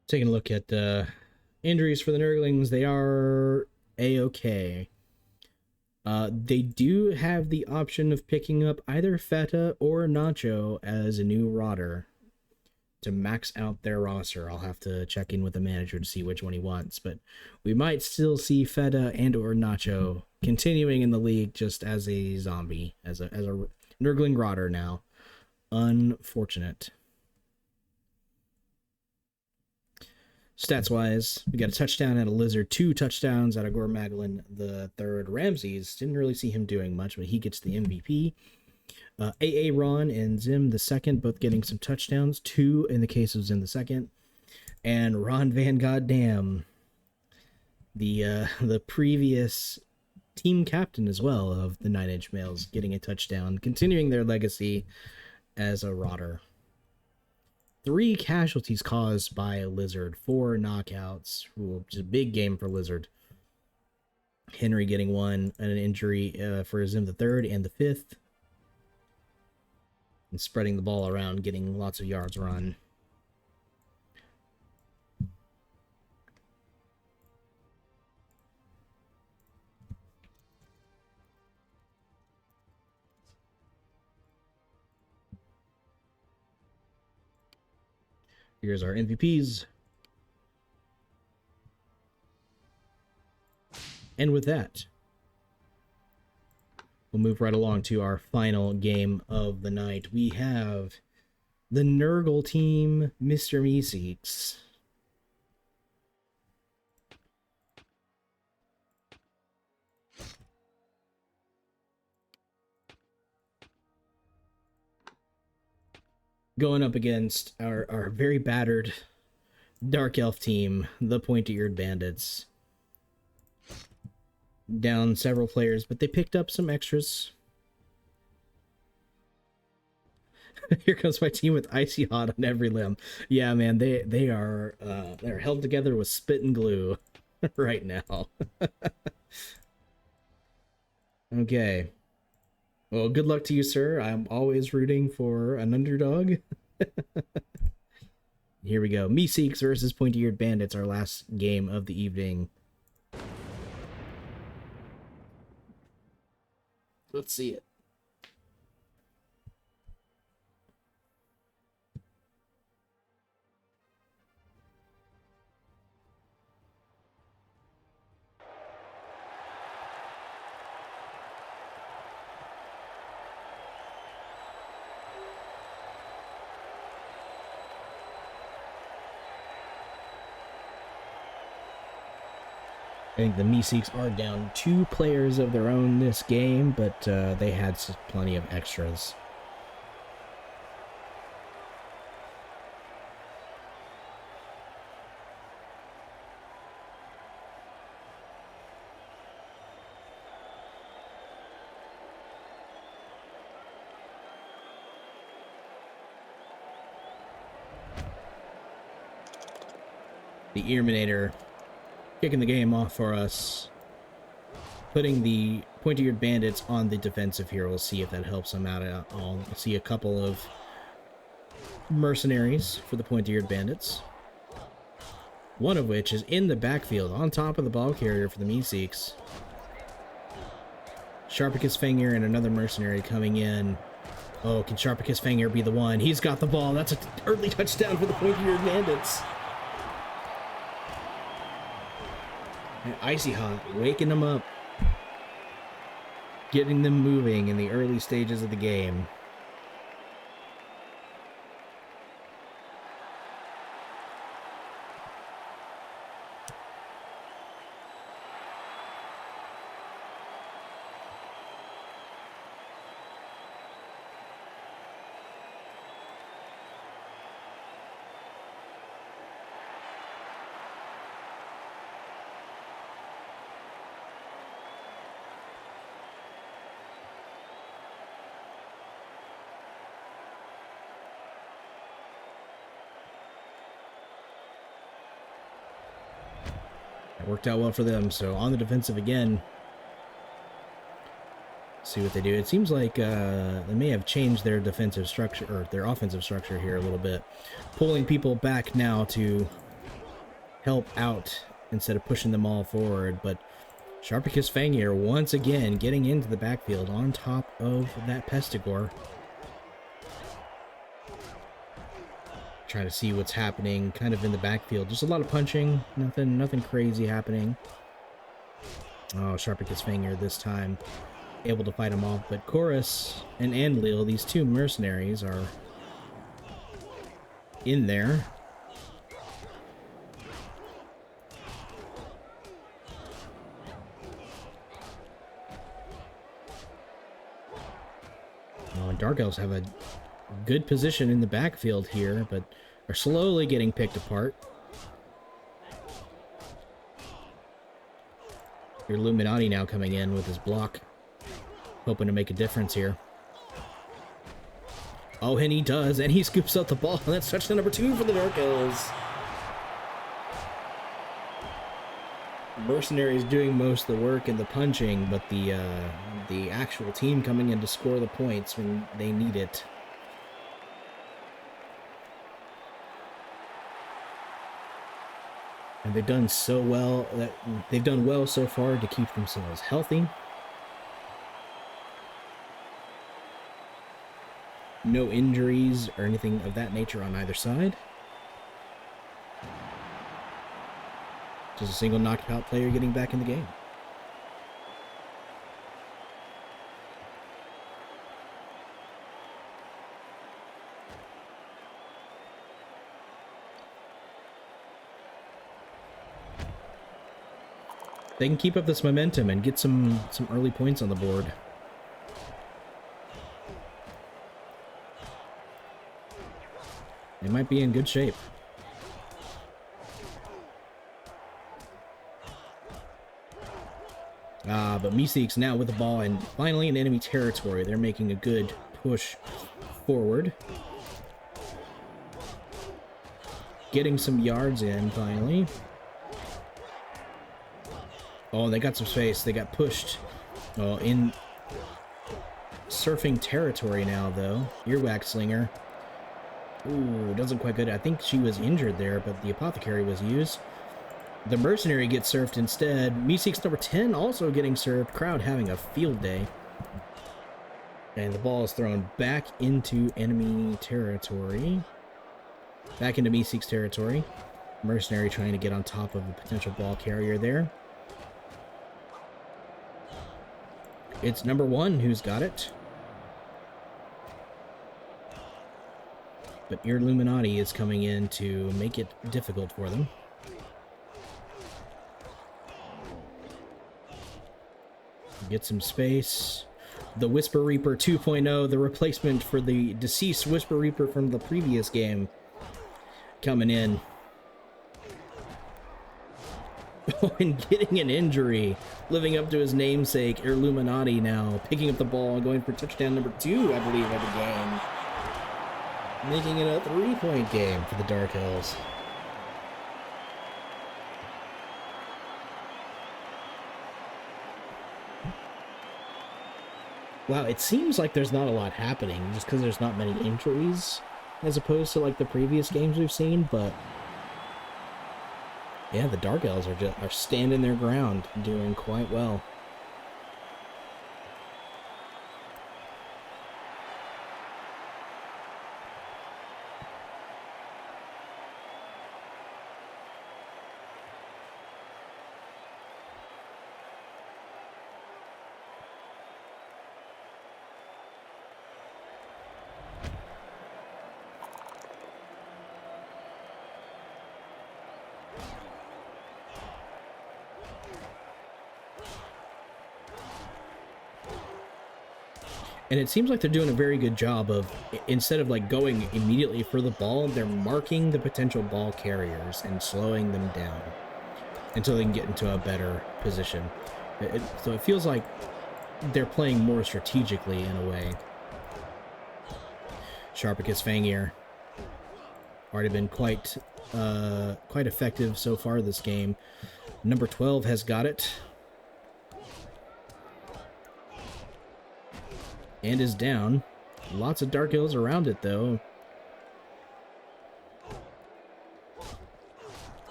Taking a look at injuries for the Nurglings, they are A-okay. They do have the option of picking up either Feta or Nacho as a new rotter to max out their roster. I'll have to check in with the manager to see which one he wants, but we might still see Feta and or Nacho continuing in the league just as a zombie, as a Nurgling rotter now. Unfortunate. Stats-wise, we got a touchdown out of Lizard, 2 touchdowns out of Gore Maglin the third. Ramses, didn't really see him doing much, but he gets the MVP. AA Ron and Zim the second, both getting some touchdowns, 2 in the case of Zim the second. And Ron Van Goddamn, the previous team captain as well of the 9 Inch Males, getting a touchdown, continuing their legacy as a rotter. 3 casualties caused by Lizard, 4 knockouts. Ooh, just a big game for Lizard. Henry getting 1, and an injury for Zim the third and the 5th. And spreading the ball around, getting lots of yards run. Here's our MVPs. And with that, we'll move right along to our final game of the night. We have the Nurgle team, Mr. Meeseeks. Going up against our very battered Dark Elf team, the Pointy-Eared Bandits. Down several players, but they picked up some extras. Here comes my team with Icy Hot on every limb. Yeah, man, they're held together with spit and glue right now. Okay. Well, good luck to you, sir. I'm always rooting for an underdog. Here we go. Meeseeks versus Pointy-Eared Bandits, our last game of the evening. Let's see it. I think the Meeseeks are down 2 players of their own this game, but they had plenty of extras. The Earminator kicking the game off for us, putting the Pointy-Eared Bandits on the defensive here. We'll see if that helps them out at all. We'll see a couple of mercenaries for the Pointy-Eared Bandits, one of which is in the backfield on top of the ball carrier for the Meeseeks. Sharpicus Fangir and another mercenary coming in. Oh, can Sharpicus Fangir be the one? He's got the ball. That's an early touchdown for the Pointy-Eared Bandits. And Icy Hot waking them up, getting them moving in the early stages of the game. It worked out well for them, so on the defensive again. See what they do. It seems like they may have changed their defensive structure, or their offensive structure here a little bit. Pulling people back now to help out instead of pushing them all forward, but Sharpicus Fangir once again getting into the backfield on top of that Pestigore. Trying to see what's happening kind of in the backfield. Just a lot of punching, nothing crazy happening. Oh, Sharpicus Fangir this time able to fight him off, but Chorus and Andlil, these two mercenaries, are in there. Oh, and Dark Elves have a good position in the backfield here, but are slowly getting picked apart. Your Illuminati now coming in with his block, hoping to make a difference here. Oh, and he does, and he scoops up the ball, and that's touchdown number 2 for the Dark Elves. Mercenaries doing most of the work and the punching, but the actual team coming in to score the points when they need it. And they've done so well that they've done well so far to keep themselves healthy. No injuries or anything of that nature on either side. Just a single knocked out player getting back in the game. They can keep up this momentum and get some early points on the board. They might be in good shape. But Meeseeks now with the ball and finally in enemy territory. They're making a good push forward. Getting some yards in finally. Oh, they got some space. They got pushed in surfing territory now, though. Earwax Slinger. Ooh, doesn't quite good. I think she was injured there, but the Apothecary was used. The Mercenary gets surfed instead. Meeseeks number 10 also getting surfed. Crowd having a field day. And the ball is thrown back into enemy territory. Back into Meeseeks territory. Mercenary trying to get on top of a potential ball carrier there. It's number 1 who's got it. But Illuminati is coming in to make it difficult for them. Get some space. The Whisper Reaper 2.0, the replacement for the deceased Whisper Reaper from the previous game, coming in. Oh, and getting an injury. Living up to his namesake, Illuminati now picking up the ball and going for touchdown number 2, I believe, of the game. Making it a 3-point game for the Dark Elves. Wow, it seems like there's not a lot happening just because there's not many injuries as opposed to like the previous games we've seen, but yeah, the Dark Elves are standing their ground, doing quite well. And it seems like they're doing a very good job of, instead of like going immediately for the ball, they're marking the potential ball carriers and slowing them down until they can get into a better position. So it feels like they're playing more strategically in a way. Sharpicus Fangier. Already been quite effective so far this game. Number 12 has got it. And is down. Lots of Dark Elves around it, though.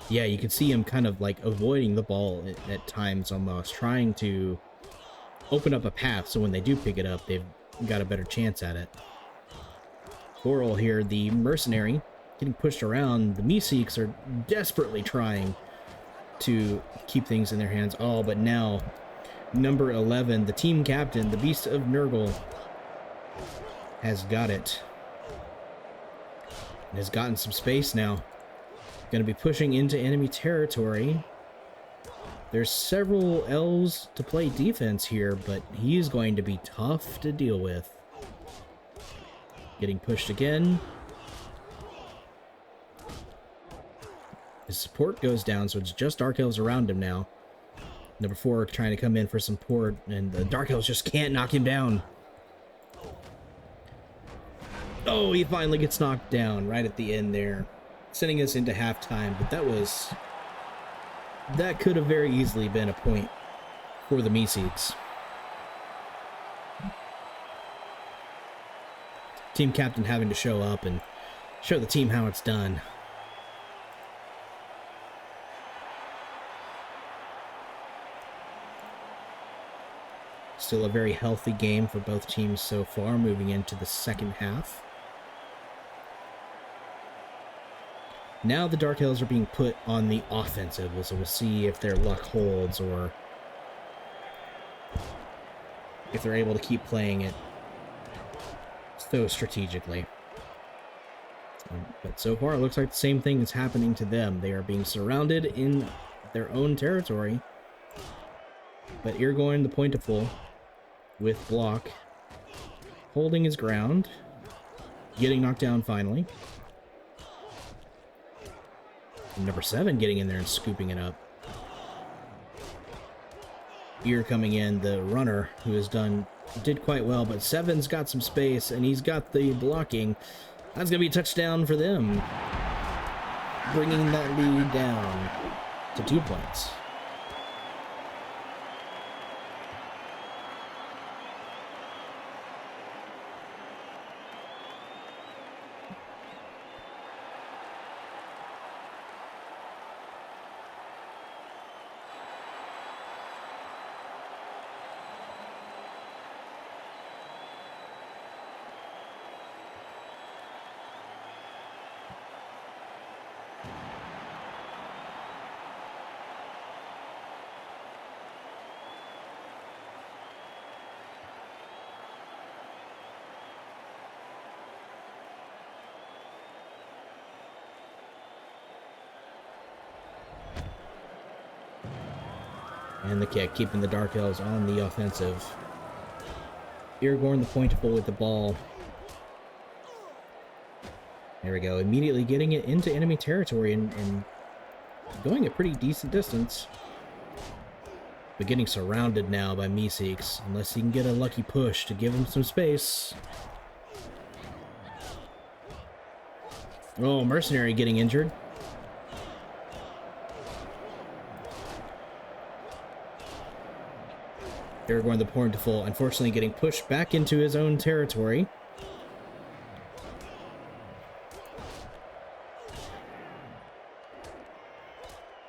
Yeah, you can see him kind of like avoiding the ball at times almost, trying to open up a path so when they do pick it up, they've got a better chance at it. Coral here, the Mercenary, getting pushed around. The Meeseeks are desperately trying to keep things in their hands. Oh, but now, number 11, the team captain, the Beast of Nurgle, has got it. And has gotten some space now. Going to be pushing into enemy territory. There's several elves to play defense here, but he's going to be tough to deal with. Getting pushed again. His support goes down, so it's just Dark Elves around him now. Number 4 trying to come in for support, and the Dark Elves just can't knock him down. Oh, he finally gets knocked down right at the end there, sending us into halftime, but that could have very easily been a point for the Meeseeks. Team captain having to show up and show the team how it's done. Still a very healthy game for both teams so far, moving into the second half. Now the Dark Elves are being put on the offensive, so we'll see if their luck holds or if they're able to keep playing it so strategically. But so far, it looks like the same thing is happening to them. They are being surrounded in their own territory. But Irgoin, the Pointful, with block, holding his ground, getting knocked down finally. And number 7 getting in there and scooping it up. Ear coming in, the runner, who did quite well, but 7's got some space, and he's got the blocking. That's going to be a touchdown for them, bringing that lead down to 2 points. And the kick, keeping the Dark Elves on the offensive. Irgorn the Pointful with the ball. There we go. Immediately getting it into enemy territory and going a pretty decent distance. But getting surrounded now by Meeseeks, unless he can get a lucky push to give him some space. Oh, Mercenary getting injured. Aragorn the Pointful, unfortunately getting pushed back into his own territory.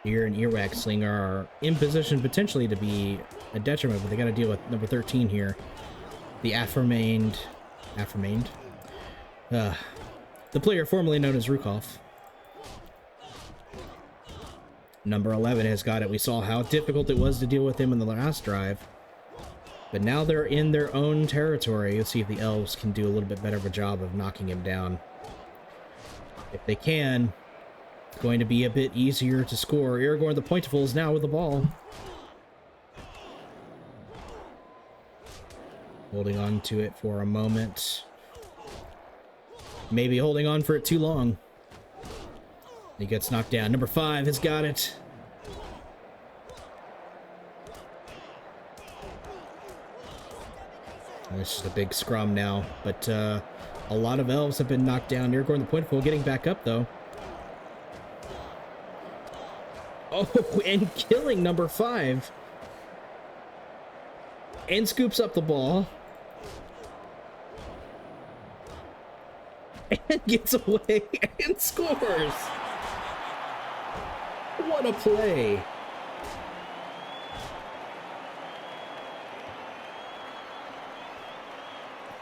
Ear and Earwax Slinger are in position potentially to be a detriment, but they got to deal with number 13 here. The aforenamed, the player formerly known as Rukov. Number 11 has got it. We saw how difficult it was to deal with him in the last drive. But now they're in their own territory. Let's see if the elves can do a little bit better of a job of knocking him down. If they can, it's going to be a bit easier to score. Aragorn the Pointful is now with the ball. Holding on to it for a moment. Maybe holding on for it too long. He gets knocked down. Number 5 has got it. It's just a big scrum now, but a lot of elves have been knocked down. Aragorn the Pointful getting back up, though. Oh, and killing number 5. And scoops up the ball. And gets away and scores. What a play.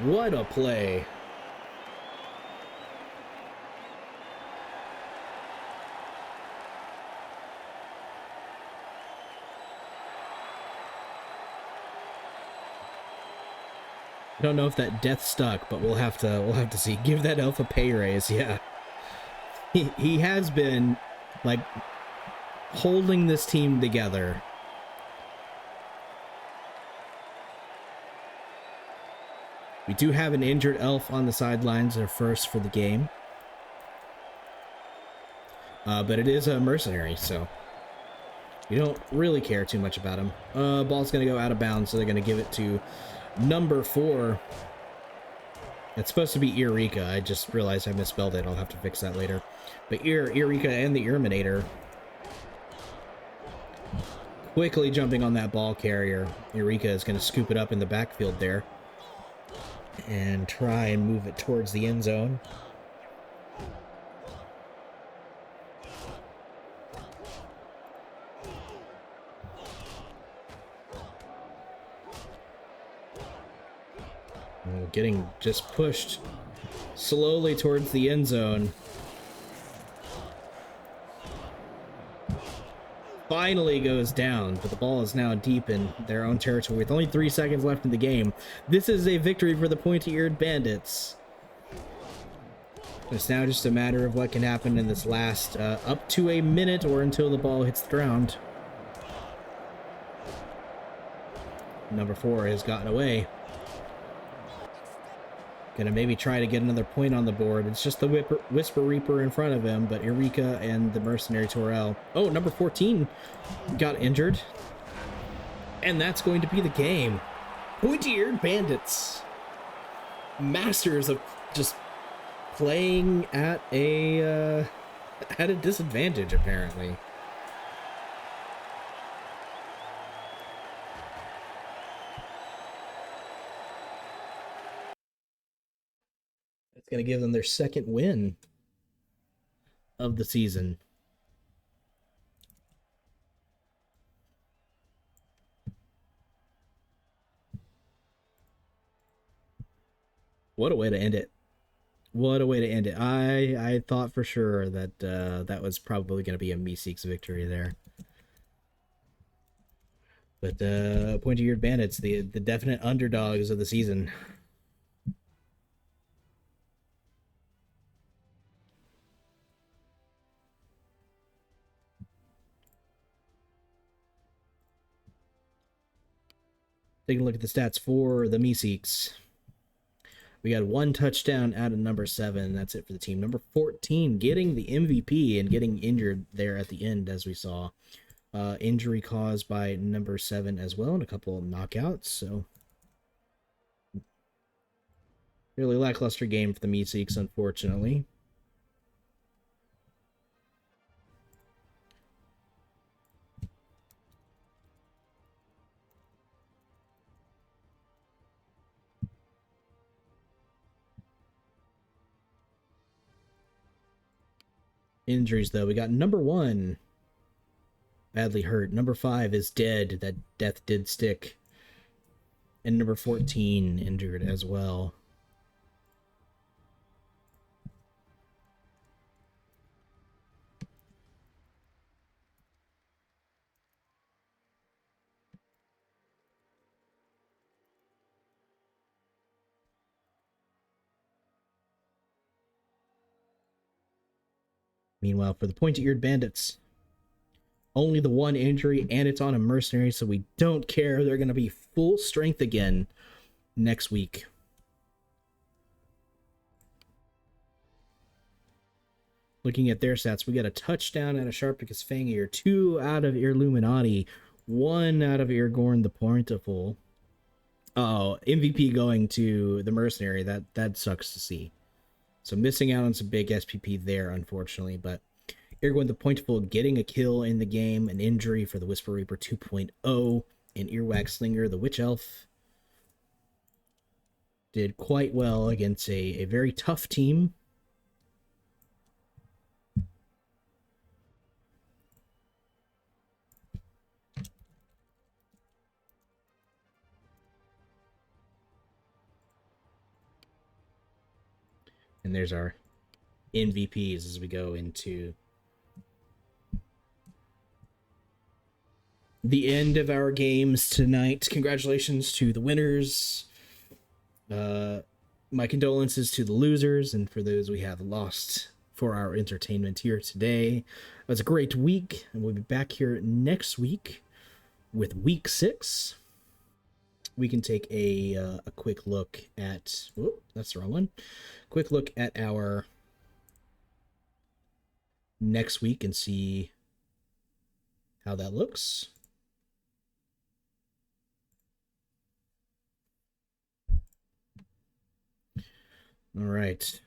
What a play. I don't know if that death stuck, but we'll have to see. Give that elf a pay raise, yeah. He has been like holding this team together. We do have an injured elf on the sidelines, their first for the game. But it is a mercenary, so you don't really care too much about him. Ball's going to go out of bounds, so they're going to give it to number 4. It's supposed to be Eureka. I just realized I misspelled it. I'll have to fix that later. But Eureka and the Irminator quickly jumping on that ball carrier. Eureka is going to scoop it up in the backfield there and try and move it towards the end zone. Getting just pushed slowly towards the end zone. Finally goes down, but the ball is now deep in their own territory with only 3 seconds left in the game. This is a victory for the Pointy-Eared Bandits. It's now just a matter of what can happen in this last up to a minute or until the ball hits the ground. Number 4 has gotten away. Gonna maybe try to get another point on the board. It's just the Whisper Reaper in front of him, but Eureka and the Mercenary Torel. Oh, number 14 got injured. And that's going to be the game. Pointy-Eared Bandits. Masters of just playing at a disadvantage, apparently. It's going to give them their second win of the season. What a way to end it. What a way to end it. I thought for sure that that was probably going to be a Meeseeks victory there. But Pointy-Eared Bandits, the definite underdogs of the season. Taking a look at the stats for the Meeseeks. We got 1 touchdown out of number 7. That's it for the team. Number 14 getting the MVP and getting injured there at the end, as we saw. Injury caused by number 7 as well, and a couple of knockouts. So really lackluster game for the Meeseeks, unfortunately. Injuries, though. We got number 1 badly hurt. Number 5 is dead. That death did stick. And number 14 injured as well. Meanwhile, for the pointy-eared bandits, only the 1 injury, and it's on a mercenary, so we don't care. They're going to be full strength again next week. Looking at their stats, we got a touchdown out of Sharpicus Fangir, 2 out of Illuminati, 1 out of Irgorn the Pointiful. Oh, MVP going to the mercenary. That sucks to see. So missing out on some big SPP there, unfortunately. But Irgorn the Pointiful getting a kill in the game, an injury for the Whisper Reaper 2.0, and Earwax Slinger, the Witch Elf, did quite well against a very tough team. And there's our MVPs as we go into the end of our games tonight. Congratulations to the winners. My condolences to the losers, and for those we have lost for our entertainment here today. It was a great week, and we'll be back here next week with week 6. We can take a quick look at... Whoop, that's the wrong one. Quick look at our next week and see how that looks. All right.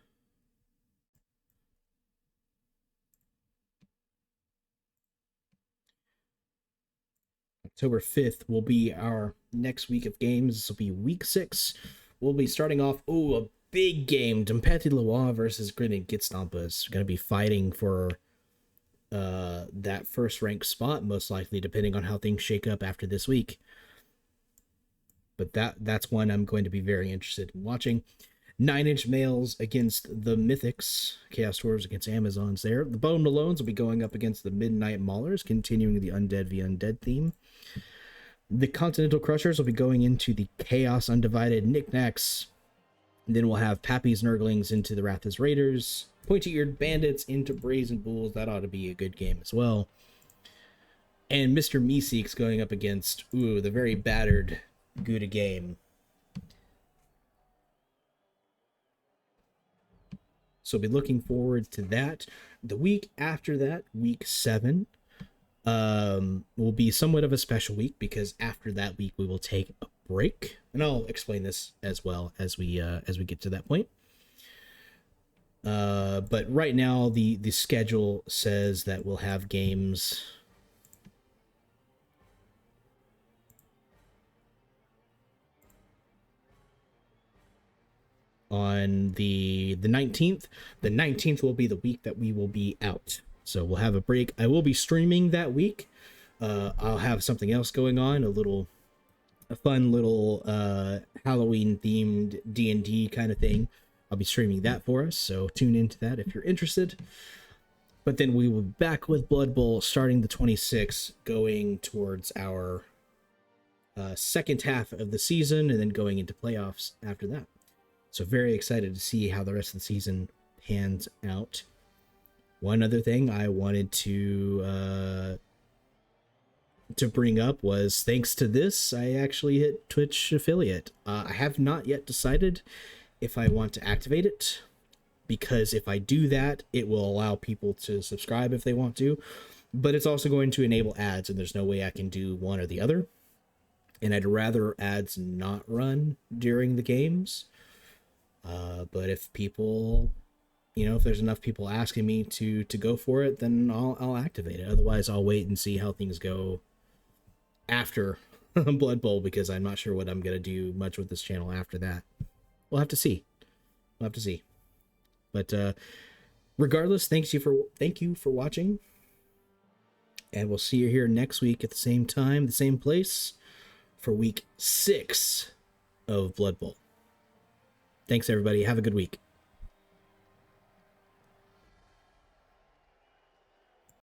October 5th will be our next week of games. This will be week 6. We'll be starting off, a big game. Dumpati Loa versus Grinning Gitstampas. Going to be fighting for that first ranked spot, most likely, depending on how things shake up after this week. But that's one I'm going to be very interested in watching. 9-inch males against the Mythics. Chaos Dwarves against Amazons there. The Bone Malones will be going up against the Midnight Maulers, continuing the Undead v Undead theme. The Continental Crushers will be going into the Chaos Undivided Knickknacks. And then we'll have Pappy's Nurglings into the Wrath's Raiders. Pointy-eared Bandits into Brazen Bulls. That ought to be a good game as well. And Mr. Meeseeks going up against, the very battered Gouda Game. So be looking forward to that. The week after that, week 7, will be somewhat of a special week, because after that week we will take a break, and I'll explain this as well as we get to that point. But right now the schedule says that we'll have games on the 19th. The 19th will be the week that we will be out. So we'll have a break. I will be streaming that week. I'll have something else going on, a fun little Halloween themed D&D kind of thing. I'll be streaming that for us, so tune into that if you're interested. But then we will be back with Blood Bowl starting the 26th, going towards our second half of the season, and then going into playoffs after that. So very excited to see how the rest of the season pans out. One other thing I wanted to to bring up was, thanks to this, I actually hit Twitch affiliate. I have not yet decided if I want to activate it, because if I do that, it will allow people to subscribe if they want to, but it's also going to enable ads, and there's no way I can do one or the other. And I'd rather ads not run during the games. But if people, if there's enough people asking me to go for it, then I'll activate it. Otherwise, I'll wait and see how things go after Blood Bowl, because I'm not sure what I'm gonna do much with this channel after that. We'll have to see. But regardless, thank you for watching, and we'll see you here next week at the same time, the same place, for week 6 of Blood Bowl. Thanks, everybody. Have a good week.